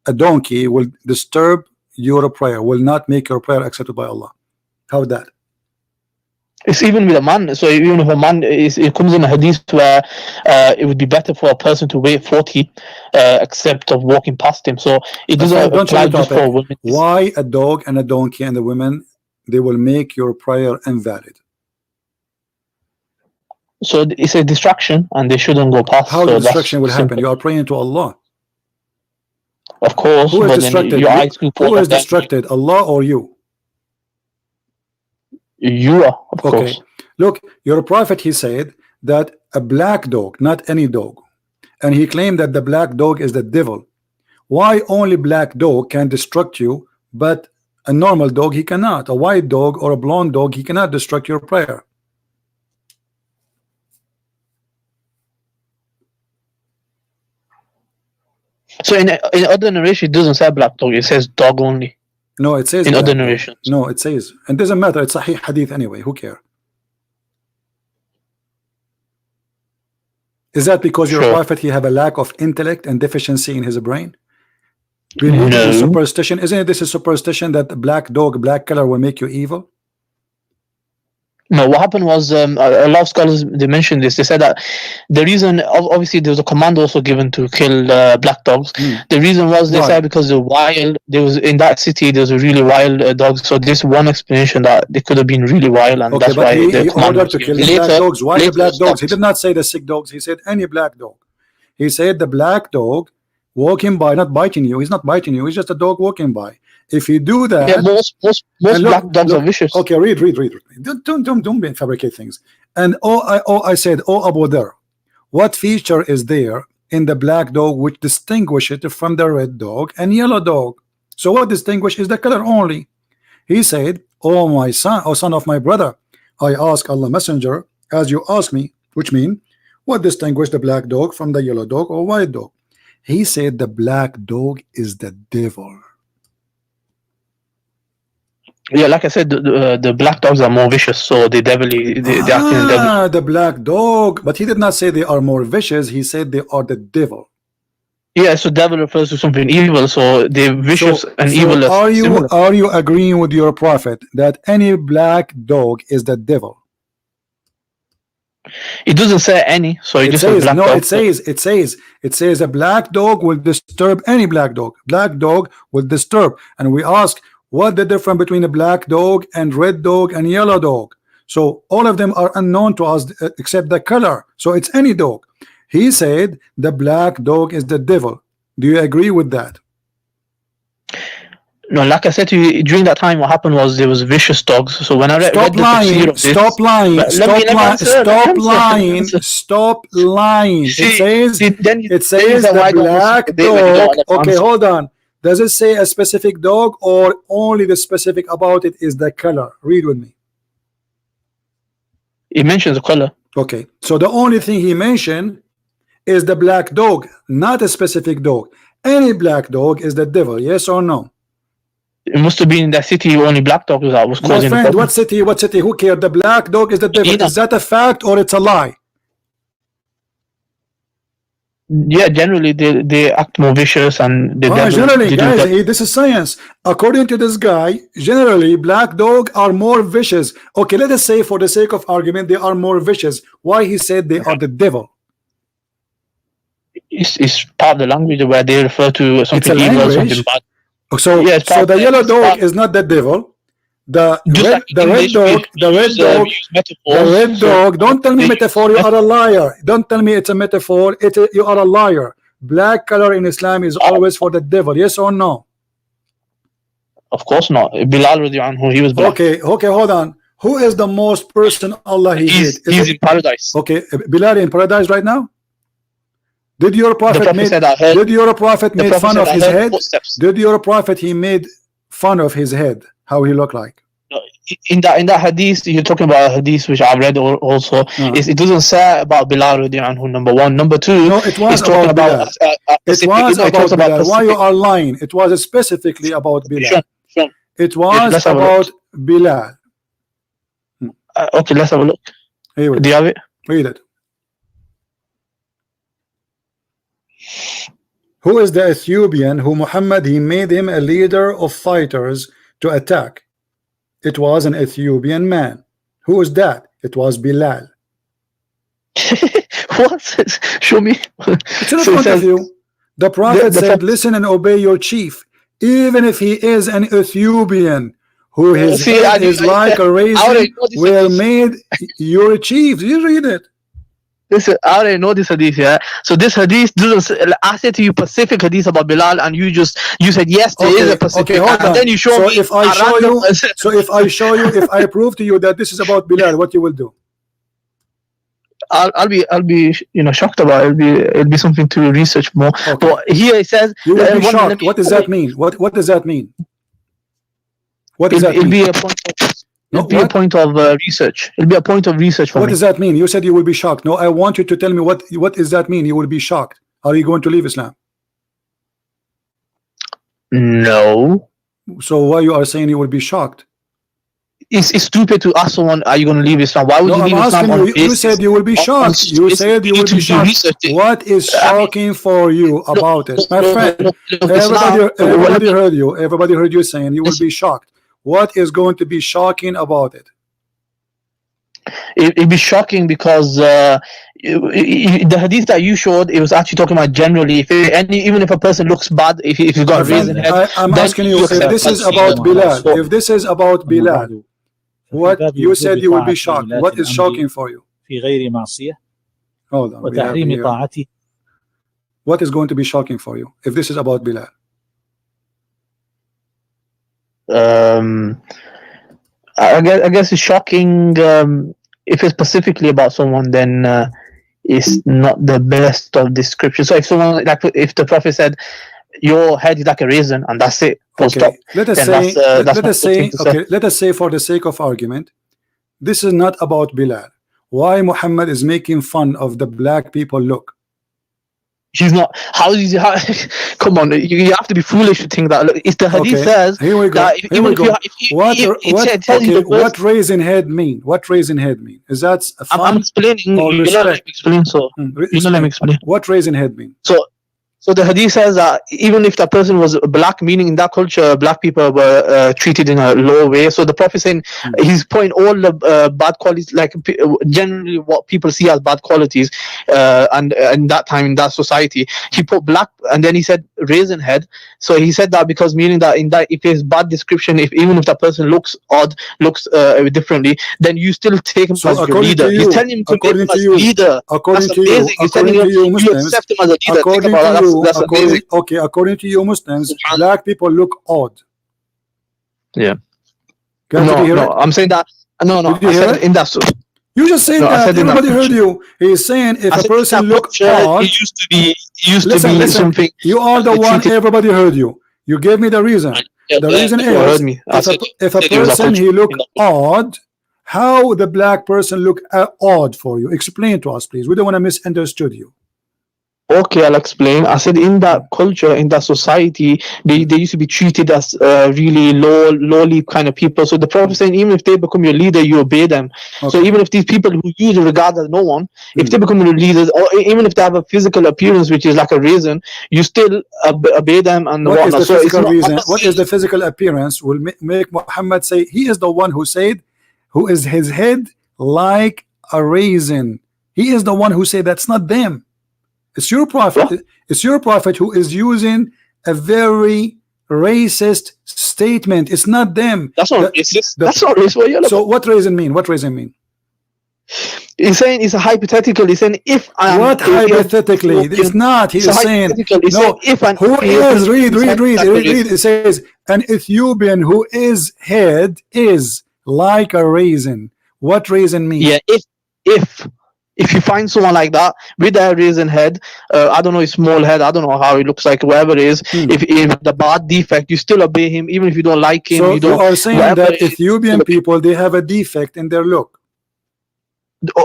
a donkey will disturb your prayer, will not make your prayer accepted by Allah. How that? It's even with a man. So even if a man it comes in a hadith where it would be better for a person to wait 40 except of walking past him. So it doesn't Don't apply change the just topic. for women. Why a dog and a donkey and the women, they will make your prayer invalid? So it's a distraction and they shouldn't go past. How so the distraction will that's happen? simple. You are praying to Allah. Of course, Who is but distracted? then your eyes will fall Who is on them. distracted? Allah or you? You are, of Okay. course. Look, your prophet, he said that a black dog, not any dog, and he claimed that the black dog is the devil. Why only black dog can distract you, but a normal dog he cannot? A white dog or a blonde dog, he cannot distract your prayer. So in other narration, it doesn't say black dog; it says dog only. No, it says in black other dog. narrations. No, it says, and it doesn't matter. It's Sahih Hadith anyway. Who cares? Is that because your prophet he have a lack of intellect and deficiency in his brain? Believing in superstition, isn't this a superstition that black dog, black color will make you evil? No, what happened was a lot of scholars they mentioned this. They said that the reason, obviously, there was a command also given to kill black dogs. The reason was they said because the wild, there was in that city there was a really wild dogs. So this one explanation that they could have been really wild, and that's why he ordered to kill the black dogs. Why the black dogs? He did not say the sick dogs. He said any black dog. He said the black dog walking by, not biting you. He's not biting you. He's just a dog walking by. If you do that, yeah, most black dogs are vicious. Okay, read. Don't fabricate things. And I said, Abu Dhar, what feature is there in the black dog which distinguishes it from the red dog and yellow dog? So what distinguishes the color only? He said, oh my son, oh son of my brother, I ask Allah Messenger as you ask me, which mean what distinguishes the black dog from the yellow dog or white dog? He said the black dog is the devil. Yeah, like I said, the black dogs are more vicious, so they devilly they act in devil. The black dog, but he did not say they are more vicious. He said they are the devil. Yeah, so devil refers to something evil, so they're vicious and evil. Are you agreeing with your prophet that any black dog is the devil? It doesn't say any, so it just says black dog. It says a black dog will disturb any black dog. Black dog will disturb, and we ask what the difference between a black dog and red dog and yellow dog. So all of them are unknown to us except the color. So it's any dog. He said the black dog is the devil. Do you agree with that? No, like I said to you, during that time, what happened was there was vicious dogs. So when I read the tafsir of this, stop lying. It says the black dog. Okay, hold on. Does it say a specific dog or only the specific about it is the color? Read with me. It mentions the color. Okay, so the only thing he mentioned is the black dog, not a specific dog. Any black dog is the devil, yes or no? It must have been in that city only black dogs that was causing my friend, what city? Who cares? The black dog is the devil. Is that a fact or it's a lie? Yeah, generally they act more vicious and generally, guys, this is science. According to this guy, generally black dog are more vicious. Okay, let us say for the sake of argument they are more vicious. Why he said they are the devil? It's part of the language where they refer to something evil, something bad. So, yeah, so the yellow dog is not the devil. The red dog. Don't tell me metaphor. You are a liar. Don't tell me it's a metaphor. You are a liar. Black color in Islam is always for the devil. Yes or no? Of course not. Bilal radiallahu anhu, he was black. Okay, hold on. Who is the most person Allah he's in paradise. Okay, Bilal in paradise right now? Did your prophet make fun of his head? Did your prophet he made fun of his head? How he looked like? In that hadith, you're talking about a hadith which I've read also. It doesn't say about Bilal radiallahu anhu, number one. Number two, no, it was about Bilal. It was about Bilal. Why you are lying? It was specifically about Bilal. It was about Bilal. Okay, let's have a look. Do you have it? Read it. Who is the Ethiopian who Muhammad he made him a leader of fighters to attack? It was an Ethiopian man. Who is that? It was Bilal. What? Show me. It's in So it front of says- you. The Prophet the said, fact- listen and obey your chief, even if he is an Ethiopian, who his See, head I- is I- like a I raisin, already know this were hadith. made your chief. You read it. Listen, I already know this hadith, yeah. So this hadith doesn't. I said to you Pacific hadith about Bilal, and you said yes, there is a Pacific, hold and on. then you show so me. if I a show random- you, so if I show you, if I prove to you that this is about Bilal, what you will do? I'll be shocked about it. It'll be something to research more. Okay. But here it says You will be let shocked. me- What does that mean? What does that mean? What does that It'll mean? be a point. It'll be a what? point of research. It'll be a point of research for What me. does that mean? You said you will be shocked. No, I want you to tell me what does that mean? You will be shocked. Are you going to leave Islam? No. So why you are saying you will be shocked? It's stupid to ask someone, are you going to leave Islam? Why would No, you I'm leave Islam asking on you. You basis- said you will be on- shocked. You it's- said you will to be shocked. research it. What is I mean- shocking for you about it, my friend? Everybody Everybody heard you. Everybody heard you saying you will be shocked. What is going to be shocking about it? it'd be shocking because the hadith that you showed, it was actually talking about generally, even if a person looks bad, if he's got a My friend, raisin head, I'm then asking you you if accept this is that. about Bilal. So- If this is about Bilal, what you said you will be shocked. What is shocking for you? في غير معصية Hold on. we have وتحريم here. طاعته. What is going to be shocking for you if this is about Bilal? I guess it's shocking. If it's specifically about someone, then it's not the best of description. So if someone, like if the Prophet said, your head is like a raisin, and that's it, full Okay. stop. Let us then say. that's Let not us a good say. thing to say. Okay. Let us say, for the sake of argument, this is not about Bilal. Why Muhammad is making fun of the black people look? He's not. How is he? Come on, you have to be foolish to think that. Look, it's the hadith Okay, says here we go. that Here we go. What tells you the verse- what raisin head mean? What raisin head mean? Is that a I'm fun? explaining. or You know, let me respect? explain. So you know, let me explain. What raisin head mean? So the hadith says that even if that person was black, meaning in that culture, black people were treated in a low way. So the Prophet saying he's pointing all the bad qualities, like generally what people see as bad qualities, and in that time in that society, he put black, and then he said raisin head. So he said that because meaning that in that if it's bad description, if even if that person looks odd, looks differently, then you still take him So as your according leader. to you- He's telling him to according make him to as you- leader. According That's to you, amazing. He's telling according to you you Muslims, accept him as a leader. Think according about to that. you, That's amazing. according to you Muslims, Subhanallah. black people look odd. Yeah. Did you hear No, it? I'm saying that. No, Did you I hear said it? in that. You just said No, I that. said in that Everybody heard culture. you. He's saying if I a said person in that look culture, odd, it used to be listen, something. you are the they one. treated- Everybody heard you. You gave me the reason. The reason you heard is me. I if said, if a said it was a person culture. he look odd, how the black person look odd for you? Explain to us, please. We don't want to misunderstood you. Okay, I'll explain. I said in that culture, in that society, they used to be treated as really lowly kind of people. So the Prophet saying, even if they become your leader, you obey them. So Okay. even if these people who you regard as no one, if they become your leaders, or even if they have a physical appearance which is like a raisin, you still obey them and What is whatnot. the So it's physical not- I'm reason? not What is the physical appearance will make Muhammad say he is the one who said, who is his head like a raisin? He is the one who said that's not them. It's your prophet. What? It's your prophet who is using a very racist statement. It's not them. That's not The- racist. the- That's not racist. What are you on So what raisin mean? What raisin mean? He's saying it's a hypothetical. He's saying if I am What hypothetically? It's not. He It's a is saying hypothetical. He's no. saying if an Who is read? It It says an Ethiopian who is head is like a raisin. What raisin mean? Yeah, if you find someone like that with a raisin head, I don't know, a small head, I don't know how it looks like, whatever it is, if the bad defect, you still obey him, even if you don't like him. So you you don't. are saying whatever that it is, Ethiopian still- people they have a defect in their look.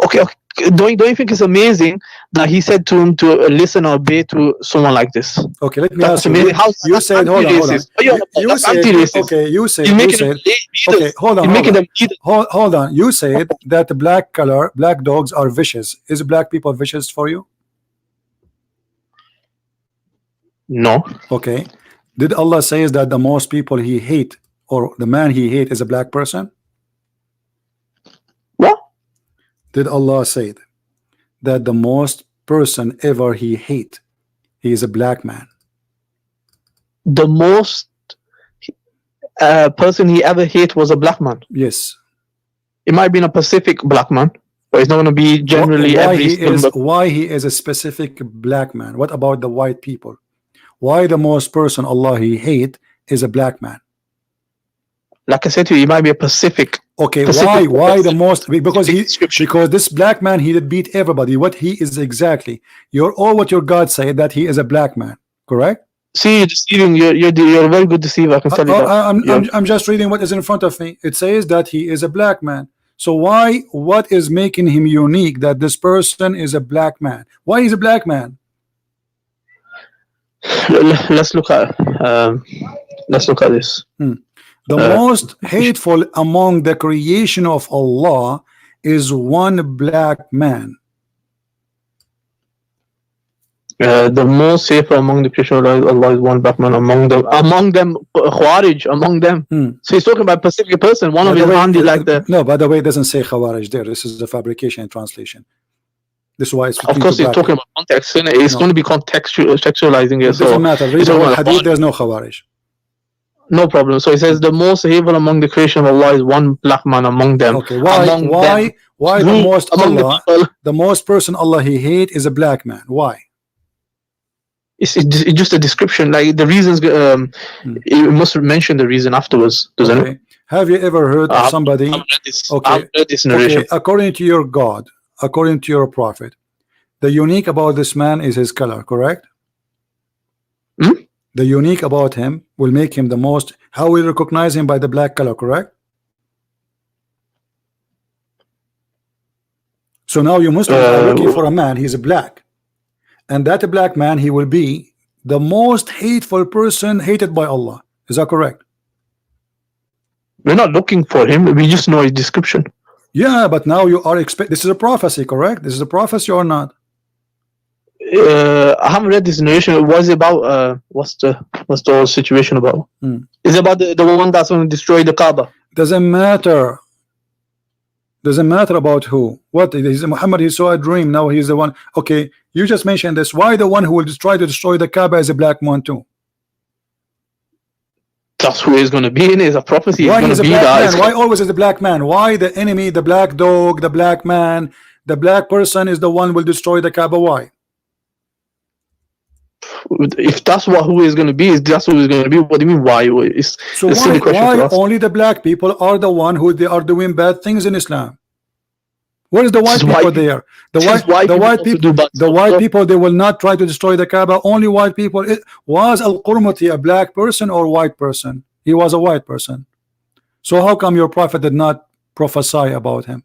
okay, don't you think it's amazing that he said to him to listen or obey to someone like this? Okay, let me That's ask you. amazing. How's You that's said hold on. anti-racist? What are you on about? You That's said anti-racist. okay. You said You're you making said them leaders. okay. Hold on. You're Hold making on. them leaders. Hold on. You said that the black dogs are vicious. Is black people vicious for you? No. Okay. Did Allah says that the most people he hate, or the man he hate, is a black person? What? Did Allah say that the most person ever he hate, he is a black man? The most person he ever hate was a black man. Yes. It might be in a Pacific black man, but it's not going to be generally why he is a specific black man. What about the white people? Why the most person Allah he hate is a black man? Like I said to you, it might be a Pacific. Okay, why the most? Because this black man, he did beat everybody. What he is exactly? What your God said, that he is a black man, correct? See, you're deceiving. You're a very good deceiver. I can tell you that. I'm just reading what is in front of me. It says that he is a black man. So what is making him unique that this person is a black man? Why is a black man? Let's look at this. The most hateful among the creation of Allah is one black man. The most safer among the creation of Allah is one black man among them Khawarij, among them. So he's talking about a specific person. One of his handy like the. No, by the way, it doesn't say Khawarij there. This is a fabrication and translation. This is why it's. Of course, he's talking about context. It's going to be contextualizing it. It doesn't matter. Read the hadith. There's no Khawarij. No problem. So he says the most evil among the creation of Allah is one black man among them. Okay. Why the most person Allah he hate is a black man? Why? It's just a description. Like the reasons, it must mention the reason afterwards, doesn't it? Have you ever heard of somebody? I've read this narration. Okay. According to your God, according to your prophet, the unique about this man is his color, correct? The unique about him will make him the most. How we recognize him? By the black color, correct? So now you Muslims are looking for a man. He's a black, and that black man, he will be the most hateful person hated by Allah. Is that correct? We're not looking for him. We just know his description. Yeah, but now you are this is a prophecy, correct? This is a prophecy or not? I haven't read this narration. What is it about? What's the whole situation about? Is it about the one that's going to destroy the Kaaba? Doesn't matter. Doesn't matter about who. What is Muhammad? He saw a dream. Now he's the one. Okay, you just mentioned this. Why the one who will try to destroy the Kaaba is a black man too? That's who he's going to be. In is a prophecy. Why is a black man? Why always is a black man? Why the enemy, the black dog, the black man, the black person is the one who will destroy the Kaaba? Why? If that's who is going to be, that's who is going to be. What do you mean? Why? So why only the black people are the one who they are doing bad things in Islam? Where is the white people there? The white people they will not try to destroy the Kaaba. Only white people. Was Al-Qurmuti a black person or white person? He was a white person. So how come your prophet did not prophesy about him?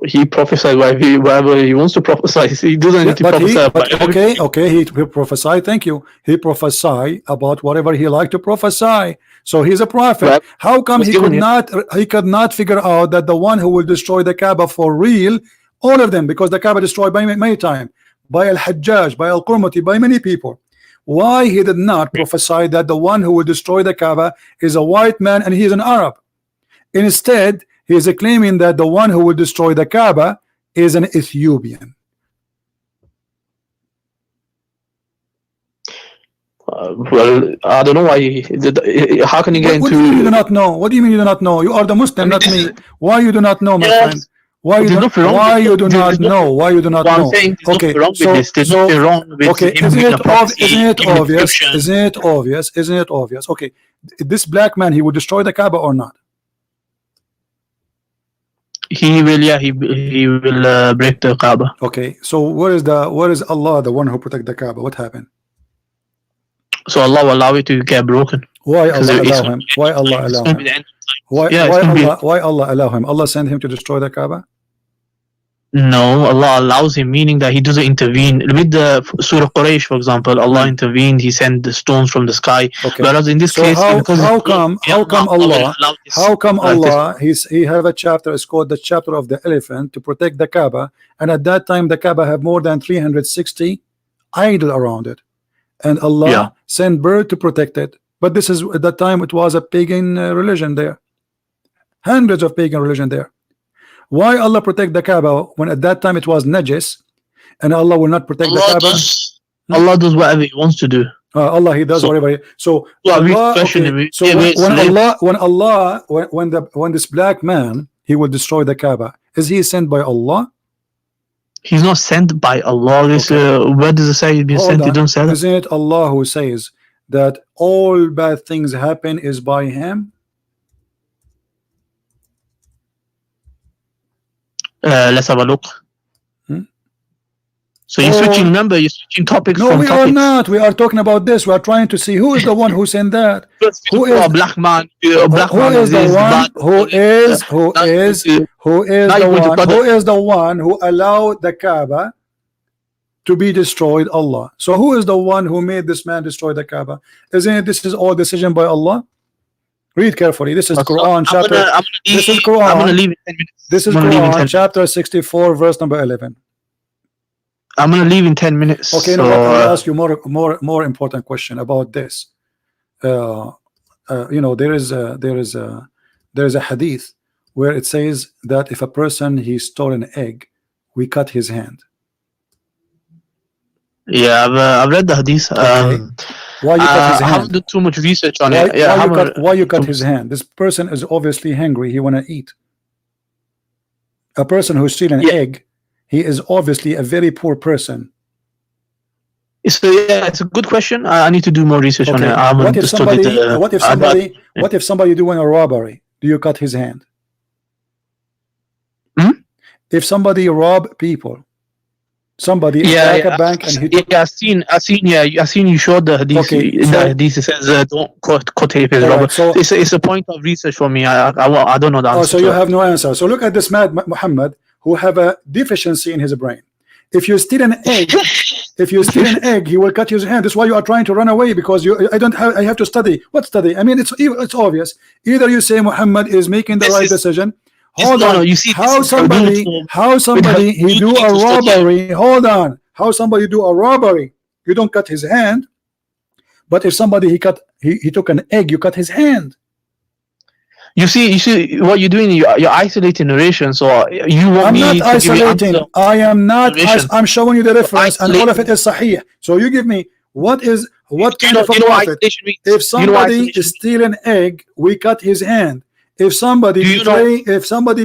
He prophesied whatever he wants to prophesy. He doesn't need to prophesy. Okay, he prophesied. Thank you. He prophesied about whatever he liked to prophesy. So he's a prophet. Right. How come he could not figure out that the one who will destroy the Kaaba for real, all of them, because the Kaaba destroyed by many times, by Al-Hajjaj, by Al-Qurmuti, by many people. Why he did not prophesy that the one who will destroy the Kaaba is a white man and he is an Arab? Instead, he is claiming that the one who will destroy the Kaaba is an Ethiopian. Well, I don't know why. How can you get into? What do you mean you do not know? What do you mean you do not know? You are the Muslim, not me. Why you do not know, my friend? Why you do not know? Why you do not know? Okay, okay. Isn't it obvious? Okay, this black man, he will destroy the Kaaba or not? He will, yeah, he will break the Kaaba. Okay, so where is Allah, the one who protect the Kaaba? What happened? So Allah will allow it to get broken. Why Allah allow him? Why Allah allow him? Why Allah allow him? Allah sent him to destroy the Kaaba? No, Allah allows him, meaning that He doesn't intervene. With the Surah Quraysh, for example, Allah intervened. He sent the stones from the sky. Okay. Whereas in this case, how come Allah? He have a chapter. It's called the chapter of the elephant to protect the Kaaba. And at that time, the Kaaba have more than 360 idol around it, and Allah Yeah. sent bird to protect it. But this is at that time it was a pagan religion there, hundreds of pagan religion there. Why Allah protect the Kaaba when at that time it was najis, and Allah will not protect the Kaaba? Allah does whatever He wants to do. Allah, He does whatever. So Well, Allah, question okay, him. so Yeah, when this black man, he will destroy the Kaaba, is he sent by Allah? He's not sent by Allah. This, where does it say he's been Hold sent? He on. don't say that. Isn't it Allah who says that all bad things happen is by Him? Let's have a look. So you're Oh. switching. Remember, you're switching topics. No, from we topics. are not. We are talking about this. We are trying to see who is the one who sent that. Who is a black man? A black who man is the one? bad. Who is the one who allowed the Kaaba to be destroyed? Allah. So who is the one who made this man destroy the Kaaba? Isn't it this is all decision by Allah? Read carefully. This is Quran chapter. This is Quran. I'm gonna leave in 10 minutes. This is Quran chapter 64 verse number 11. I'm gonna leave in 10 minutes. Okay, so, no, I'll ask you more important question about this. You know, there is a hadith where it says that if a person he stole an egg, we cut his hand. Yeah, I've read the hadith. Okay. Why you cut his I hand? haven't done too much research on it. Yeah, why you cut his hand? This person is obviously hungry. He wanna eat. A person who steals an egg, he is obviously a very poor person. So yeah, it's a good question. I need to do more research on it. I haven't What if studied somebody what if somebody doing a robbery? Do you cut his hand? If somebody rob people, somebody attack a bank and he I've seen you showed the hadith. Okay, In the hadith it says don't cut his robber. Right, so It's a point of research for me. I don't know the answer. so you have no answer. So look at this man Muhammad who have a deficiency in his brain. If you steal an egg, he will cut his hand. That's why you are trying to run away, because I have to study. What study? I mean, it's obvious. Either you say Muhammad is making the right decision. Hold on. You see, how somebody he do a robbery? Hold on. How somebody do a robbery? You don't cut his hand. But if somebody he took an egg, you cut his hand. You see what you're doing. You're isolating narration. So you want me I'm not to give you isolating. answer. I am not. I'm showing you the reference, and all of Isolating. it is sahih. So you give me what kind of a You know what prophet? isolation means? If You know what somebody isolation is stealing an egg, we cut his hand. If somebody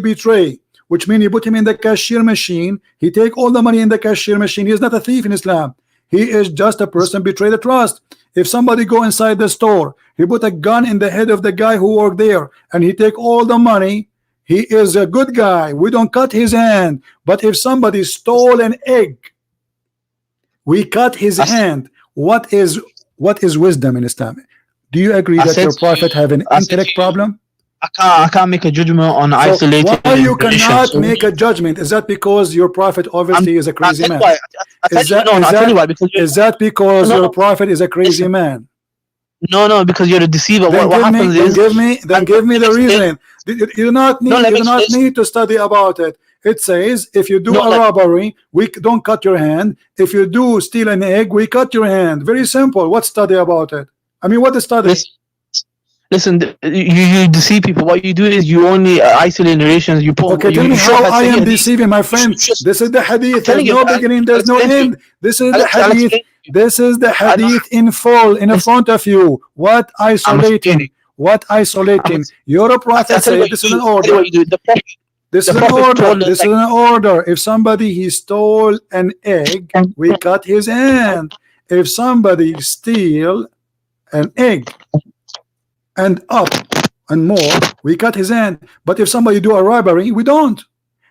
betray, which means you put him in the cashier machine, he take all the money in the cashier machine. He is not a thief in Islam. He is just a person betray the trust. If somebody go inside the store, he put a gun in the head of the guy who worked there, and he take all the money, he is a good guy. We don't cut his hand. But if somebody stole an egg, we cut his hand. What is wisdom in Islam? Do you agree that your prophet have an intellect problem? I can't make a judgment on isolated. Why you cannot make a judgment? Is that because your prophet obviously is a crazy man? Is that because your prophet is a crazy man? No, because you're a deceiver. Then What happens is give me the reasoning. You do not need to study about it. It says if you do a robbery, we don't cut your hand. If you do steal an egg, we cut your hand. Very simple. What study about it? I mean, what is study? Listen, you deceive people. What you do is you only isolate narrations. You put. Okay, tell me how I am deceiving, my friend. This is the hadith. There's no beginning. There's no end. This is the hadith. This is the hadith in full in front of you. What isolating? What isolating? Your prophet said this is an order. This is an order. This is an order. If somebody he stole an egg, we cut his hand. If somebody steal an egg and up and more, we cut his hand. But if somebody do a robbery, we don't.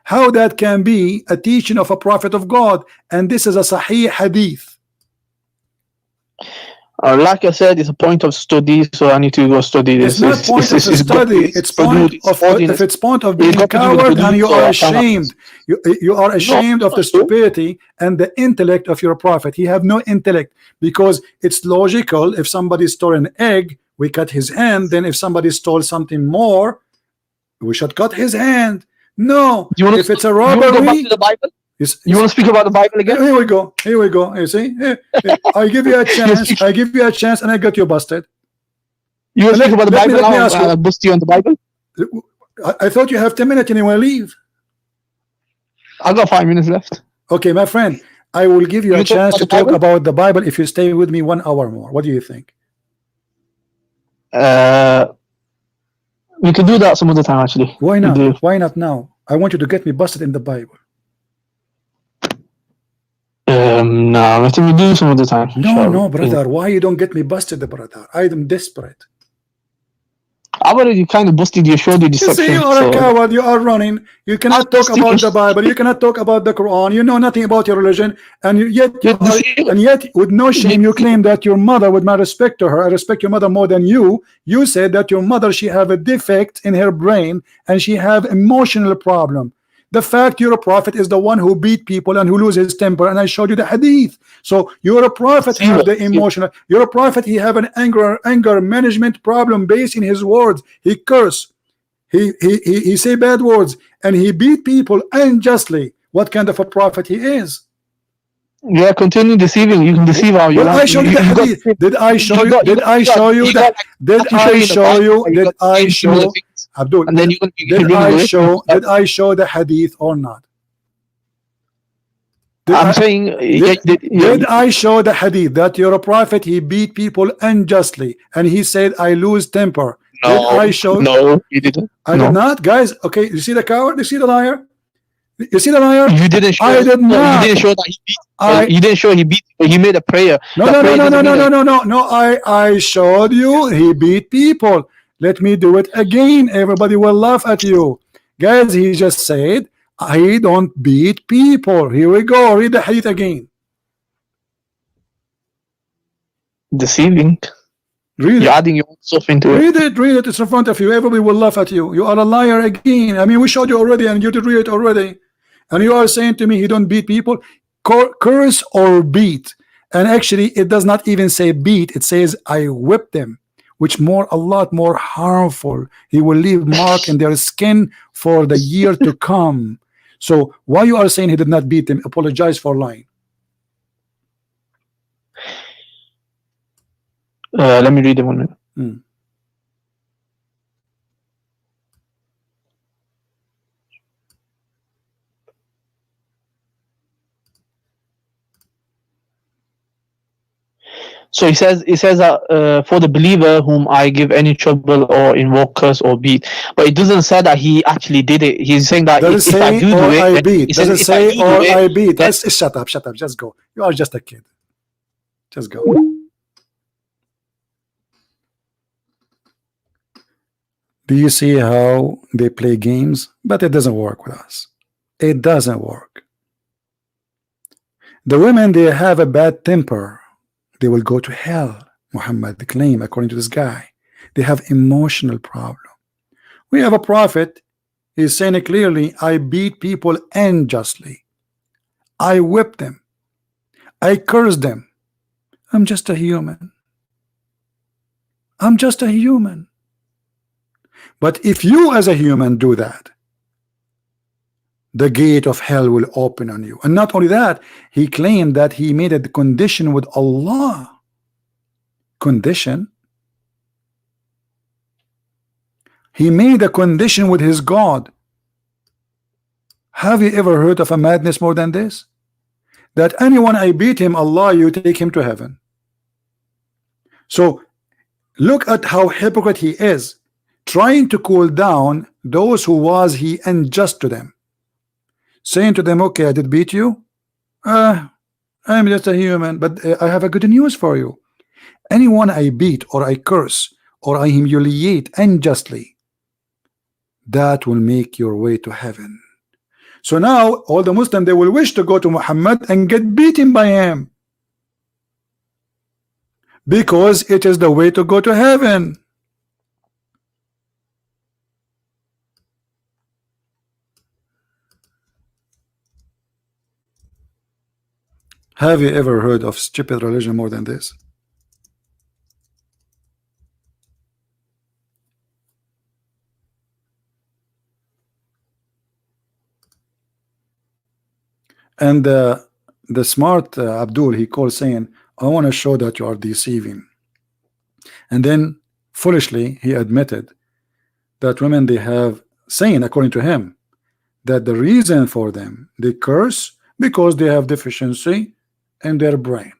How that can be a teaching of a prophet of God? And this is a sahih hadith. Like I said, it's a point of study, so I need to go study this. It's not point of study. It's point of if it's point of being coward and you are ashamed. You are ashamed of the stupidity and the intellect of your prophet. He have no intellect, because it's logical. If somebody stole an egg, we cut his hand. Then if somebody stole something more, we should cut his hand. No, if it's a robbery, You want to speak about the Bible again? Here we go. Here we go. You see, I give you a chance. I give you a chance, and I got you busted. You want to speak about the Bible let me now? ask you. Bust you on the Bible. I thought you have 10 minutes and you want to leave. I got 5 minutes left. Okay, my friend. I will give you a chance to talk about the Bible if you stay with me 1 hour more. What do you think? We could do that some other time, actually. Why not? Why not now? I want you to get me busted in the Bible. No, I think we do some other time. No, brother. Why you don't get me busted, brother? I am desperate. I've already kind of busted you, showed you deception. You see, you are a coward. You are running. You cannot talk about the Bible. You cannot talk about the Quran. You know nothing about your religion, and yet, with no shame, you claim that your mother, with my respect to her, I respect your mother more than you. You said that your mother, she have a defect in her brain, and she have emotional problem. The fact you're a prophet is the one who beat people and who loses his temper, and I showed you the hadith. So you're a prophet, have the emotional. You're a prophet. He have an anger management problem based in his words. He curse, he say bad words, and he beat people unjustly. What kind of a prophet he is? Yeah, continue deceiving. You can deceive how you want. I showed you the hadith. Did I show you? Did I show you that? Did I show you? Did I show? Abdul, and then did I show the hadith or not? Did I show the hadith that you're a prophet? He beat people unjustly, and he said, "I lose temper." No, did I show? No, you didn't. I did not, guys. Okay, you see the coward? You see the liar? You see the liar? You didn't show. I did not. You didn't show that he beat. You didn't show he beat. He made a prayer. No. I showed you he beat people. Let me do it again. Everybody will laugh at you, guys. He just said, "I don't beat people." Here we go. Read the hadith again. Deceiving. Read You're adding your own stuff into it. Read it. It's in front of you. Everybody will laugh at you. You are a liar again. I mean, we showed you already, and you did read it already. And you are saying to me, he don't beat people. Curse or beat. And actually, it does not even say beat. It says, I whip them, which a lot more harmful. He will leave mark in their skin for the year to come. So why you are saying he did not beat them? Apologize for lying. Let me read it 1 minute. So it says that for the believer whom I give any trouble or invoke curse or beat, but it doesn't say that he actually did it. He's saying that if I do it, I beat. Does it say or I beat? Shut up, just go. You are just a kid. Just go. Do you see how they play games? But it doesn't work with us. It doesn't work. The women, they have a bad temper. They will go to hell. Muhammad claim, according to this guy. They have emotional problem. We have a prophet. He's saying it clearly. I beat people unjustly. I whip them. I curse them. I'm just a human. I'm just a human. But if you as a human do that, the gate of hell will open on you. And not only that, he claimed that he made a condition with Allah. Condition? He made a condition with his God. Have you ever heard of a madness more than this? That anyone I beat him, Allah, you take him to heaven. So look at how hypocrite he is, trying to cool down those who was he unjust to them, saying to them, okay, I did beat you. I'm just a human, but I have a good news for you. Anyone I beat or I curse or I humiliate unjustly, that will make your way to heaven. So now all the Muslims, they will wish to go to Muhammad and get beaten by him, because it is the way to go to heaven. Have you ever heard of stupid religion more than this? And the smart Abdul, he called saying, I want to show that you are deceiving. And then foolishly he admitted that women, they have saying, according to him, that the reason for them they curse because they have deficiency in their brain.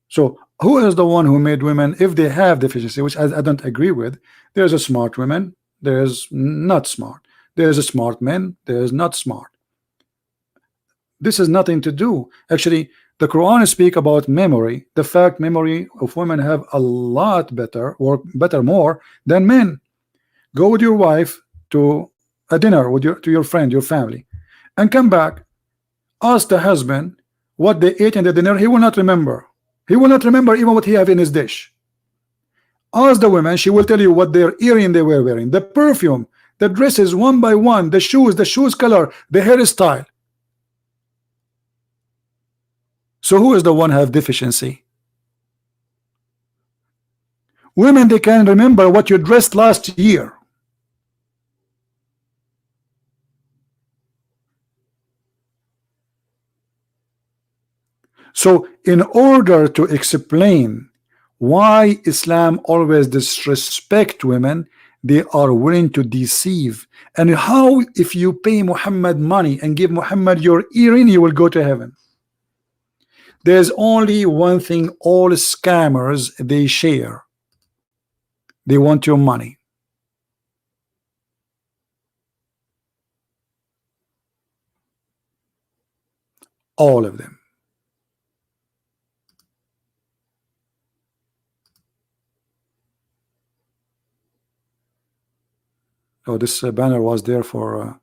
So who is the one who made women, if they have deficiency, which I don't agree with? There's a smart women, there's not smart, there's a smart men, there's not smart. This has nothing to do. Actually, the Quran speak about memory. The fact memory of women have a lot better, or better more than men. Go with your wife to a dinner with your friend, your family, and come back. Ask the husband what they ate in the dinner. He will not remember. He will not remember even what he have in his dish. Ask the women, she will tell you what their earring they were wearing, the perfume, the dresses one by one, the shoes color, the hairstyle. So who is the one have deficiency? Women, they can remember what you dressed last year. So in order to explain why Islam always disrespect women, they are willing to deceive. And how, if you pay Muhammad money and give Muhammad your earring, you will go to heaven. There's only one thing all scammers they share. They want your money. All of them. Oh, this banner was there for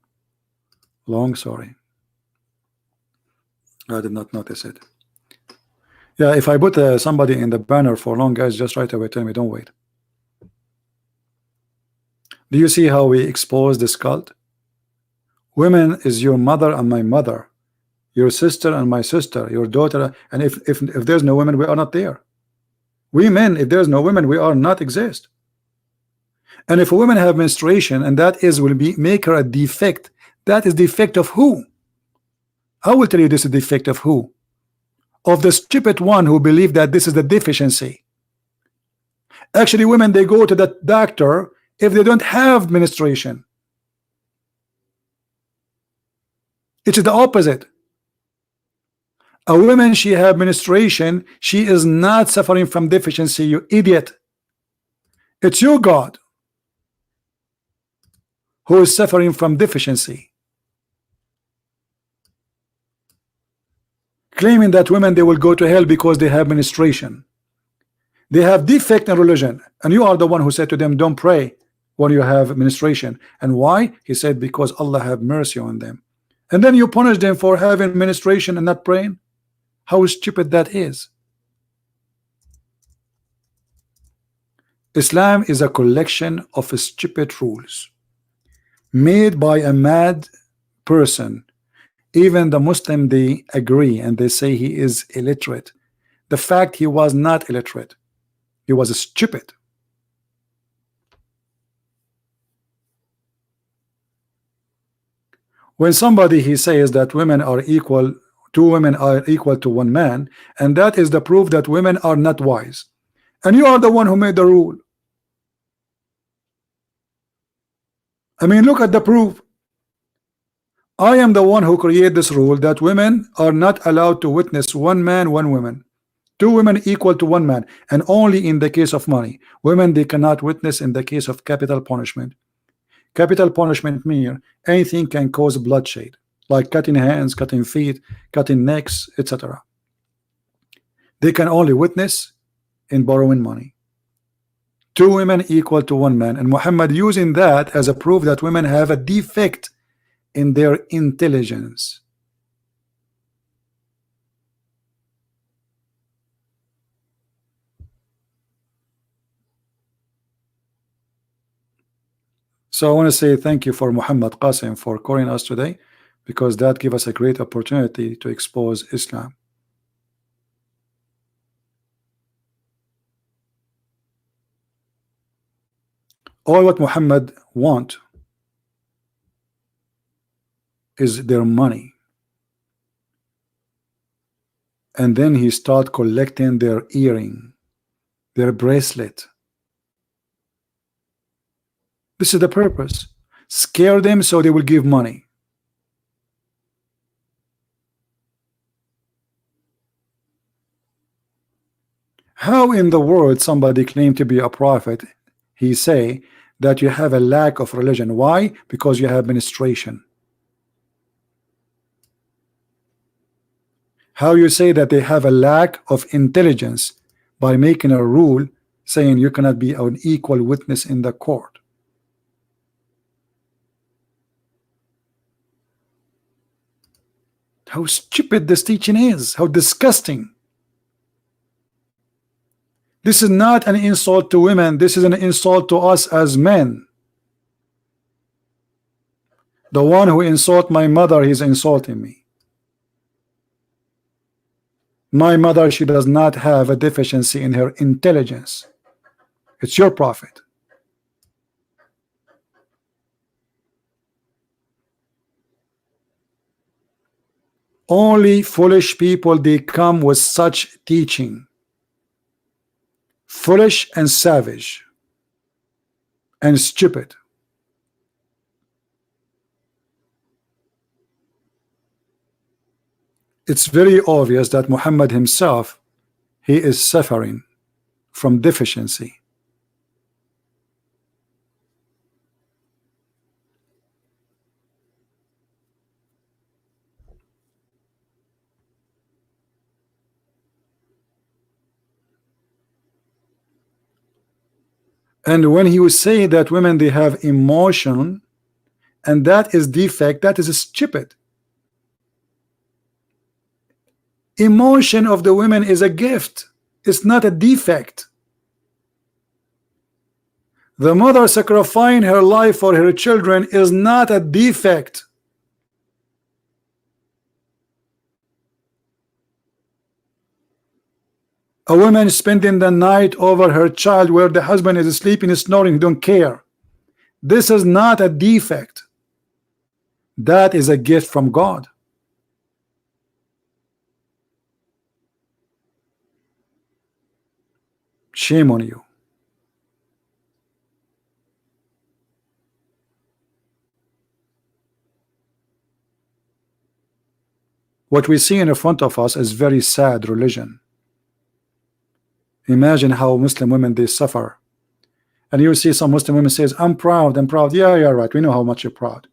long. Sorry, I did not notice it. Yeah, if I put somebody in the banner for long, guys, just right away tell me, don't wait. Do you see how we expose this cult? Women is your mother and my mother, your sister and my sister, your daughter. And if there's no women, we are not there. We men, if there's no women, we are not exist. And if a woman have menstruation, and that is will be make her a defect, that is defect of who? I will tell you this is defect of who? Of the stupid one who believe that this is the deficiency. Actually, women, they go to the doctor if they don't have menstruation. It is the opposite. A woman, she have menstruation, she is not suffering from deficiency, you idiot. It's your God who is suffering from deficiency, claiming that women, they will go to hell because they have menstruation. They have defect in religion, and you are the one who said to them, don't pray when you have menstruation. And why? He said, because Allah have mercy on them. And then you punish them for having menstruation and not praying. How stupid that is. Islam is a collection of stupid rules made by a mad person. Even the Muslim, they agree and they say he is illiterate. The fact he was not illiterate, he was stupid. When somebody he says that women are equal, two women are equal to one man, and that is the proof that women are not wise, and you are the one who made the rule. I mean, look at the proof. I am the one who created this rule that women are not allowed to witness one man, one woman, two women equal to one man, and only in the case of money. Women, they cannot witness in the case of capital punishment. Capital punishment means anything can cause bloodshed, like cutting hands, cutting feet, cutting necks, etc. They can only witness in borrowing money. Two women equal to one man, and Muhammad using that as a proof that women have a defect in their intelligence. So I want to say thank you for Muhammad Qasim for calling us today, because that gave us a great opportunity to expose Islam. All what Muhammad want is their money. and then he start collecting their earring, their bracelet. This is the purpose. Scare them so they will give money. How in the world somebody claim to be a prophet, he say that you have a lack of religion? Why? Because you have menstruation. How you say that they have a lack of intelligence by making a rule saying you cannot be an equal witness in the court? How stupid this teaching is, how disgusting. This is not an insult to women, this is an insult to us as men. The one who insult my mother, he's insulting me. My mother, she does not have a deficiency in her intelligence. It's your prophet. Only foolish people, they come with such teaching. Foolish and savage and stupid. It's very obvious that Muhammad himself, he is suffering from deficiency. And when he was saying that women, they have emotion and that is defect, that is stupid. Emotion of the women is a gift, it's not a defect. The mother sacrificing her life for her children is not a defect. A woman spending the night over her child where the husband is sleeping, snoring, don't care. This is not a defect. That is a gift from God. Shame on you. What we see in front of us is very sad religion. Imagine how Muslim women, they suffer. And you see some Muslim women says, I'm proud, I'm proud. Yeah, you're right. We know how much you're proud.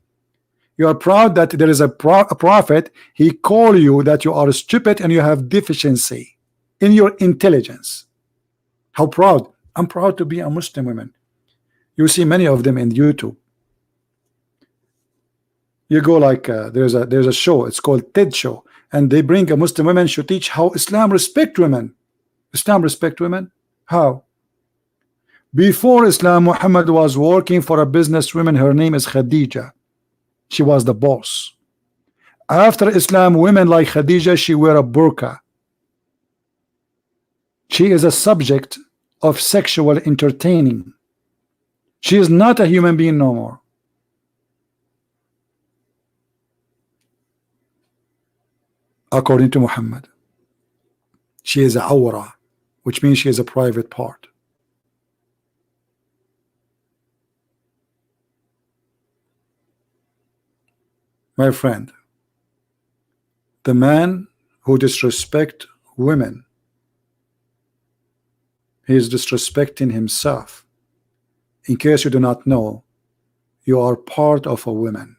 You are proud that there is a prophet. He call you that you are stupid and you have deficiency in your intelligence. How proud? I'm proud to be a Muslim woman. You see many of them in YouTube. You go like there's a show, it's called TED show, and they bring a Muslim woman to teach how Islam respect women. Islam respect women? How? Before Islam, Muhammad was working for a businesswoman. Her name is Khadija. She was the boss. After Islam, women like Khadija, she wear a burqa. She is a subject of sexual entertaining. She is not a human being no more. According to Muhammad, she is a awra, which means she is a private part. My friend, the man who disrespects women, he is disrespecting himself. In case you do not know, you are part of a woman.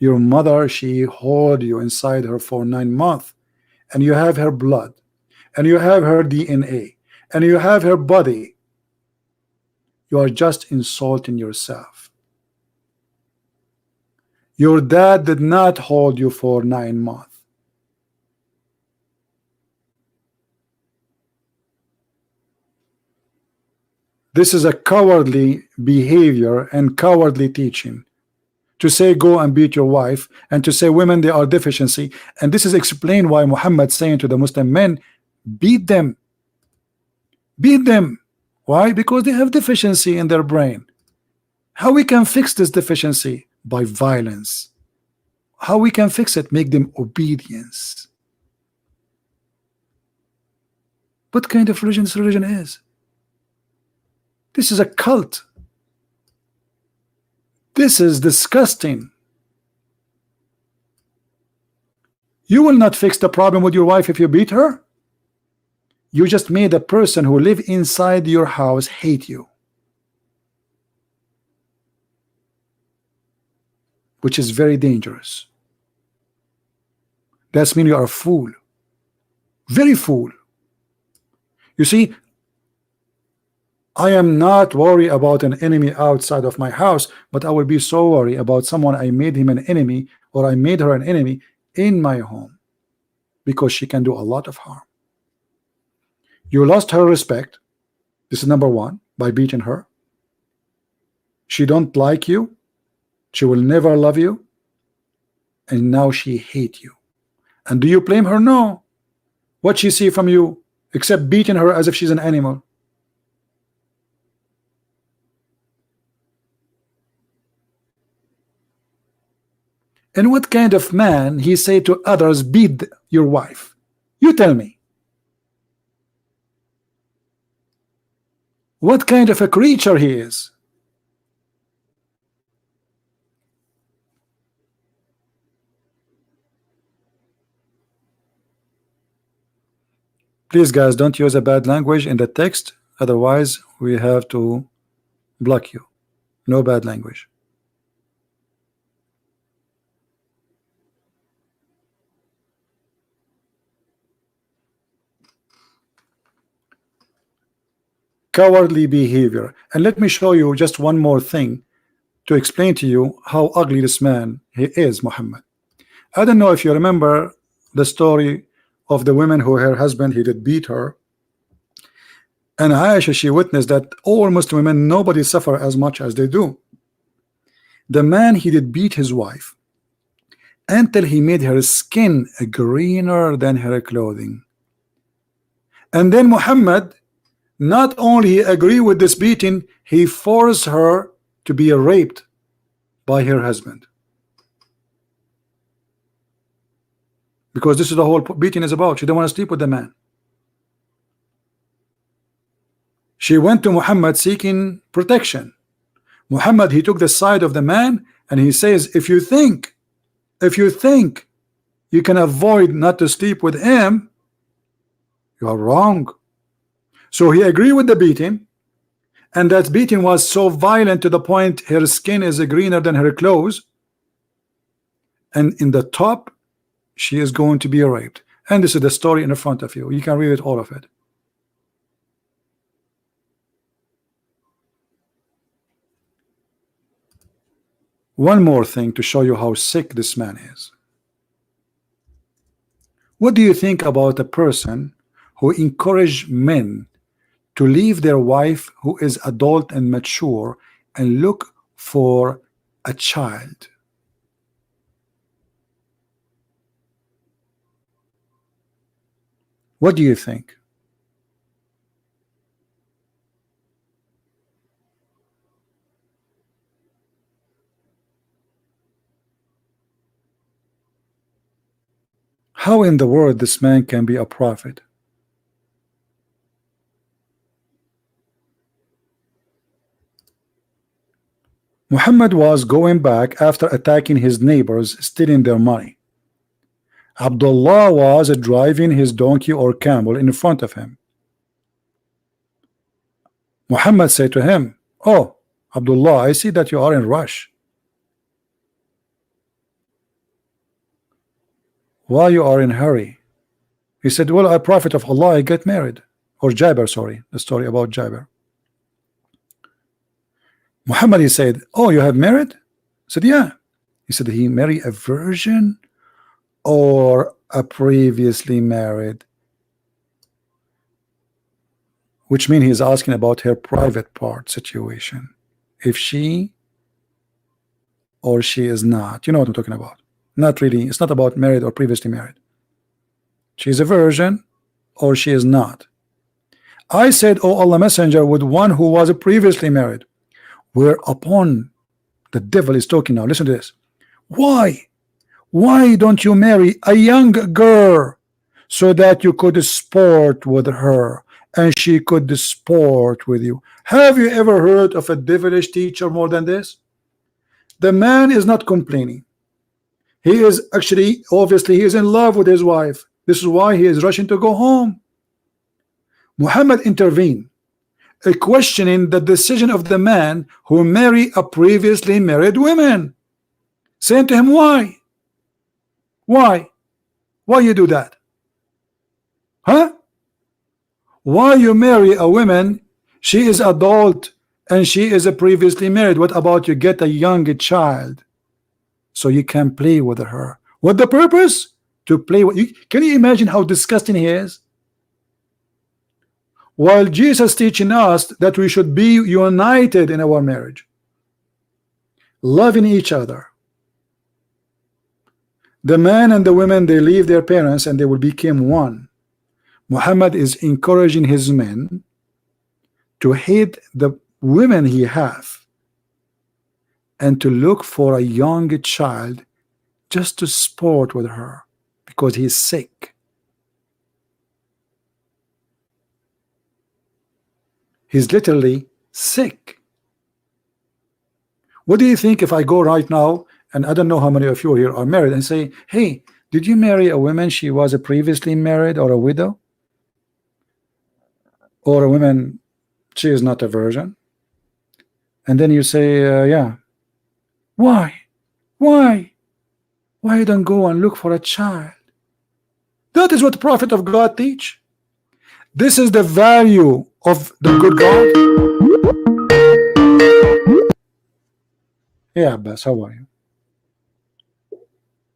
Your mother, she hold you inside her for 9 months, and you have her blood, and you have her DNA, and you have her body. You are just insulting yourself. Your dad did not hold you for 9 months. This is a cowardly behavior and cowardly teaching. To say go and beat your wife, and to say women, they are deficiency. And this is explained why Muhammad saying to the Muslim men, beat them. Beat them. Why? Because they have deficiency in their brain. How we can fix this deficiency? By violence. How we can fix it? Make them obedience. What kind of religion this religion is? This is a cult. This is disgusting. You will not fix the problem with your wife if you beat her. You just made a person who live inside your house hate you, which is very dangerous. That's mean you are a fool. Very fool. You see, I am not worried about an enemy outside of my house, but I will be so worried about someone I made him an enemy, or I made her an enemy in my home, because she can do a lot of harm. You lost her respect. This is number one, by beating her. She don't like you. She will never love you. And now she hate you. And do you blame her? No. What she see from you except beating her as if she's an animal? And what kind of man he say to others, beat your wife? You tell me. What kind of a creature he is? Please guys, don't use a bad language in the text, otherwise we have to block you. No bad language. Cowardly behavior. And let me show you just one more thing to explain to you how ugly this man he is, Muhammad. I don't know if you remember the story of the woman who her husband he did beat her, and Aisha, she witnessed that all Muslim women, nobody suffer as much as they do. The man he did beat his wife until he made her skin greener than her clothing. And then Muhammad not only agree with this beating, he forced her to be raped by her husband, because this is the whole beating is about. She didn't want to sleep with the man. She went to Muhammad seeking protection. Muhammad, he took the side of the man, and he says, if you think you can avoid not to sleep with him, you are wrong. So he agreed with the beating, and that beating was so violent to the point her skin is greener than her clothes, and in the top she is going to be raped. And this is the story in the front of you. You can read it, all of it. One more thing to show you how sick this man is. What do you think about a person who encourage men to leave their wife who is adult and mature and look for a child? What do you think? How in the world this man can be a prophet? Muhammad was going back after attacking his neighbors, stealing their money. Abdullah was driving his donkey or camel in front of him. Muhammad said to him, "Oh, Abdullah, I see that you are in rush. Why you are in hurry?" He said, "Well, a prophet of Allah, I get married." Or Jabir, sorry, the story about Jabir. Muhammad, he said, "Oh, you have married?" He said, "Yeah." He said, "He married a virgin or a previously married?" Which means he's asking about her private part situation. If she or she is not. You know what I'm talking about. Not really. It's not about married or previously married. She's a virgin or she is not. I said, "Oh Allah Messenger, with one who was previously married." Whereupon the devil is talking now. Listen to this. Why don't you marry a young girl so that you could sport with her and she could sport with you. Have you ever heard of a devilish teacher more than this? The man is not complaining. He is actually, obviously, he is in love with his wife. This is why he is rushing to go home. Muhammad intervened, questioning the decision of the man who married a previously married woman, saying to him, why? Why you do that? Huh? Why you marry a woman? She is adult and she is a previously married. What about you get a young child so you can play with her? What the purpose? To play with you? Can you imagine how disgusting he is? While Jesus teaching us that we should be united in our marriage, loving each other. The man and the women, they leave their parents and they will become one. Muhammad is encouraging his men to hate the women he have and to look for a young child just to sport with her because he's sick. He's literally sick. What do you think if I go right now, and I don't know how many of you here are married, and say, hey, did you marry a woman she was a previously married or a widow? Or a woman, she is not a virgin? And then you say, yeah. Why? Why you don't go and look for a child? That is what the prophet of God teach. This is the value of the good God. Hey Abbas, how are you?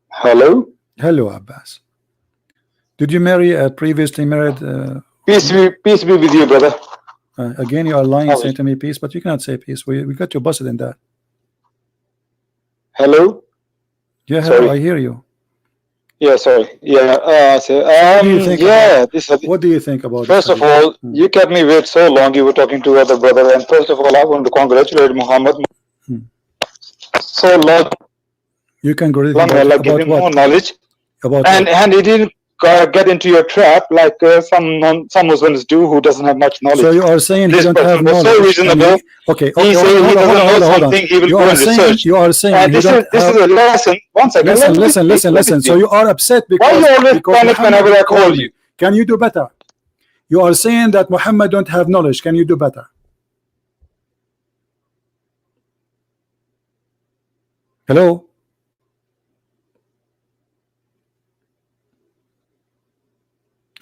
Hello. Hello Abbas. Did you marry a previously married? Peace be with you, brother. Again, you are lying, saying to me peace, but you cannot say peace. We got you busted in that. Hello. Yeah, hello, I hear you. Yeah, sorry. Yeah. What do you think yeah. What do you think about? First of all, you kept me wait so long. You were talking to other brother, and first of all, I want to congratulate Muhammad. So long. You can go about give him more knowledge. About and he didn't get into your trap like some Muslims do who doesn't have much knowledge. So you are saying he don't have knowledge. So reasonable. Okay. He said he doesn't know something. He will go and research. You are saying this is a lesson. One second. Listen. So you are upset because why you always panic whenever I call you? Can you do better? You are saying that Muhammad don't have knowledge. Can you do better? Hello.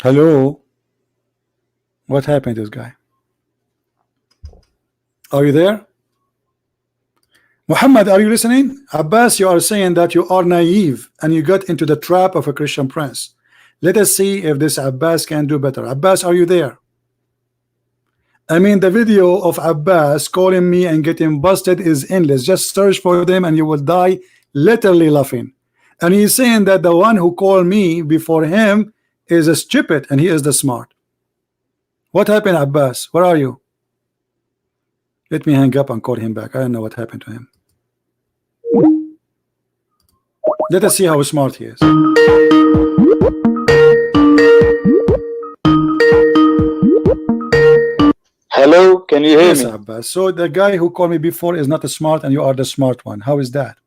Hello. What happened to this guy? Are you there? Muhammad, are you listening? Abbas, you are saying that you are naive and you got into the trap of a Christian prince. Let us see if this Abbas can do better. Abbas, are you there? I mean, the video of Abbas calling me and getting busted is endless. Just search for them and you will die literally laughing. And he's saying that the one who called me before him is a stupid and he is the smart. What happened, Abbas? Where are you? Let me hang up and call him back. I don't know what happened to him. Let us see how smart he is. Hello, can you hear me? Abbas. So the guy who called me before is not a smart and you are the smart one. How is that?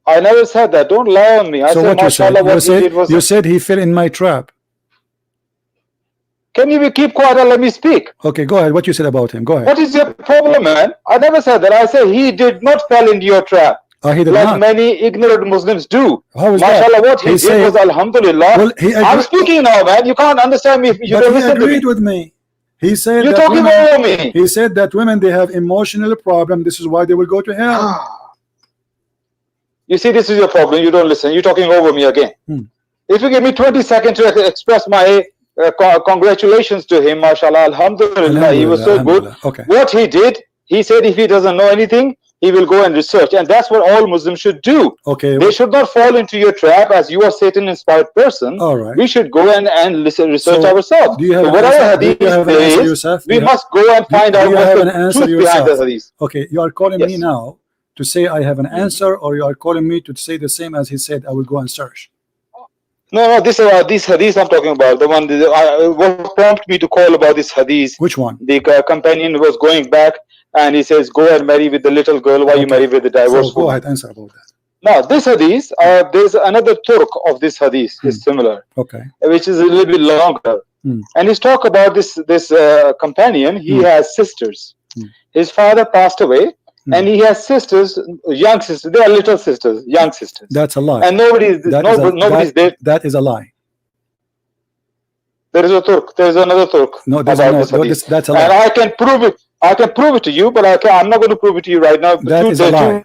I never said that. Don't lie on me. I so said, what you said? You said he fell in my trap. Can you keep quiet and let me speak? Okay, go ahead. What you said about him? Go ahead. What is your problem, man? I never said that. I said he did not fall into your trap. He did like not. Many ignorant Muslims do. How is Mashallah, that? what he did was Alhamdulillah. Well, I'm speaking now, man. You can't understand me if you don't listen to me. He agreed with me. He said you're that talking over me. He said that women, they have emotional problem. This is why they will go to hell. You see, this is your problem. You don't listen. You're talking over me again. If you give me 20 seconds to express my congratulations to him, mashallah, alhamdulillah, he was so good. Okay. What he did, he said if he doesn't know anything, he will go and research, and that's what all Muslims should do. Okay. They should not fall into your trap as you are Satan-inspired person. All right. We should go and research ourselves. Do you have so whatever hadith is, we must go and find out what the truth behind the hadith. Okay, you are calling me now to say I have an answer, or you are calling me to say the same as he said, I will go and search. No, this hadith I'm talking about. The one what prompted me to call about this hadith. Which one? The companion was going back, and he says, "Go and marry with the little girl. Why you marry with the divorced So go woman?" ahead, answer about that. Now, this hadith, there's another turk of this hadith is similar, Okay. which is a little bit longer, and he's talk about this companion. He has sisters. His father passed away, and he has sisters, young sisters. They are little sisters, young sisters. That's a lie. And nobody's there. That is a lie. There is a turk. There is another turk. No, there's about no. this hadith. That's a lie. And I can prove it. I can prove it to you, but I'm not going to prove it to you right now. That is a lie.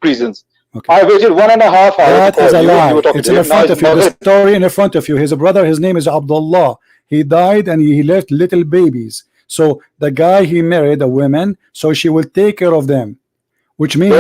Two reasons. Okay. I waited 1.5 hours. That is a lie. You It's in front of you. The story in front of you. His brother, his name is Abdullah. He died and he left little babies. So the guy he married a woman, so she will take care of them, which means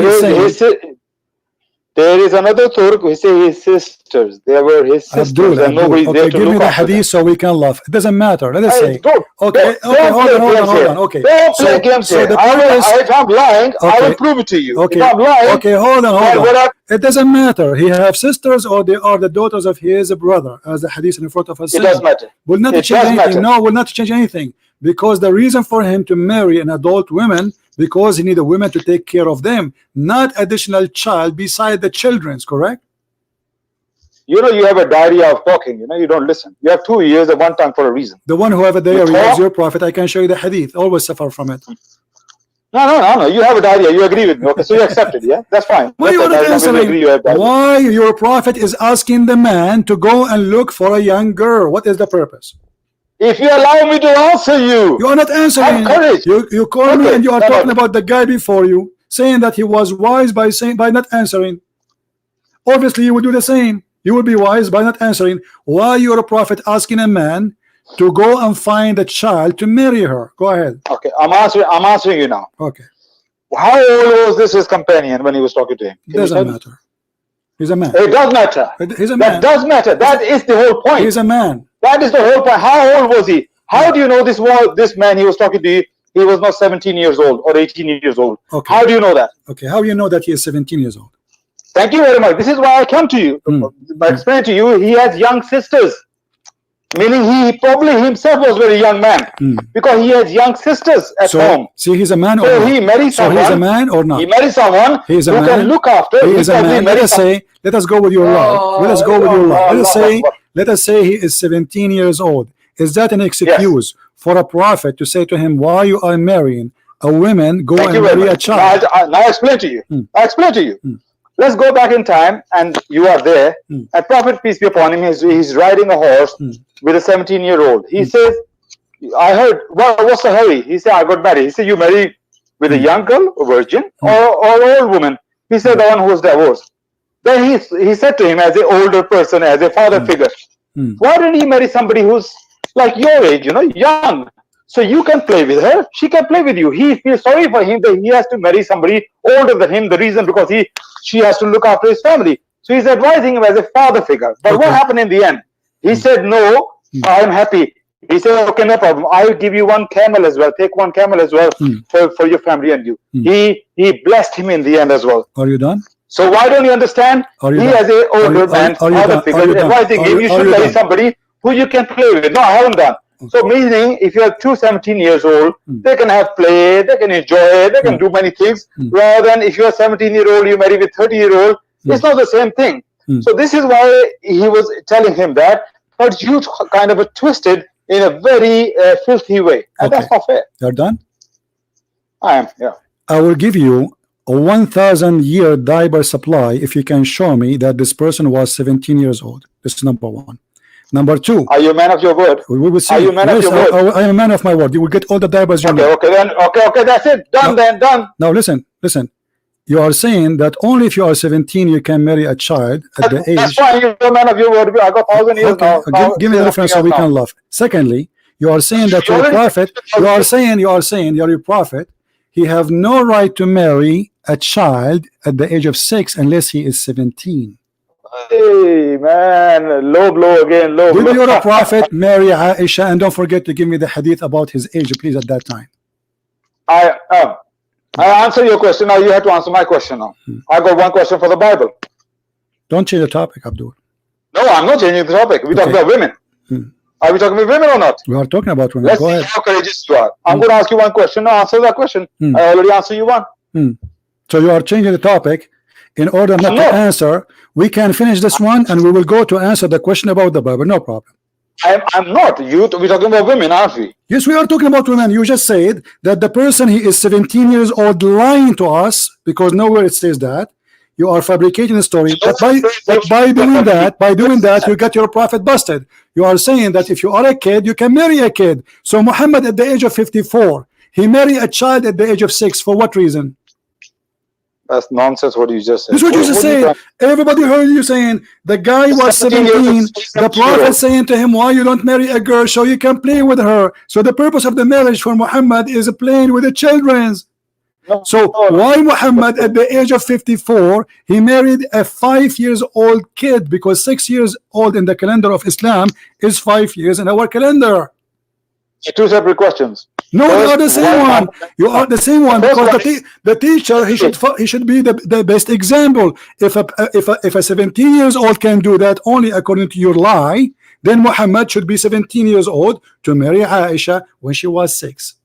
there is another Turk who say his sisters. They were his sisters, and nobody's there to give me look the after hadith them. so we can laugh. It doesn't matter. Let us say. Don't Hold play on. Okay. Don't play games So here. the purpose. If I'm lying, I Okay. will prove it to you. Okay. If I'm lying, Okay. Hold on. what It doesn't matter. He have sisters or they are the daughters of his brother, as the hadith in front of us. it does matter. Will not It change does anything. matter. No, will not change anything. Because the reason for him to marry an adult woman, because he need a woman to take care of them, not additional child beside the children's, correct? You know, you have a diarrhea of talking. You know, you don't listen. You have 2 years at one time for a reason. The one who have a diarrhea talk- is your prophet. I can show you the hadith. Always suffer from it. No. You have a diarrhea. You agree with me. Okay, so you accept it. Yeah, that's fine. Why you are not That's fine. I agree you have answering? diarrhea. Why your prophet is asking the man to go and look for a young girl? What is the purpose? If you allow me to answer you, You are not answering. courage. You call me Okay, and you are no, talking no. about the guy before you, saying that he was wise by not answering. Obviously, you will do the same. You will be wise by not answering. Why your prophet asking a man to go and find a child to marry her? Go ahead. Okay, I'm answering you now. Okay. How old was his companion when he was talking to him? Can you Doesn't tell me? matter. He's a man. It does matter. He's a That man. does matter. That is the whole point. He's a man. That is the whole point. How old was he? How do you know this man he was talking to you? He was not 17 years old or 18 years old. Okay. How do you know that? Okay. How you know that he is 17 years old? Thank you very much. This is why I come to you. By explaining to you, he has young sisters. Meaning he probably himself was very young man. Because he has young sisters at home. See, he's a man or So not? he married So someone. he's a man or not? He married someone He is a who man. can look after. He is a man. Let us go with your law. Let us go with your law. Let us say he is 17 years old. Is that an excuse for a prophet to say to him, why you are marrying a woman, go and marry a child? Now I explain to you. I explain to you. Let's go back in time, and you are there. And Prophet, peace be upon him, he's riding a horse with a 17-year-old. He says, I heard, what's the hurry? He said, I got married. He said, you marry with a young girl, a virgin, or old woman? He said, the one who was divorced. Then he said to him, as an older person, as a father figure, why didn't he marry somebody who's like your age, you know, young? So you can play with her, she can play with you. He feels sorry for him that he has to marry somebody older than him. The reason because she has to look after his family. So he's advising him as a father figure. But what happened in the end? He said, no, I am happy. He said, okay, no problem. I will give you one camel as well. Take one camel as well for your family and you. He blessed him in the end as well. Are you done? So why don't you understand? He as an older man, father figure, advising him, you should marry somebody who you can play with. No, I haven't done. So meaning, if you have 17 years old, they can have play, they can enjoy, they can do many things. Rather than if you are 17-year-old, you marry with 30-year-old, it's not the same thing. So this is why he was telling him that, but you kind of twisted in a very filthy way, and that's not fair. You're done? I am, yeah. I will give you a 1,000-year diaper supply if you can show me that this person was 17 years old. This is number one. Number two, are you a man of your word? We will see. Are you a man of your word? I am a man of my word. You will get all the diapers you need. Okay, that's it. Done. Now listen. You are saying that only if you are 17 you can marry a child at the age. That's fine. You're a man of your word. I got 1,000 years now. Give me the reference so we can laugh. Secondly, you are saying that your prophet. You are saying your prophet. He have no right to marry a child at the age of 6 unless he is 17. Hey man, low blow again, low blow. Did your prophet marry Aisha? And don't forget to give me the hadith about his age, please, at that time. I answer your question now. You have to answer my question now. I got one question for the Bible. Don't change the topic, Abdul. No, I'm not changing the topic. We're talking about women. Are we talking about women or not? We are talking about women. Let's Go see ahead. how courageous you are. I'm going to ask you one question. Now answer that question. I already answered you one. So you are changing the topic in order not to answer. We can finish this one and we will go to answer the question about the Bible. No problem. I'm not. We're talking about women, aren't we? Yes, we are talking about women. You just said that the person, he is 17 years old, lying to us, because nowhere it says that. You are fabricating a story. But by doing that, you get your prophet busted. You are saying that if you are a kid, you can marry a kid. So Muhammad at the age of 54, he married a child at the age of 6. For what reason? That's nonsense what you just said. This is what you just said. Everybody heard you saying the guy was 17. The prophet saying to him, why you don't marry a girl so you can play with her? So the purpose of the marriage for Muhammad is playing with the children's. So why Muhammad at the age of 54 he married a 5 years old kid? Because 6 years old in the calendar of Islam is 5 years in our calendar. Two separate questions. No, you are the same one. You are the same one, because the teacher, he should be the best example. If a 17 years old can do that only according to your lie, then Muhammad should be 17 years old to marry Aisha when she was 6.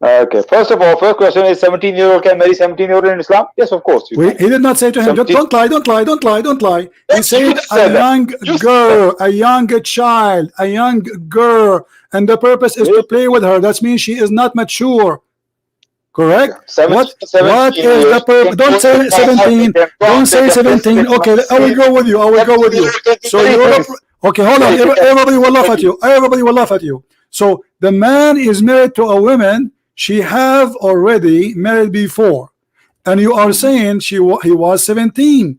Okay, first of all, first question is 17-year-old can marry 17-year-old in Islam? Yes, of course. He did not say to him, don't lie. He said a young girl, a young child, a young girl, and the purpose is to play with her. That means she is not mature. Correct? What is the purpose? Don't say 17. Don't say 17. Okay, I will go with you. So you're okay, hold on. Everybody will laugh at you. Everybody will laugh at you. So the man is married to a woman she have already married before, and you are saying he was 17,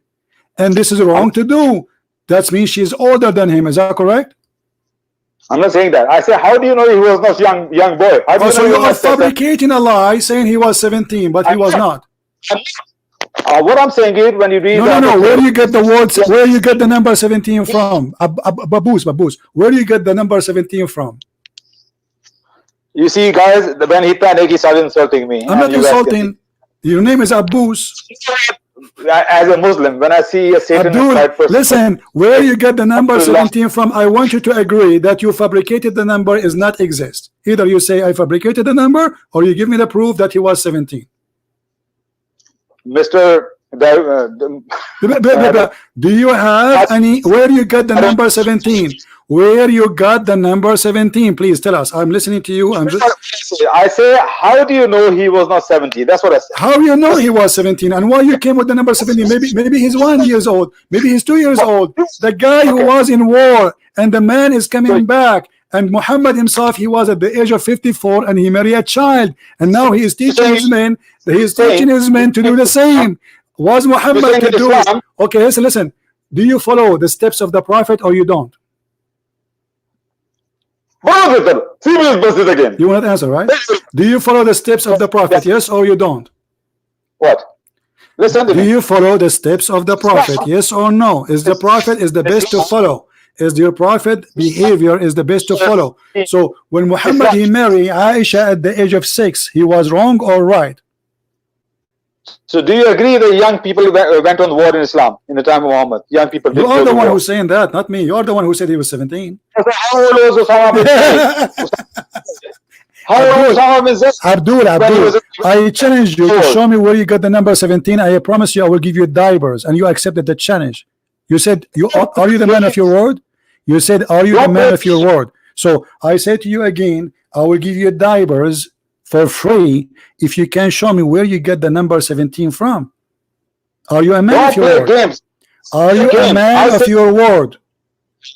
and this is wrong to do. That means she's older than him. Is that correct? I'm not saying that. I say, how do you know he was not young boy? So you are fabricating a lie, saying he was 17, but he was not. What I'm saying is, when you read no, where do you get the words? Where do you get the number 17 from? Baboos. Where do you get the number 17 from? You see, guys, when he panicked, he started insulting me. I'm not insulting. Your name is Abbas. As a Muslim, when I see a Satanist person, listen, where you get the number 17 from, I want you to agree that you fabricated the number is not exist. Either you say I fabricated the number, or you give me the proof that he was 17. Mr. Do you have any? Where do you get the number 17? Where you got the number 17? Please tell us. I'm listening to you. I say, how do you know he was not 17? That's what I said. How do you know he was 17? And why you came with the number 17? Maybe he's 1 year old. Maybe he's 2 years old. The guy who was in war, and the man is coming back. And Muhammad himself, he was at the age of 54, and he married a child. And now he is teaching his men. He is teaching his men to do the same. Was Muhammad to do it? Okay, listen. Do you follow the steps of the Prophet, or you don't? Again. You want to answer, right? Do you follow the steps of the Prophet? Yes, or you don't? What? Listen to me. Do you follow the steps of the Prophet? Yes or no? Is the Prophet is the best to follow? Is your Prophet behavior is the best to follow? So when Muhammad he married Aisha at the age of 6, he was wrong or right? So do you agree that young people went on war in Islam in the time of Muhammad? Young people. You are the one who's saying that, not me. You are the one who said he was 17. How old was Osama bin Zaid? How old was Osama bin Zaid? Abdul, I challenge you to show me where you got the number 17. I promise you I will give you diapers, and you accepted the challenge. You said, are you the man of your word? You said, are you the man of your word? So I say to you again, I will give you diapers for free if you can show me where you get the number 17 from. Are you a man of your word? Are you a man of your word?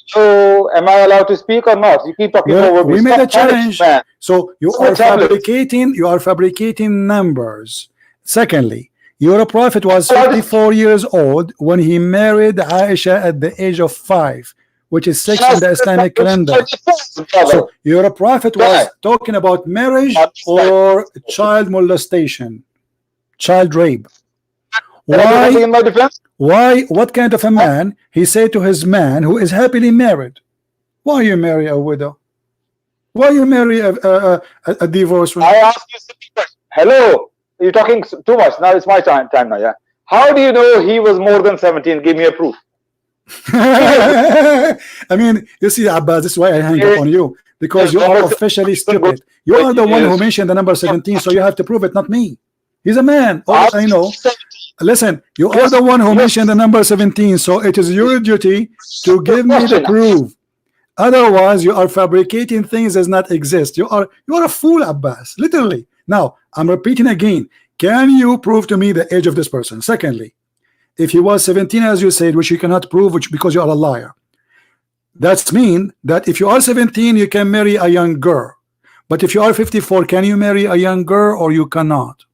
So am I allowed to speak or not? You keep talking over me. We made a challenge. So you are fabricating numbers. Secondly, your Prophet was 54 years old when he married Aisha at the age of 5, which is 6 in the Islamic calendar. So your Prophet was talking about marriage or child molestation, child rape. Why? What kind of a man? He said to his man who is happily married, why you marry a widow? Why you marry a divorced woman? I ask you simple question. Hello, you're talking too much. Now it's my time now. Yeah. How do you know he was more than 17? Give me a proof. I mean, you see, Abbas, this is why I hang up on you, because you are officially stupid. You are the one who mentioned the number 17, so you have to prove it, not me. He's a man. All I know. Listen, you are the one who mentioned the number 17, so it is your duty to give me the proof. Otherwise, you are fabricating things that not exist. You are a fool, Abbas, literally. Now, I'm repeating again. Can you prove to me the age of this person? Secondly, if he was 17, as you said, which you cannot prove, because you are a liar, that's mean that if you are 17, you can marry a young girl. But if you are 54, can you marry a young girl or you cannot?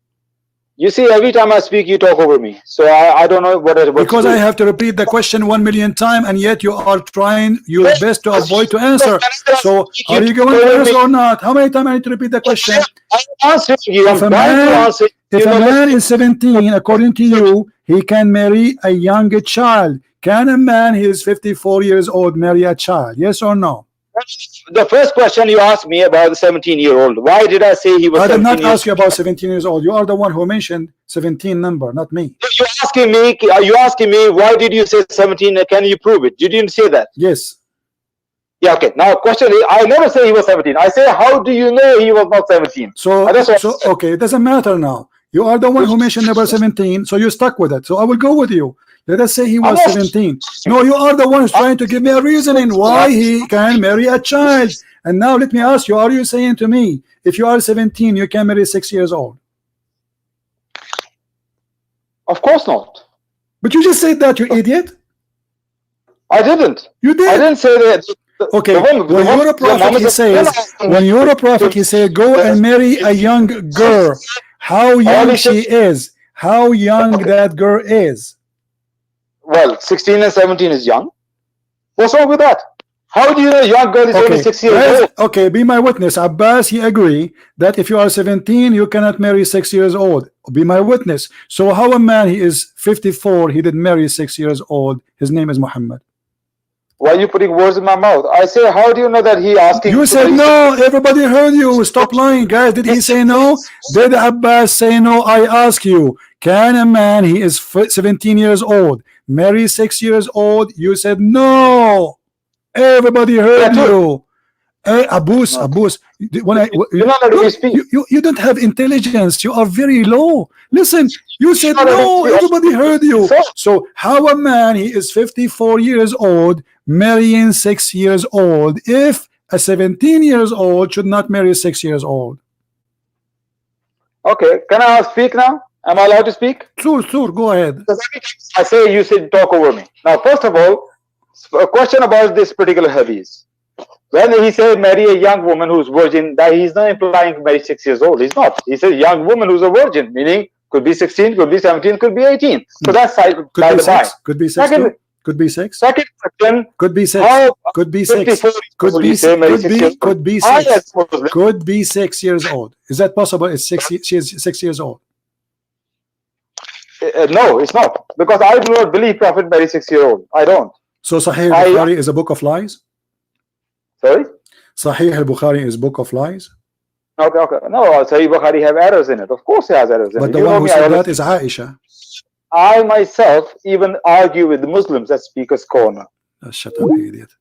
You see, every time I speak, you talk over me. So I don't know what because I have to repeat the question 1 million times, and yet you are trying your best to avoid to answer. So are you going to answer or not? How many times I need to repeat the question? If a man is 17, according to you, he can marry a young child. Can a man who is 54 years old marry a child? Yes or no? The first question you asked me about the 17-year-old. Why did I say he was 17 I did not ask you about 17 years old. You are the one who mentioned 17 number, not me. You're asking me, why did you say 17? Can you prove it? You didn't say that. Yes. Yeah, okay. Now, question is, I never say he was 17. I say, how do you know he was not 17? So okay, it doesn't matter now. You are the one who mentioned number 17, so you're stuck with it. So I will go with you. Let us say he was 17. No, you are the one who's trying to give me a reasoning why he can marry a child. And now let me ask you, are you saying to me, if you are 17, you can marry 6 years old? Of course not. But you just said that, you idiot. I didn't. You did. I didn't say that. Okay, when you're a prophet, he says, go and marry a young girl. How young she is, how young that girl is. Well, 16 and 17 is young. What's wrong with that? How do you know a young girl is only 6 years old? Okay, be my witness. Abbas, he agree that if you are 17, you cannot marry 6 years old. Be my witness. So how a man, he is 54, he did marry 6 years old. His name is Muhammad. Why are you putting words in my mouth? I say, how do you know that he asking? You said no. Everybody heard you. Stop lying, guys. Did he say no? Did Abbas say no? I ask you, can a man, he is 17 years old, marry 6 years old? You said no. Everybody heard you. Hey, Abbas, when you don't have intelligence. You are very low. Listen, you said no. Everybody heard you. So how a man, he is 54 years old, marrying 6 years old, if a 17 years old should not marry 6 years old? Okay, can I speak now? Am I allowed to speak? Sure, go ahead. I say you should talk over me. Now, first of all, a question about this particular hadith. When he said marry a young woman who's virgin, that he's not implying marry 6 years old. He's not. He says young woman who's a virgin, meaning could be 16, could be 17, could be 18. So that's by the by. Could be 6. Could be 6. Second question. Could be 6. Could be 6. Could be 6. Could be 6. Could be 6 years old. Is that possible? It's 6. She is 6 years old. No, it's not, because I do not believe Prophet married 6-year-old. I don't. So Sahih al-Bukhari is a book of lies? Sorry? Sahih al-Bukhari is book of lies? Okay. No, Sahih Bukhari have errors in it. Of course, it has errors in it. But the one who said that is Aisha. I myself even argue with the Muslims at Speaker's Corner. Shut up, you idiot.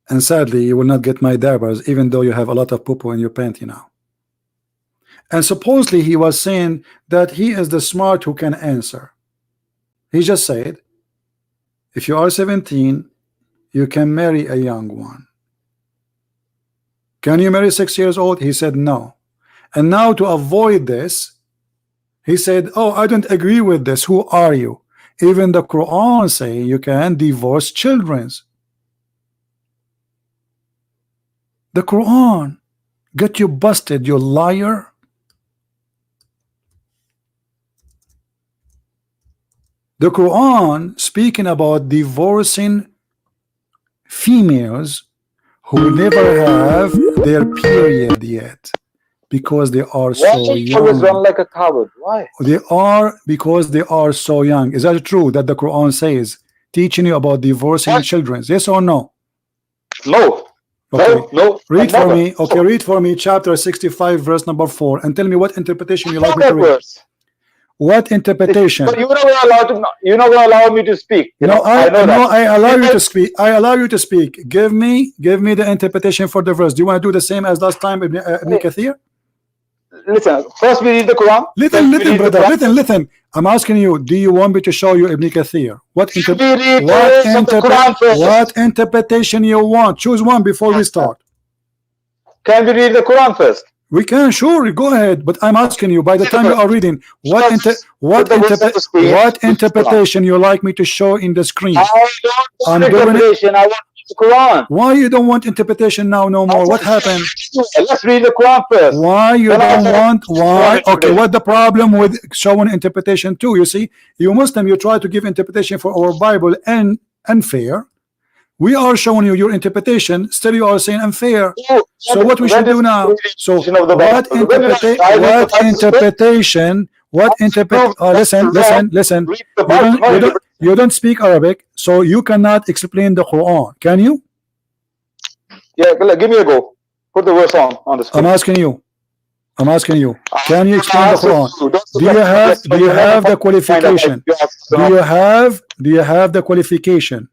And sadly, you will not get my dabbers, even though you have a lot of poo-poo in your panty now. And supposedly he was saying that he is the smart who can answer. He just said, if you are 17, you can marry a young one. Can you marry 6 years old? He said no. And now to avoid this, he said, oh, I don't agree with this. Who are you? Even the Quran say you can divorce children. The Quran got you busted, you liar. The Quran speaking about divorcing females who never have their period yet because they are so young. Always run like a coward. Why? They are because they are so young. Is that true that the Quran says teaching you about divorcing children? Yes or no? No. Okay. No, Read for never. me. Okay, read for me chapter 65, verse number 4, and tell me what interpretation you like me to read. Verse. What interpretation? But you're not going to allow to. You're not going to allow me to speak. You know, I know that. I allow you to speak. I allow you to speak. Give me the interpretation for the verse. Do you want to do the same as last time, Ibn Kathir? Listen. First, we read the Quran. Listen, brother. Listen. I'm asking you. Do you want me to show you Ibn Kathir? What interpretation you want? Choose one before we start. Can we read the Quran first? We can, sure, go ahead. But I'm asking you, by the time you are reading, what interpretation you like me to show in the screen? I'm doing it. I want the Quran. Why you don't want interpretation now no more? What happened? Let's read the Quran first. Why you don't want? Why? Okay, what the problem with showing interpretation too? You see, you Muslim, you try to give interpretation for our Bible and unfair. We are showing you your interpretation, still you are saying unfair. So what we should do now? So what interpretation? Listen. You don't speak Arabic, so you cannot explain the Quran, can you? Yeah, give me a go. Put the verse on the screen. I'm asking you. Can you explain the Quran? Do you have the qualification? Do you have the qualification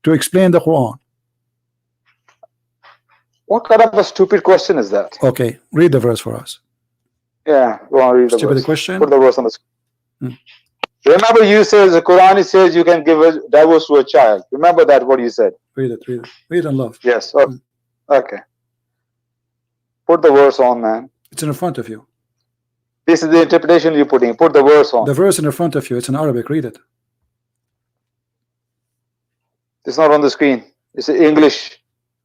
to explain the Quran? What kind of a stupid question is that? Okay, read the verse for us. Yeah, go on, read the stupid verse. Question. Put the verse on the screen. Remember, you said the Quran, it says you can give a divorce to a child. Remember that, what you said. Read it and love. Yes. Okay. Put the verse on, man. It's in front of you. This is the interpretation you're putting. Put the verse on. The verse in front of you. It's in Arabic. Read it. It's not on the screen. It's in English.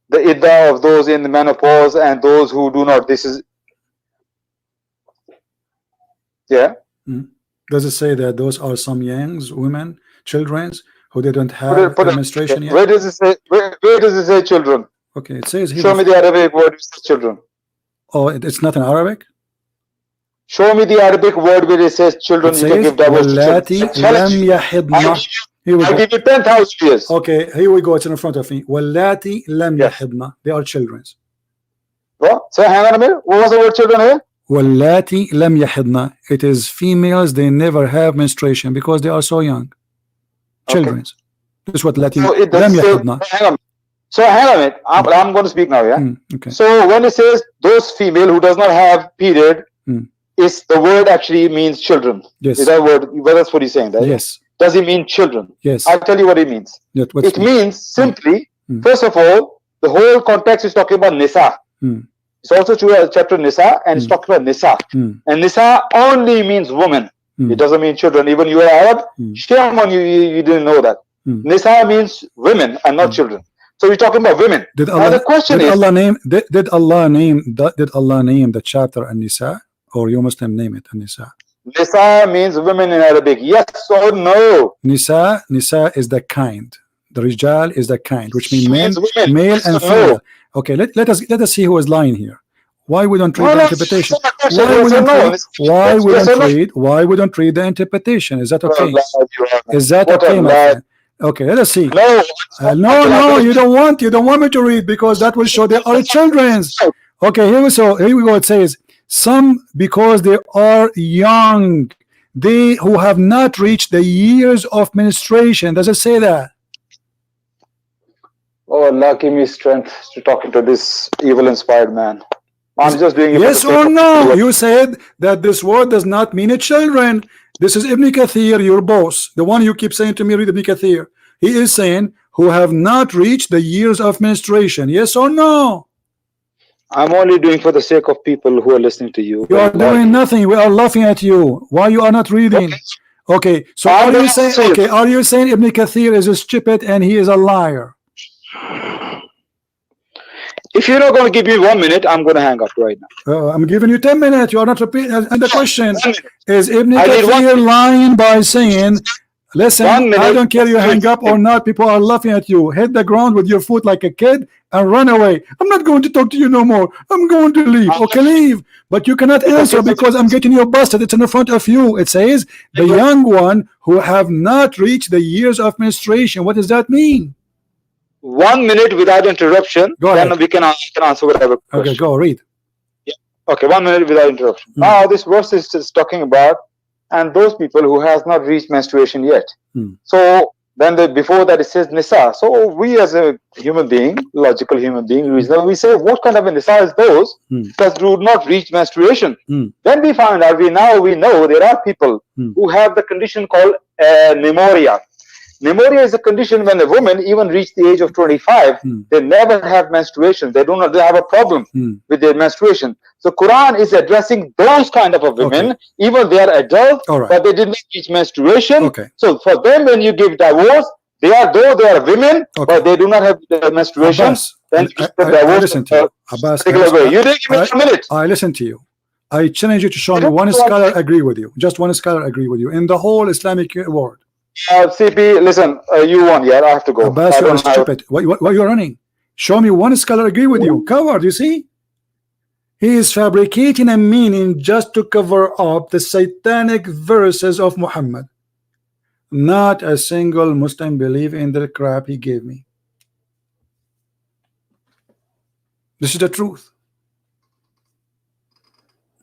The iddah of those in the menopause and those who do not. This is. Yeah. Does it say that those are some young women, children, who didn't have menstruation yet? Where does it say? Where does it say children? Okay, it says here. Show me the Arabic word which says children. Oh, it's not in Arabic. Show me the Arabic word where it says children. You can give divorce to children. I'll give you 10,000 years. Okay, here we go. It's in front of me. Wallati lam yahidna. They are children. What? So hang on a minute. What was the word children here? Wallati lam yahidna. It is females. They never have menstruation because they are so young. Children. This is what lati lam yahidna. Hang on. So hang on a minute. I'm going to speak now. Yeah. Okay. So when it says those female who does not have period, is the word actually means children? Yes. Is that word? Well, that's what he's saying. Right? Yes. Does it mean children? Yes. I'll tell you what it means. It means simply, first of all, the whole context is talking about Nisa. It's also true as chapter Nisa, and it's talking about Nisa. And Nisa only means woman. It doesn't mean children. Even you are Arab, shame on you, you didn't know that. Nisa means women and not children. So we're talking about women. Did Allah name the chapter An-Nisa, or you Muslim name it An-Nisa? Nisa means women in Arabic. Yes or no? Nisa is the kind. The Rijal is the kind, which means male and female. Okay, let us see who is lying here. Why we don't read the interpretation? Why we don't read the interpretation? Is that okay? Is that okay, my friend? Okay, let us see. No, you don't want me to read, because that will show they are children. Okay, here we go. It says, some because they are young, they who have not reached the years of menstruation. Does it say that? Oh, Allah, give me strength to talking to this evil inspired man. I'm just doing it. Yes or no? You said that this word does not mean a children. This is Ibn Kathir, your boss, the one you keep saying to me, read Ibn Kathir. He is saying who have not reached the years of menstruation. Yes or no? I'm only doing for the sake of people who are listening to you. You are doing nothing. We are laughing at you. Why you are not reading? Okay, so are you saying Ibn Kathir is a stupid and he is a liar? If you're not going to give me 1 minute, I'm going to hang up right now. I'm giving you 10 minutes. You are not repeating. And the question is, Ibn Kathir lying by saying, listen, I don't care you hang up or not, people are laughing at you. Hit the ground with your foot like a kid and run away. I'm not going to talk to you no more. I'm going to leave. Okay, leave. But you cannot answer because I'm getting you busted. It's in the front of you. It says, the young one who have not reached the years of menstruation. What does that mean? 1 minute without interruption, Go then ahead. we can answer whatever question. Okay, go read. Okay, 1 minute without interruption. Now this verse is just talking about, and those people who has not reached menstruation yet. So then before that it says nisa. So we as a human being, logical human being, reasonable, we say, what kind of a nisa is those that do not reach menstruation? Then we find out, we know there are people who have the condition called pneumonia. Pneumonia is a condition when a woman even reach the age of 25, they never have menstruation. They have a problem with their menstruation. So Quran is addressing those kind of a women, even they are adult, but they did not reach menstruation. So for them, when you give divorce, they are women, but they do not have the menstruation. Abbas, Then I listen to you. Abbas, you didn't give me a minute. I listen to you. I challenge you to show me one scholar agree with you. Just one scholar agree with you in the whole Islamic world. CP, listen, you won. Yeah, I have to go. Abbas, you are stupid. Why you are running? Show me one scholar agree with you. Coward, you see? He is fabricating a meaning just to cover up the satanic verses of Muhammad. Not a single Muslim believe in the crap he gave me. This is the truth.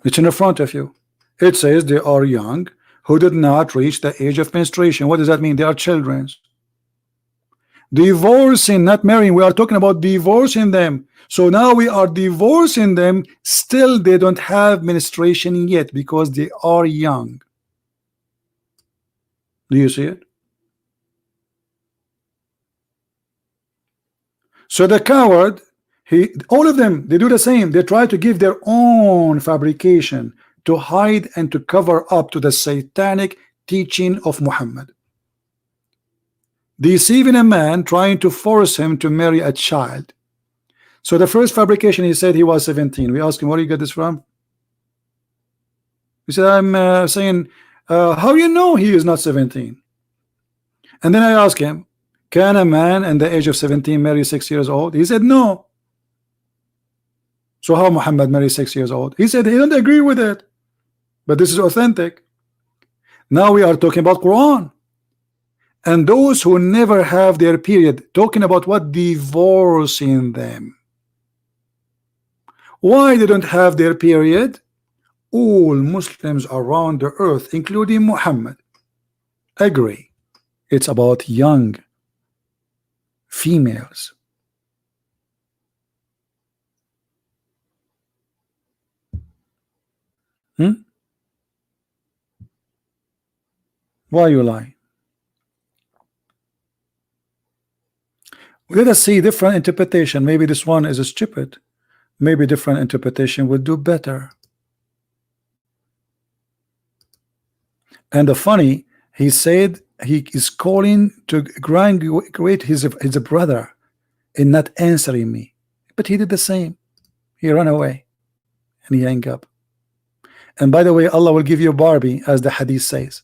It's in the front of you. It says they are young, who did not reach the age of menstruation. What does that mean? They are children. Divorcing, not marrying. We are talking about divorcing them. So now we are divorcing them. Still, they don't have menstruation yet because they are young. Do you see it? So the coward, all of them, they do the same. They try to give their own fabrication to hide and to cover up to the satanic teaching of Muhammad. Deceiving a man, trying to force him to marry a child. So the first fabrication, he said he was 17. We asked him, where do you get this from? He said, I'm saying, how you know he is not 17? And then I asked him, can a man at the age of 17 marry 6 years old? He said no. So how Muhammad married 6 years old? He said he don't agree with it, but this is authentic. Now we are talking about Quran. And those who never have their period, talking about what? Divorcing them. Why they don't have their period? All Muslims around the earth, including Muhammad, agree it's about young females. Why you lie? Let us see different interpretation. Maybe this one is stupid. Maybe different interpretation would do better. And the funny, he said he is calling to graduate his brother and not answering me. But he did the same. He ran away and he hung up. And by the way, Allah will give you a Barbie, as the hadith says.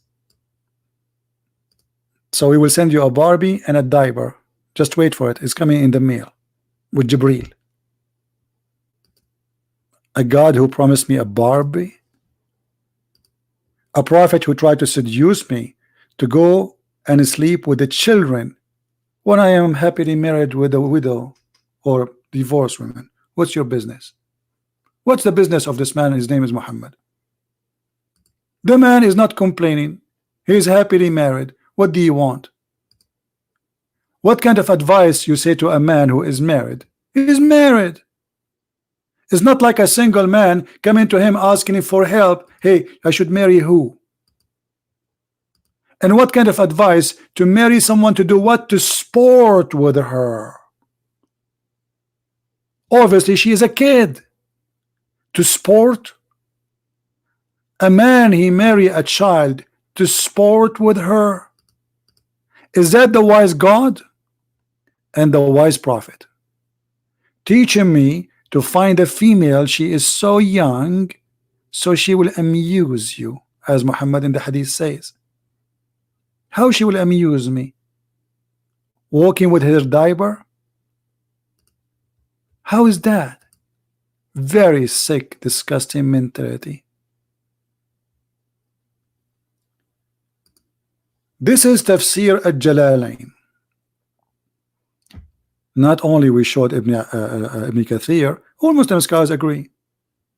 So he will send you a Barbie and a diaper. Just wait for it. It's coming in the mail with Jibreel. A God who promised me a Barbie. A prophet who tried to seduce me to go and sleep with the children when I am happily married with a widow or divorced woman. What's your business? What's the business of this man? His name is Muhammad. The man is not complaining. He is happily married. What do you want? What kind of advice you say to a man who is married? He is married. It's not like a single man coming to him asking him for help. Hey, I should marry who? And what kind of advice to marry someone to do what? To sport with her. Obviously, she is a kid. To sport? A man, he marry a child to sport with her. Is that the wise God and the wise prophet? Teaching me to find a female, she is so young, so she will amuse you, as Muhammad in the hadith says. How she will amuse me? Walking with her diaper? How is that? Very sick, disgusting mentality. This is Tafsir al-Jalalain. Not only we showed Ibn Kathir, all Muslim scholars agree.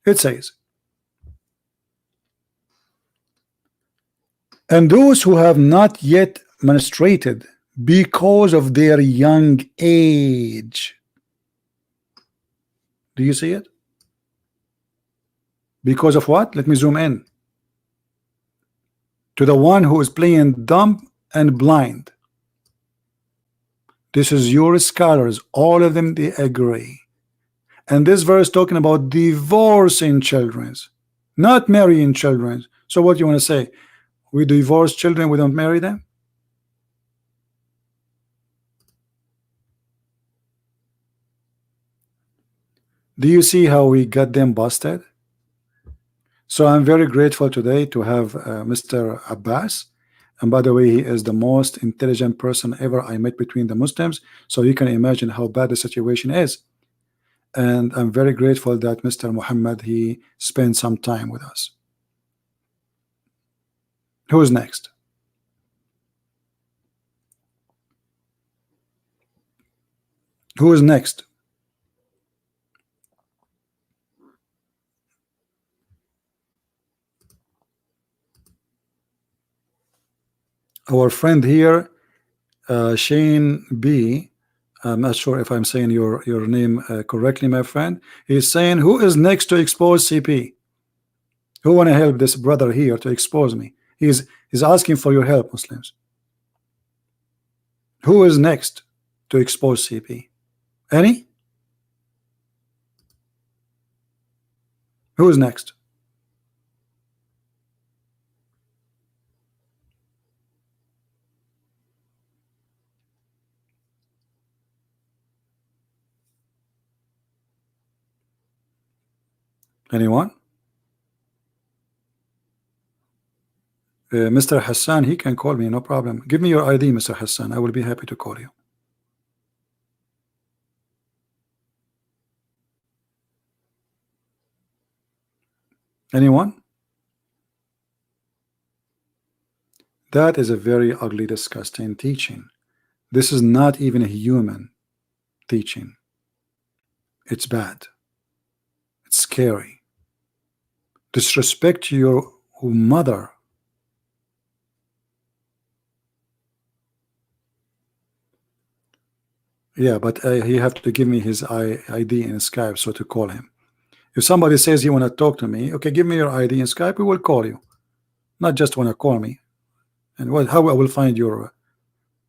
It says, and those who have not yet menstruated because of their young age. Do you see it? Because of what? Let me zoom in. To the one who is playing dumb and blind. This is your scholars, all of them, they agree. And this verse talking about divorcing children, not marrying children. So what you want to say? We divorce children, we don't marry them? Do you see how we got them busted? So I'm very grateful today to have Mr. Abbas. And by the way, he is the most intelligent person ever I met between the Muslims. So you can imagine how bad the situation is. And I'm very grateful that Mr. Muhammad, he spent some time with us. Who's next? Who is next? Our friend here, Shane B. I'm not sure if I'm saying your name correctly, my friend. He's saying, who is next to expose CP? Who want to help this brother here to expose me? He's asking for your help, Muslims. Who is next to expose CP? Any? Who is next? Anyone? Mr. Hassan, he can call me, no problem. Give me your ID, Mr. Hassan. I will be happy to call you. Anyone? That is a very ugly, disgusting teaching. This is not even a human teaching. It's bad. It's scary. Disrespect your mother. Yeah, but he have to give me his ID in Skype so to call him. If somebody says he want to talk to me, okay, give me your ID in Skype, we will call you. Not just want to call me. And what? How I will find your?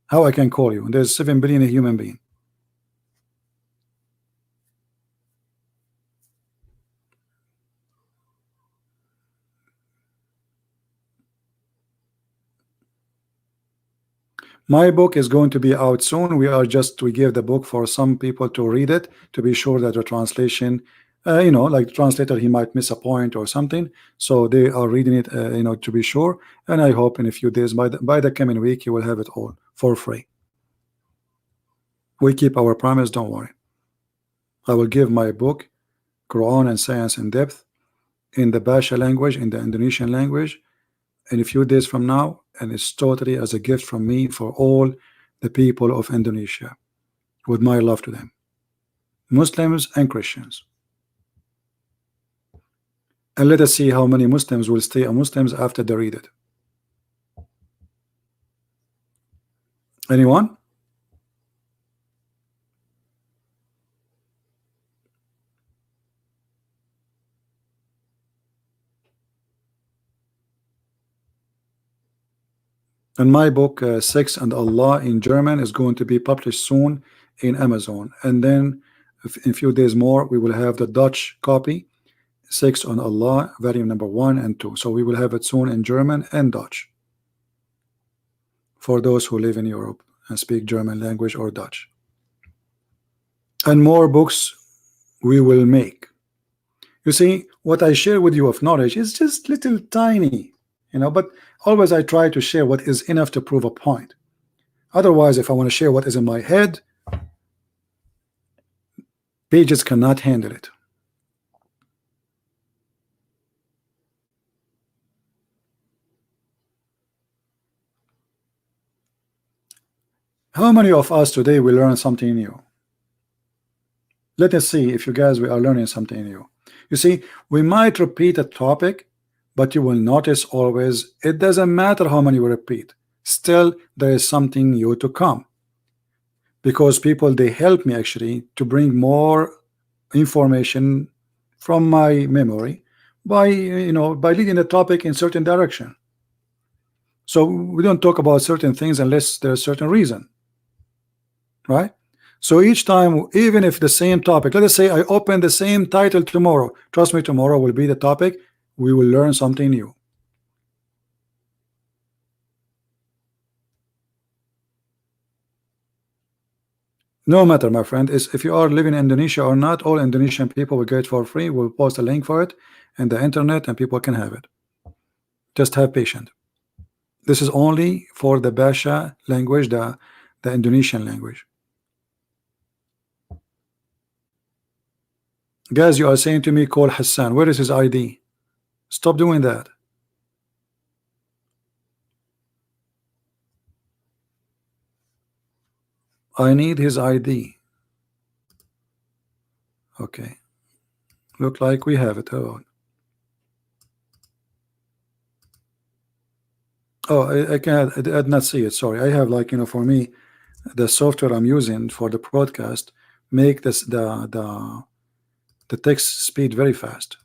How I can call you? There's 7 billion human being. My book is going to be out soon. We give the book for some people to read it to be sure that the translation, you know, like the translator, he might miss a point or something. So they are reading it, you know, to be sure. And I hope in a few days, by the coming week, you will have it all for free. We keep our promise. Don't worry. I will give my book, Quran and Science in Depth, in the Basha language, in the Indonesian language, in a few days from now, and it's totally as a gift from me for all the people of Indonesia, with my love to them, Muslims and Christians. And let us see how many Muslims will stay Muslims after they read it. Anyone? And my book, Sex and Allah in German, is going to be published soon in Amazon. And then in a few days more, we will have the Dutch copy, Sex on Allah, volume number 1 and 2. So we will have it soon in German and Dutch for those who live in Europe and speak German language or Dutch. And more books we will make. You see, what I share with you of knowledge is just little tiny, you know, but always I try to share what is enough to prove a point. Otherwise, if I want to share what is in my head, pages cannot handle it. How many of us today will learn something new? Let us see if you guys we are learning something new. You see, we might repeat a topic, but you will notice always it doesn't matter how many we repeat. Still, there is something new to come, because people they help me actually to bring more information from my memory by by leading the topic in certain direction. So we don't talk about certain things unless there's a certain reason, right? So each time, even if the same topic, let us say I open the same title tomorrow, trust me, tomorrow will be the topic, we will learn something new. No matter, my friend, is if you are living in Indonesia or not, all Indonesian people will get it for free. We'll post a link for it in the internet and people can have it. Just have patience. This is only for the Basha language, the Indonesian language. Guys, you are saying to me, call Hassan. Where is his ID? Stop doing that. I need his ID. Okay. Look like we have it. Oh, I did not see it. Sorry. I have, like, for me, the software I'm using for the broadcast make this the text speed very fast.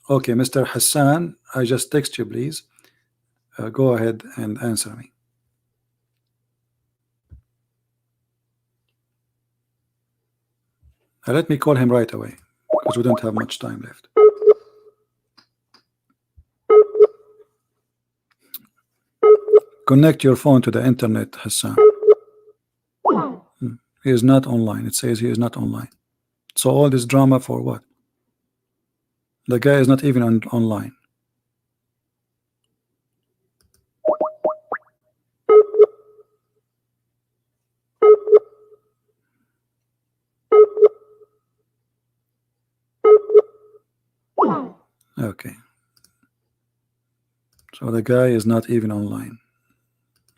Okay, Mr. Hassan, I just text you, please. Go ahead and answer me. Let me call him right away because we don't have much time left. Connect your phone to the internet, Hassan. He is not online. It says he is not online. So all this drama for what? The guy is not even online. Okay. So the guy is not even online.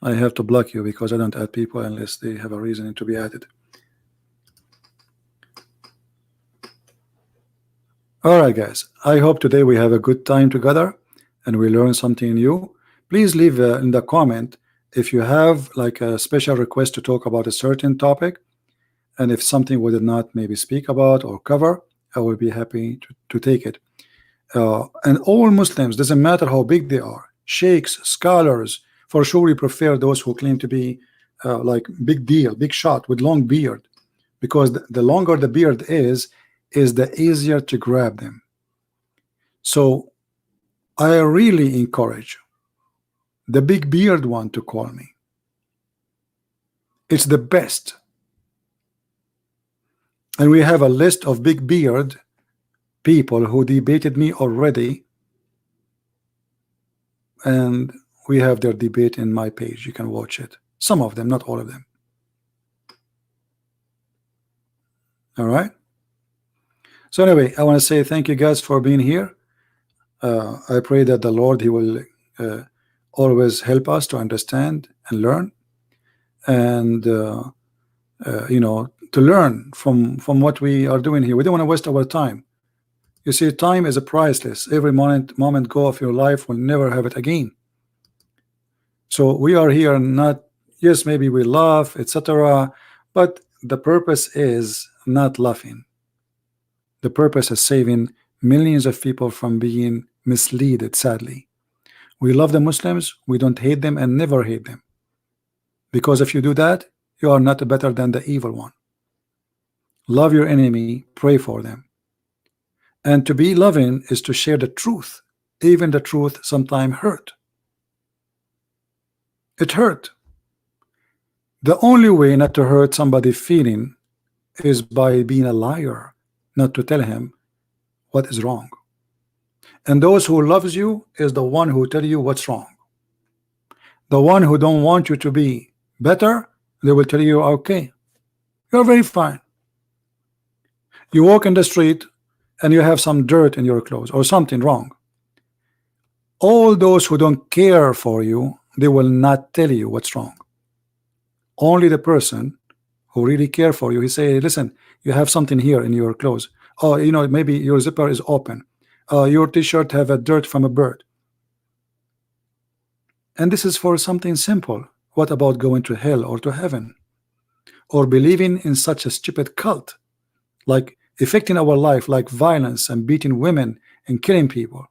I have to block you because I don't add people unless they have a reason to be added. Alright guys, I hope today we have a good time together and we learn something new. Please leave in the comment if you have like a special request to talk about a certain topic, and if something we did not maybe speak about or cover, I will be happy to take it. And all Muslims, doesn't matter how big they are, sheikhs, scholars, for sure we prefer those who claim to be like big deal, big shot with long beard, because the longer the beard is the easier to grab them. So I really encourage the big beard one to call me. It's the best. And we have a list of big beard people who debated me already, and we have their debate in my page. You can watch it. Some of them, not all of them. All right. So anyway, I want to say thank you guys for being here. I pray that the Lord, he will always help us to understand and learn, and to learn from what we are doing here. We don't want to waste our time. You see, time is a priceless. Every moment go of your life will never have it again. So we are here not, yes, maybe we laugh, etc., but the purpose is not laughing. The purpose is saving millions of people from being misled, sadly. We love the Muslims, we don't hate them and never hate them. Because if you do that, you are not better than the evil one. Love your enemy, pray for them. And to be loving is to share the truth. Even the truth sometimes hurt. It hurt. The only way not to hurt somebody's feeling is by being a liar, not to tell him what is wrong. And those who loves you is the one who tell you what's wrong. The one who don't want you to be better, they will tell you, okay, you're very fine. You walk in the street and you have some dirt in your clothes or something wrong. All those who don't care for you, they will not tell you what's wrong. Only the person who really care for you. He say, listen, you have something here in your clothes. Oh, you know, maybe your zipper is open. Your t-shirt have a dirt from a bird. And this is for something simple. What about going to hell or to heaven? Or believing in such a stupid cult, like affecting our life, like violence and beating women and killing people?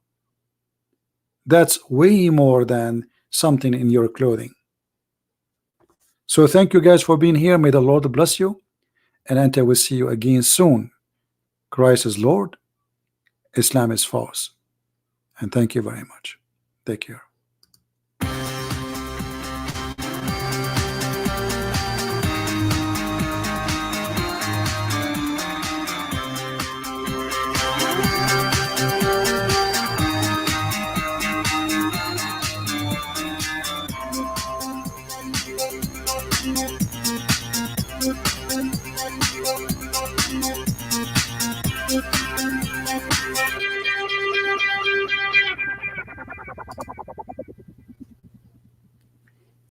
That's way more than something in your clothing. So thank you guys for being here. May the Lord bless you, and until we see you again soon. Christ is Lord, Islam is false. And thank you very much. Take care.